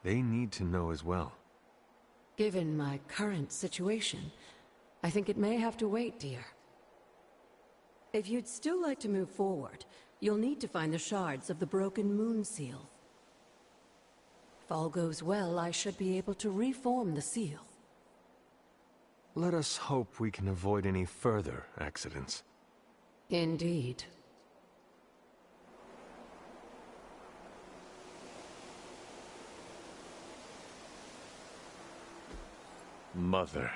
They need to know as well. Given my current situation, I think it may have to wait, dear. If you'd still like to move forward, you'll need to find the shards of the broken moon seal. If all goes well, I should be able to reform the seal. Let us hope we can avoid any further accidents. Indeed. Mother.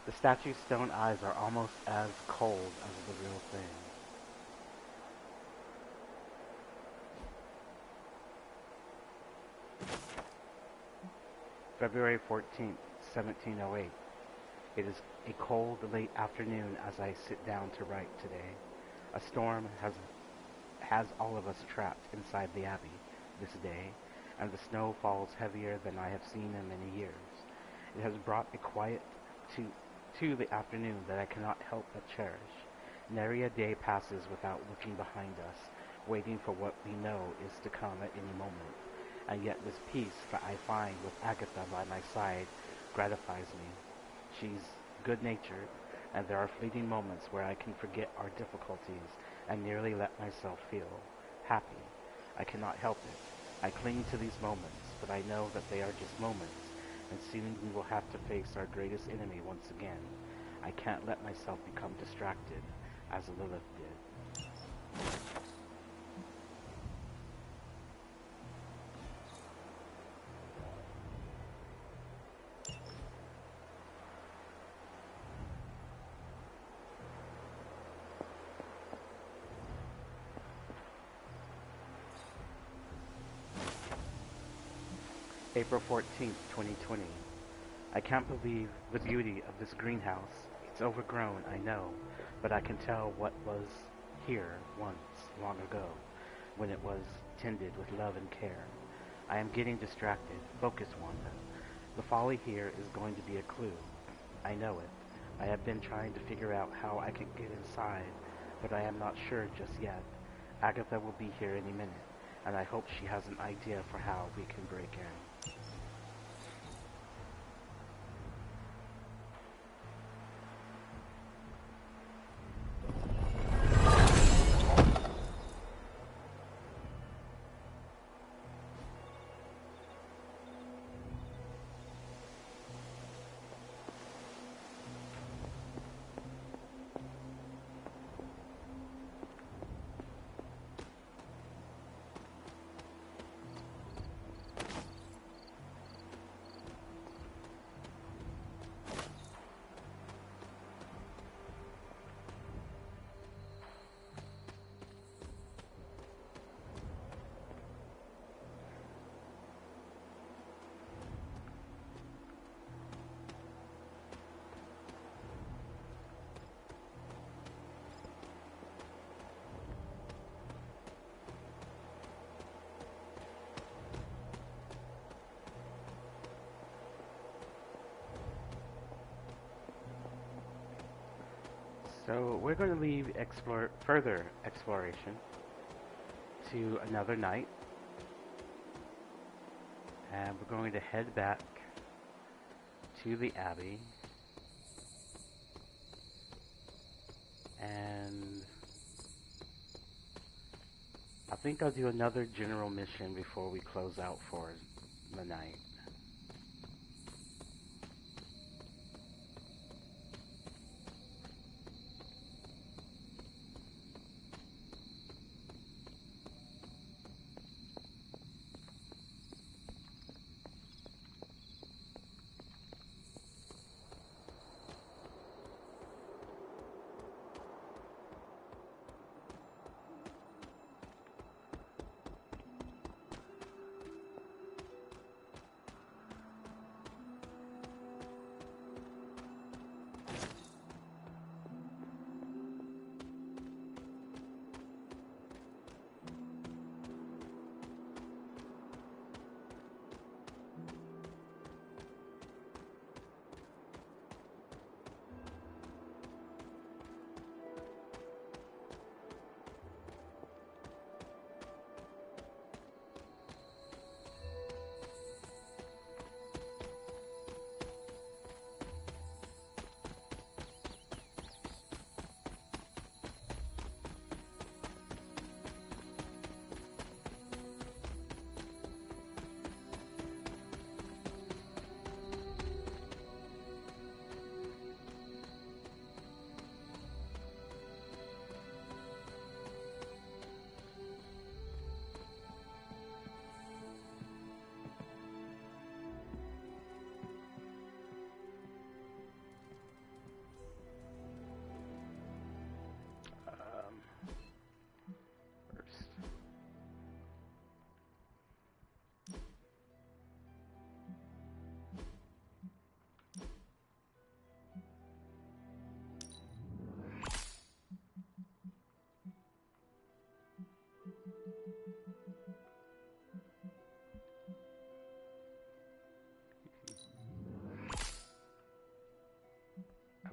The statue's stone eyes are almost as cold as the real thing. February 14th, 1708. It is a cold, late afternoon as I sit down to write today. A storm has all of us trapped inside the Abbey this day, and the snow falls heavier than I have seen in many years. It has brought a quiet to the afternoon that I cannot help but cherish. Nary a day passes without looking behind us, waiting for what we know is to come at any moment. And yet this peace that I find with Agatha by my side gratifies me. She's good-natured, and there are fleeting moments where I can forget our difficulties and nearly let myself feel happy. I cannot help it. I cling to these moments, but I know that they are just moments, and soon we will have to face our greatest enemy once again. I can't let myself become distracted, as Lilith did. April 14th, 2020. I can't believe the beauty of this greenhouse. It's overgrown, I know, but I can tell what was here once, long ago, when it was tended with love and care. I am getting distracted. Focus, Wanda. The folly here is going to be a clue. I know it. I have been trying to figure out how I can get inside, but I am not sure just yet. Agatha will be here any minute, and I hope she has an idea for how we can break in. So we're going to leave further exploration to another night, and we're going to head back to the Abbey, and I'll think I'll do another general mission before we close out for the night.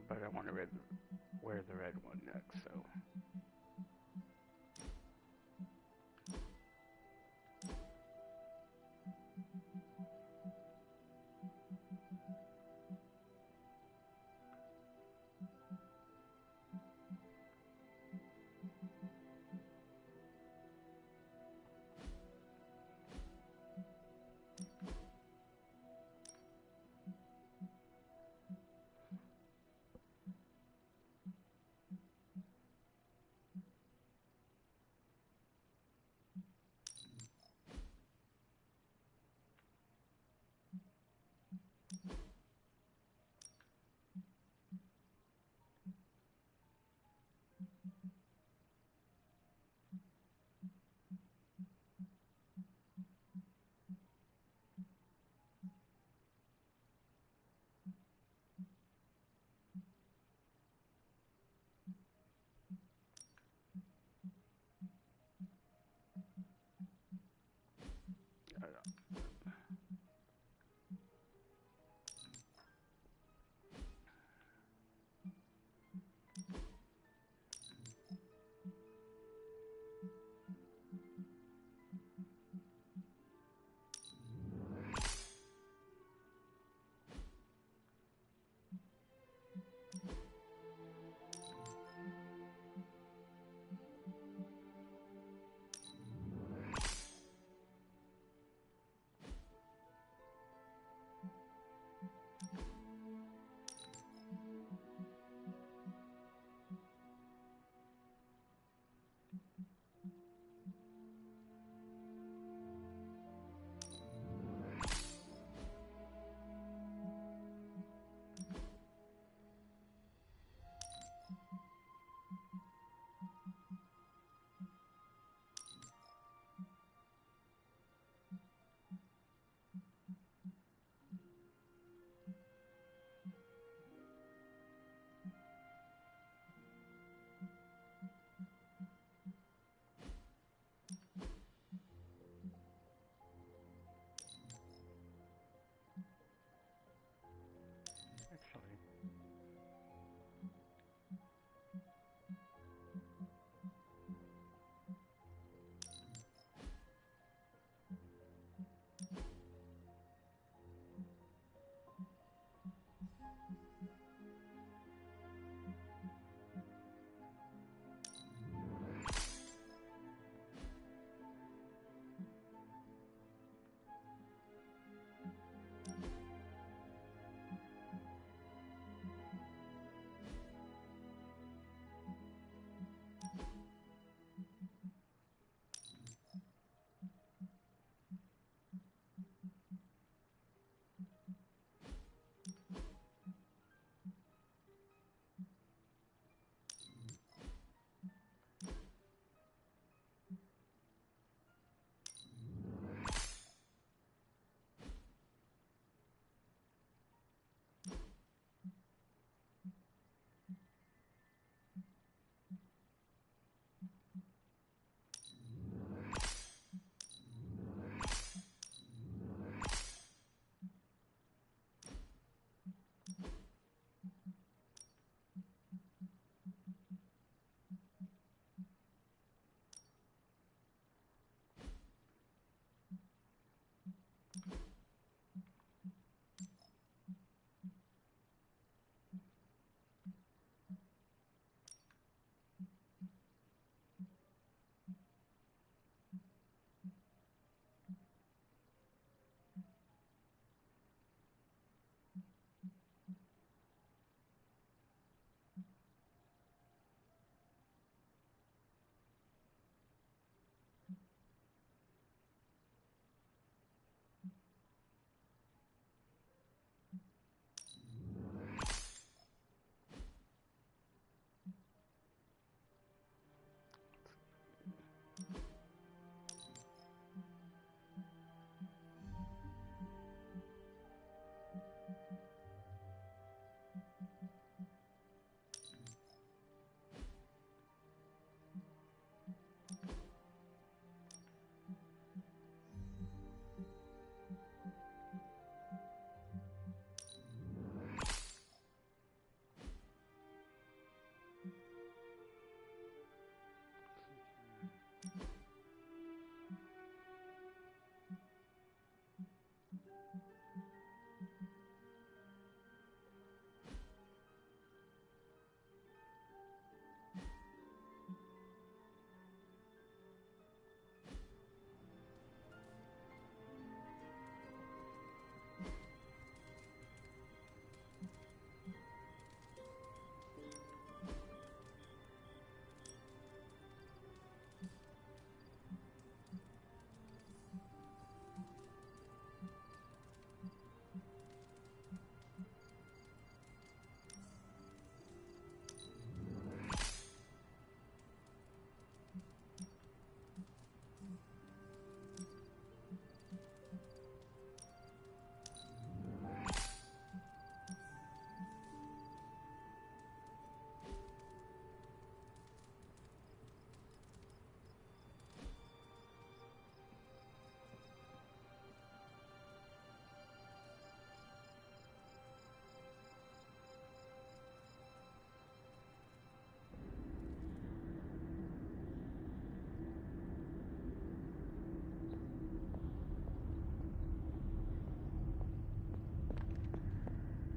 But I want to wear the red one next, so.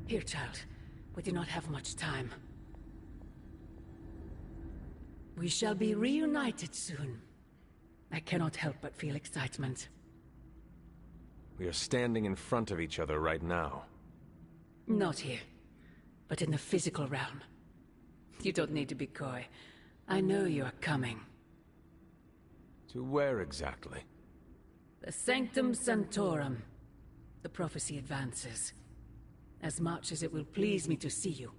Here, child. We do not have much time. We shall be reunited soon. I cannot help but feel excitement. We are standing in front of each other right now. Not here, but in the physical realm. You don't need to be coy. I know you are coming. To where exactly? The Sanctum Sanctorum. The prophecy advances. As much as it will please me to see you,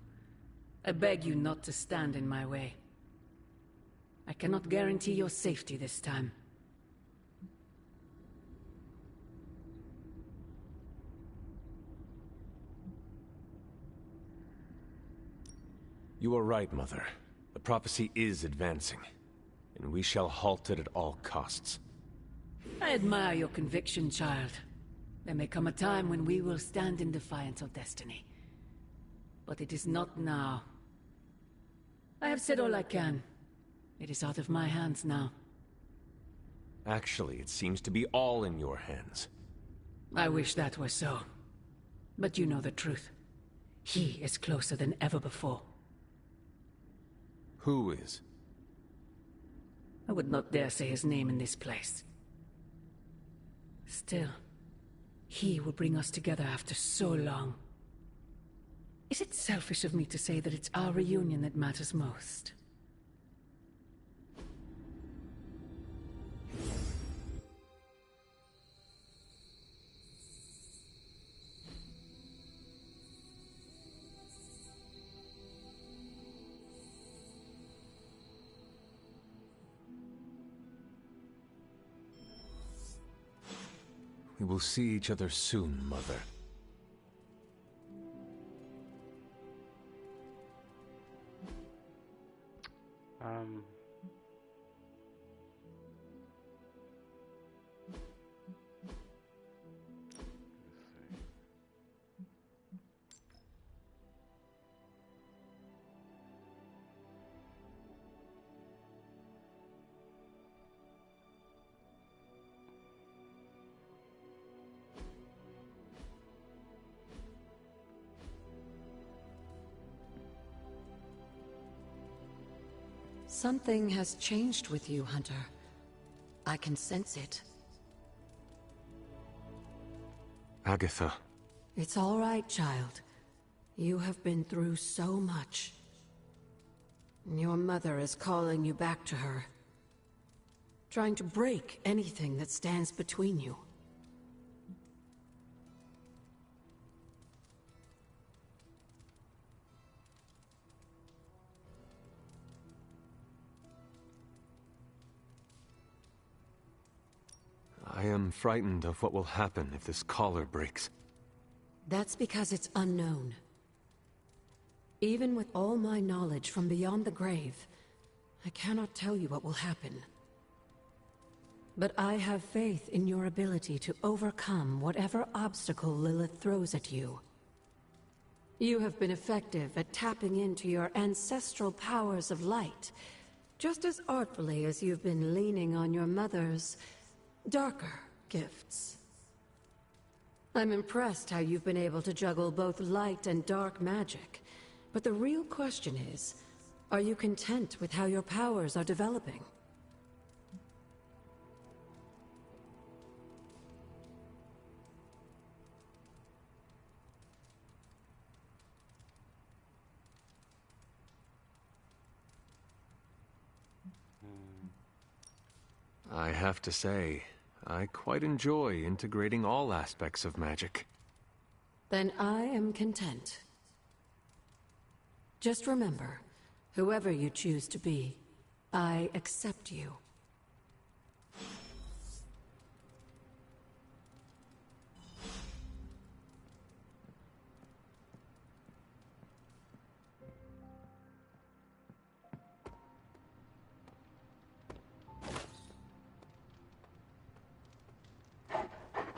I beg you not to stand in my way. I cannot guarantee your safety this time. You are right, Mother. The prophecy is advancing, and we shall halt it at all costs. I admire your conviction, child. There may come a time when we will stand in defiance of destiny. But it is not now. I have said all I can. It is out of my hands now. Actually, it seems to be all in your hands. I wish that were so. But you know the truth. He is closer than ever before. Who is? I would not dare say his name in this place. Still, he will bring us together after so long. Is it selfish of me to say that it's our reunion that matters most? We will see each other soon, Mother. Something has changed with you, Hunter. I can sense it. Agatha. It's all right, child. You have been through so much. Your mother is calling you back to her. Trying to break anything that stands between you. I am frightened of what will happen if this collar breaks. That's because it's unknown. Even with all my knowledge from beyond the grave, I cannot tell you what will happen. But I have faith in your ability to overcome whatever obstacle Lilith throws at you. You have been effective at tapping into your ancestral powers of light, just as artfully as you've been leaning on your mother's darker gifts. I'm impressed how you've been able to juggle both light and dark magic, but the real question is, are you content with how your powers are developing? I have to say, I quite enjoy integrating all aspects of magic. Then I am content. Just remember, whoever you choose to be, I accept you.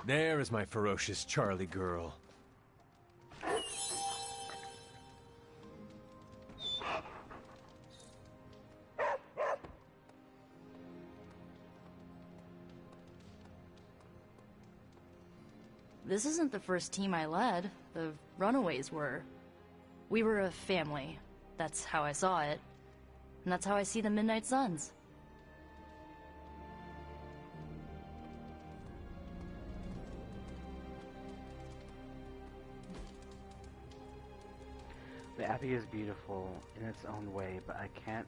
There is my ferocious Charlie girl. This isn't the first team I led. the runaways were. We were a family. That's how I saw it. And that's how I see the Midnight Suns. The Abbey is beautiful in its own way, but I can't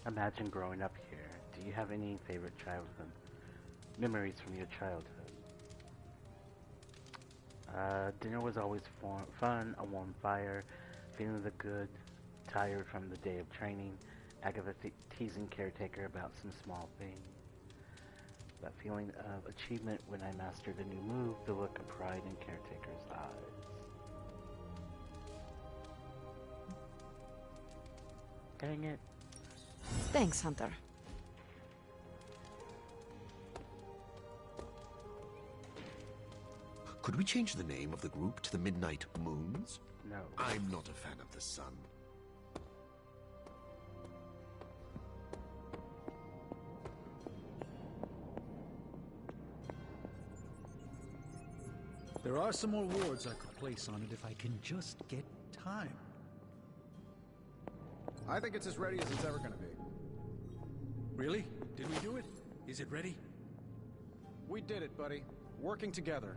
imagine growing up here. Do you have any favorite childhood memories from your childhood? Dinner was always fun, a warm fire, feeling the good, tired from the day of training, Agatha teasing caretaker about some small thing. That feeling of achievement when I mastered a new move, the look of pride in caretaker's eyes. Dang it. Thanks, Hunter. Could we change the name of the group to the Midnight Moons? No. I'm not a fan of the sun. There are some more wards I could place on it if I can just get time. I think it's as ready as it's ever gonna be. Really? Did we do it? Is it ready? We did it, buddy. Working together.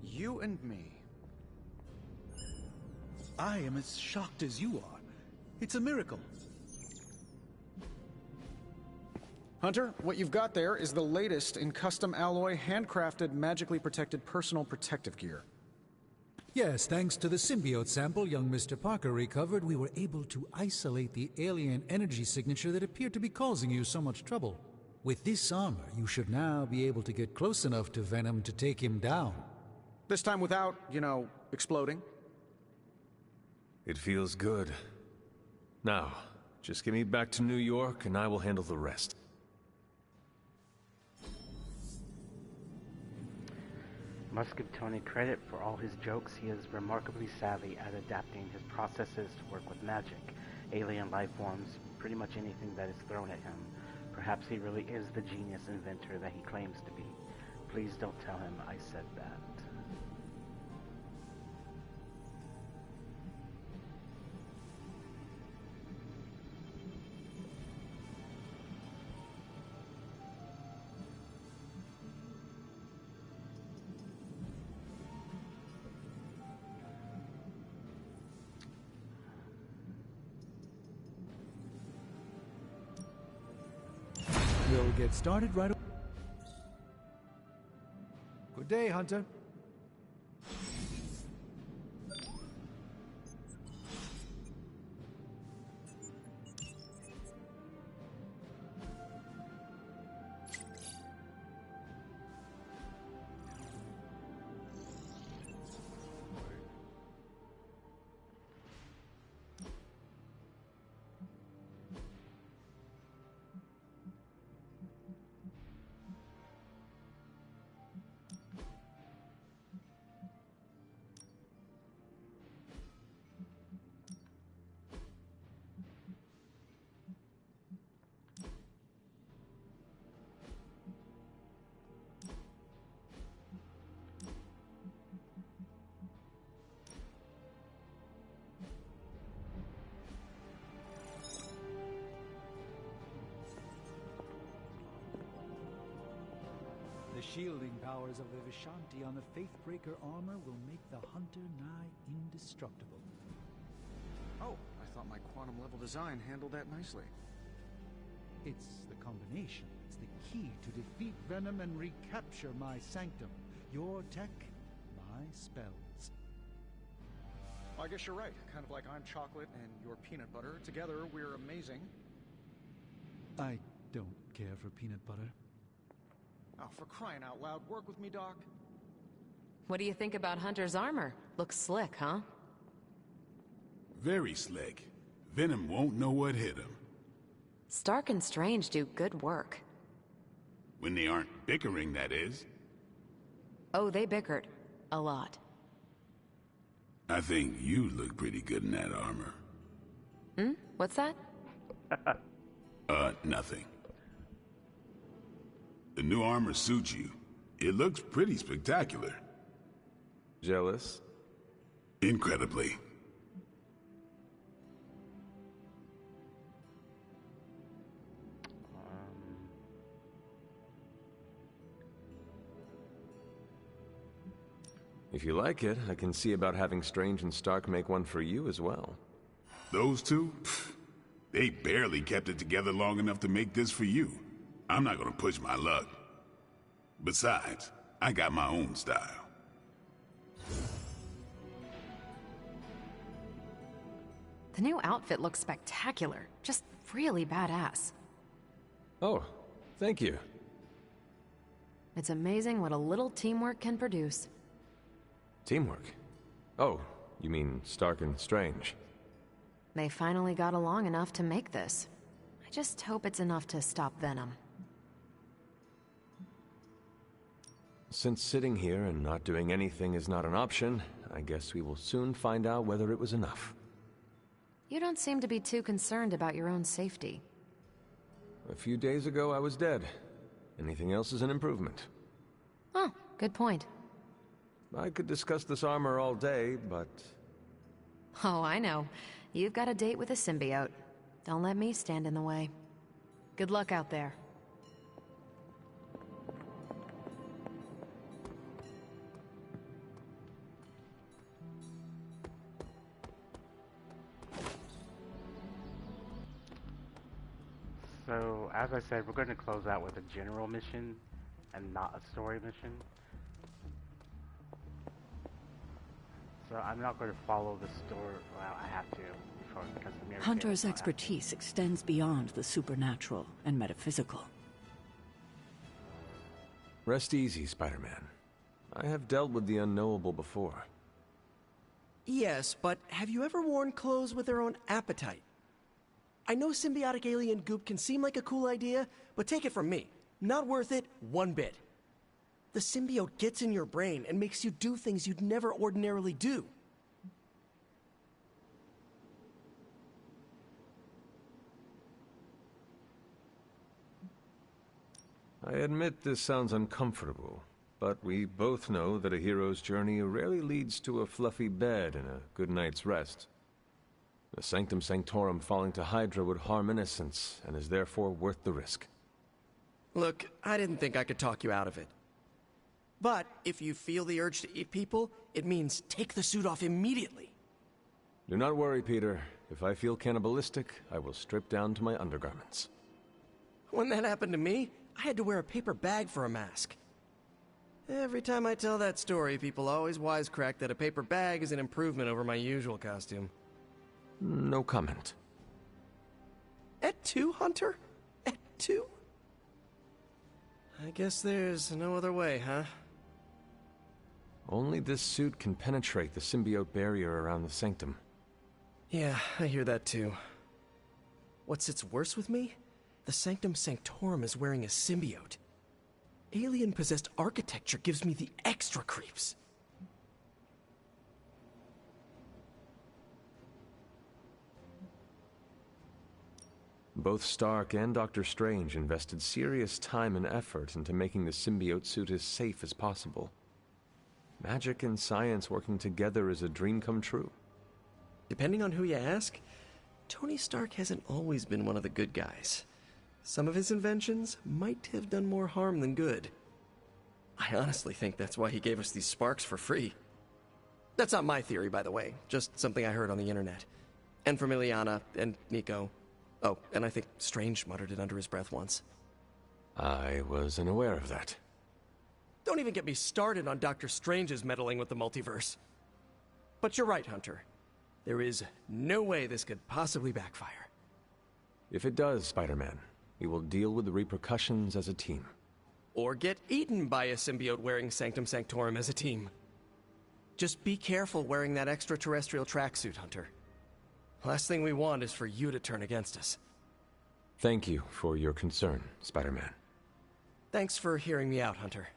You and me. I am as shocked as you are. It's a miracle. Hunter, what you've got there is the latest in custom alloy, handcrafted, magically protected personal protective gear. Yes, thanks to the symbiote sample young Mr. Parker recovered, we were able to isolate the alien energy signature that appeared to be causing you so much trouble. With this armor, you should now be able to get close enough to Venom to take him down. This time without, you know, exploding. It feels good. Now, just get me back to New York and I will handle the rest. Must give Tony credit for all his jokes. He is remarkably savvy at adapting his processes to work with magic, alien life forms, pretty much anything that is thrown at him. Perhaps he really is the genius inventor that he claims to be. Please don't tell him I said that. We'll get started right away. Good day, Hunter. The shielding powers of the Vishanti on the Faithbreaker armor will make the Hunter nigh indestructible. Oh, I thought my quantum level design handled that nicely. It's the combination. It's the key to defeat Venom and recapture my sanctum. Your tech, my spells. Well, I guess you're right. Kind of like I'm chocolate and you're peanut butter. Together, we're amazing. I don't care for peanut butter. Oh, for crying out loud, work with me, Doc. What do you think about Hunter's armor? Looks slick, huh? Very slick. Venom won't know what hit him. Stark and Strange do good work. When they aren't bickering, that is. Oh, they bickered. A lot. I think you look pretty good in that armor. Hmm? What's that? Nothing. The new armor suits you. It looks pretty spectacular. Jealous? Incredibly. If you like it, I can see about having Strange and Stark make one for you as well. Those two? Pfft, they barely kept it together long enough to make this for you. I'm not gonna push my luck. Besides, I got my own style. The new outfit looks spectacular. Just really badass. Oh, thank you. It's amazing what a little teamwork can produce. Teamwork? Oh, you mean Stark and Strange. They finally got along enough to make this. I just hope it's enough to stop Venom. Since sitting here and not doing anything is not an option, I guess we will soon find out whether it was enough. You don't seem to be too concerned about your own safety. A few days ago I was dead. Anything else is an improvement. Oh, good point. I could discuss this armor all day, but... Oh, I know. You've got a date with a symbiote. Don't let me stand in the way. Good luck out there. So, as I said, we're going to close out with a general mission and not a story mission. So I'm not going to follow the story. Well, I have to, because the mirror Hunter's expertise extends beyond the supernatural and metaphysical. Rest easy, Spider-Man. I have dealt with the unknowable before. Yes, but have you ever worn clothes with their own appetite? I know symbiotic alien goop can seem like a cool idea, but take it from me. Not worth it one bit. The symbiote gets in your brain and makes you do things you'd never ordinarily do. I admit this sounds uncomfortable, but we both know that a hero's journey rarely leads to a fluffy bed and a good night's rest. The Sanctum Sanctorum falling to Hydra would harm innocents, and is therefore worth the risk. Look, I didn't think I could talk you out of it. But if you feel the urge to eat people, it means take the suit off immediately. Do not worry, Peter. If I feel cannibalistic, I will strip down to my undergarments. When that happened to me, I had to wear a paper bag for a mask. Every time I tell that story, people always wisecrack that a paper bag is an improvement over my usual costume. No comment. Et tu, Hunter? Et tu? I guess there's no other way, huh? Only this suit can penetrate the symbiote barrier around the sanctum. Yeah, I hear that too. What sits worse with me? The Sanctum Sanctorum is wearing a symbiote. Alien-possessed architecture gives me the extra creeps. Both Stark and Dr. Strange invested serious time and effort into making the symbiote suit as safe as possible. Magic and science working together is a dream come true. Depending on who you ask, Tony Stark hasn't always been one of the good guys. Some of his inventions might have done more harm than good. I honestly think that's why he gave us these sparks for free. That's not my theory, by the way, just something I heard on the internet. And from Ileana and Nico. Oh, and I think Strange muttered it under his breath once. I was unaware of that. Don't even get me started on Dr. Strange's meddling with the multiverse. But you're right, Hunter. There is no way this could possibly backfire. If it does, Spider-Man, we will deal with the repercussions as a team. Or get eaten by a symbiote wearing Sanctum Sanctorum as a team. Just be careful wearing that extraterrestrial tracksuit, Hunter. Last thing we want is for you to turn against us. Thank you for your concern, Spider-Man. Thanks for hearing me out, Hunter.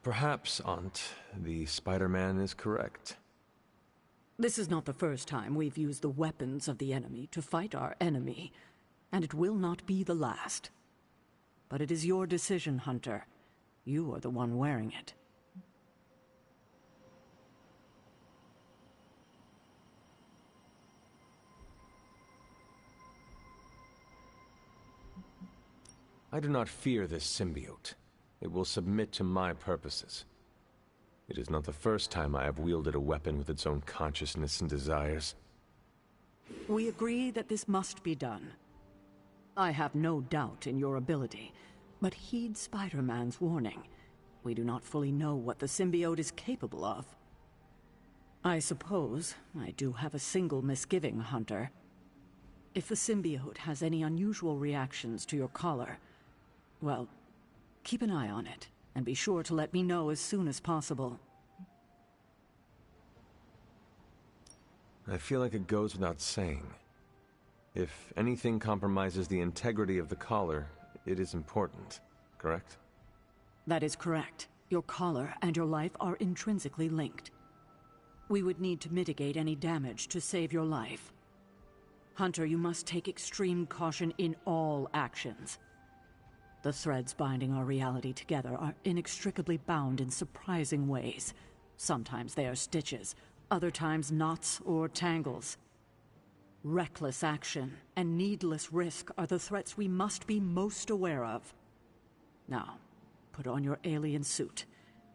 Perhaps, Aunt, the Spider-Man is correct. This is not the first time we've used the weapons of the enemy to fight our enemy, and it will not be the last. But it is your decision, Hunter. You are the one wearing it. I do not fear this symbiote. It will submit to my purposes. It is not the first time I have wielded a weapon with its own consciousness and desires. We agree that this must be done. I have no doubt in your ability, but heed Spider-Man's warning. We do not fully know what the symbiote is capable of. I suppose I do have a single misgiving, Hunter. If the symbiote has any unusual reactions to your collar, well, keep an eye on it, and be sure to let me know as soon as possible. I feel like it goes without saying. If anything compromises the integrity of the collar, it is important, correct? That is correct. Your collar and your life are intrinsically linked. We would need to mitigate any damage to save your life. Hunter, you must take extreme caution in all actions. The threads binding our reality together are inextricably bound in surprising ways. Sometimes they are stitches, other times knots or tangles. Reckless action and needless risk are the threats we must be most aware of. Now, put on your alien suit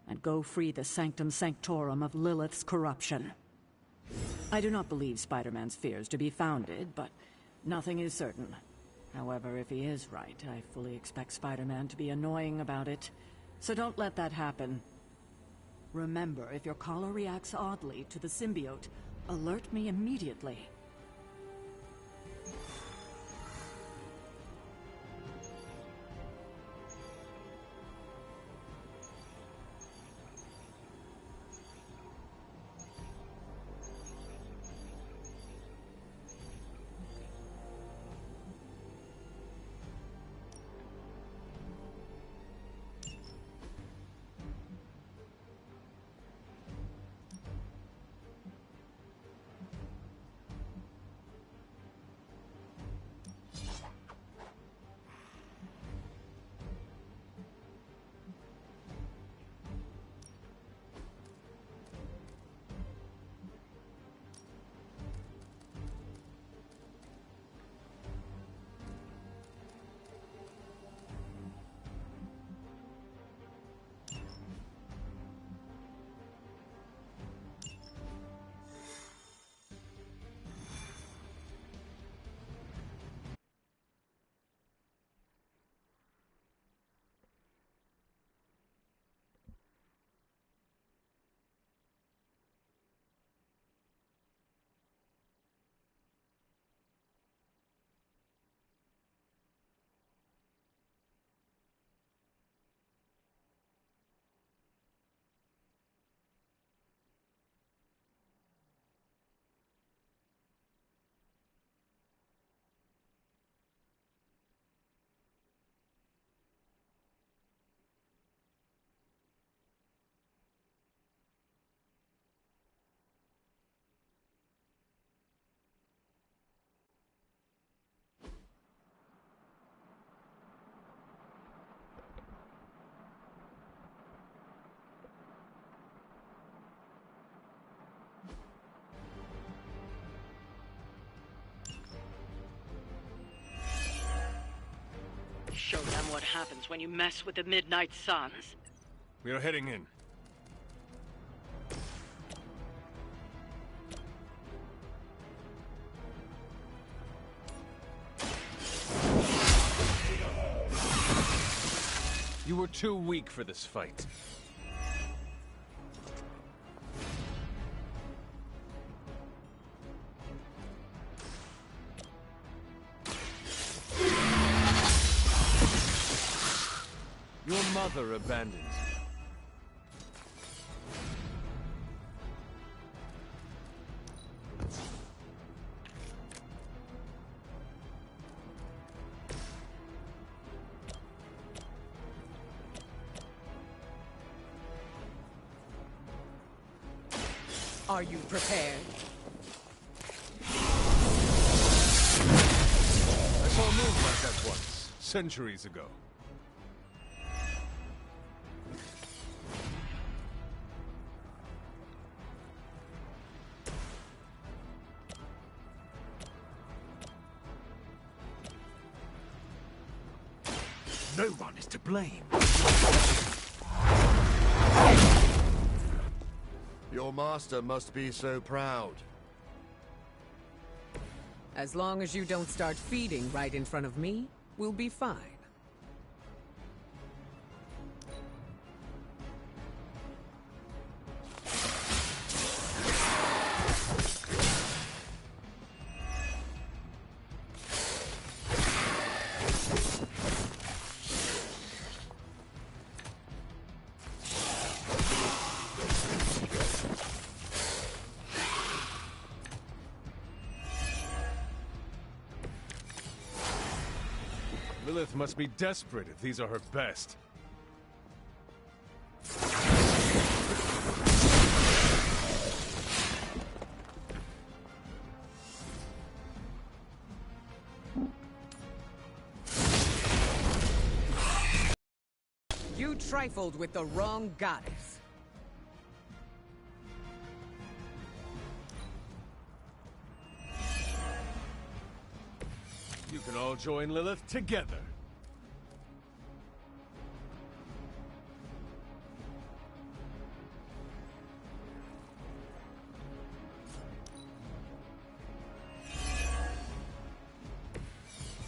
and go free the Sanctum Sanctorum of Lilith's corruption. I do not believe Spider-Man's fears to be founded, but nothing is certain. However, if he is right, I fully expect Spider-Man to be annoying about it. So don't let that happen. Remember, if your collar reacts oddly to the symbiote, alert me immediately. Show them what happens when you mess with the Midnight Suns. We are heading in. You were too weak for this fight. Your mother abandons you. Are you prepared? I saw a move like that once, centuries ago. No one is to blame. Your master must be so proud. As long as you don't start feeding right in front of me, we'll be fine. Lilith must be desperate if these are her best. You trifled with the wrong goddess. You can all join Lilith together.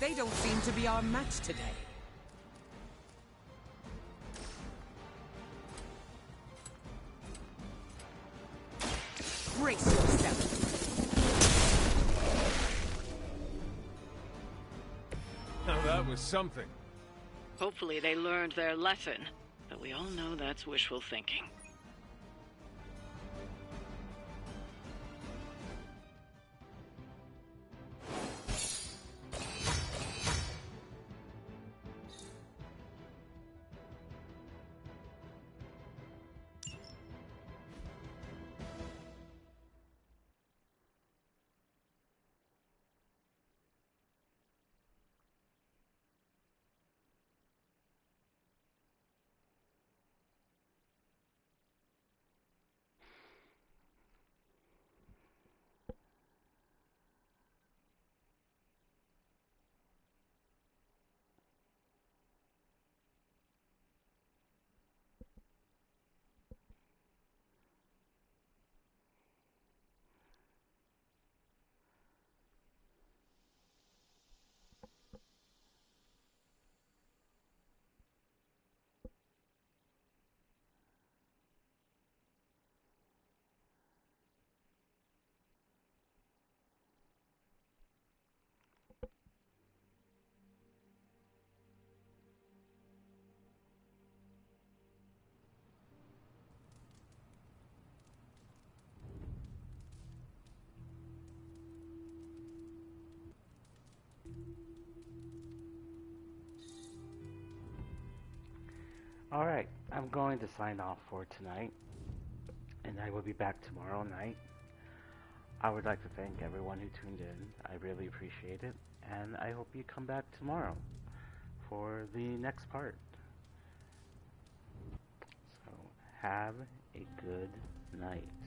They don't seem to be our match today. Brace yourself. Now that was something. Hopefully they learned their lesson, but we all know that's wishful thinking. Alright, I'm going to sign off for tonight, and I will be back tomorrow night. I would like to thank everyone who tuned in. I really appreciate it, and I hope you come back tomorrow for the next part. So, have a good night.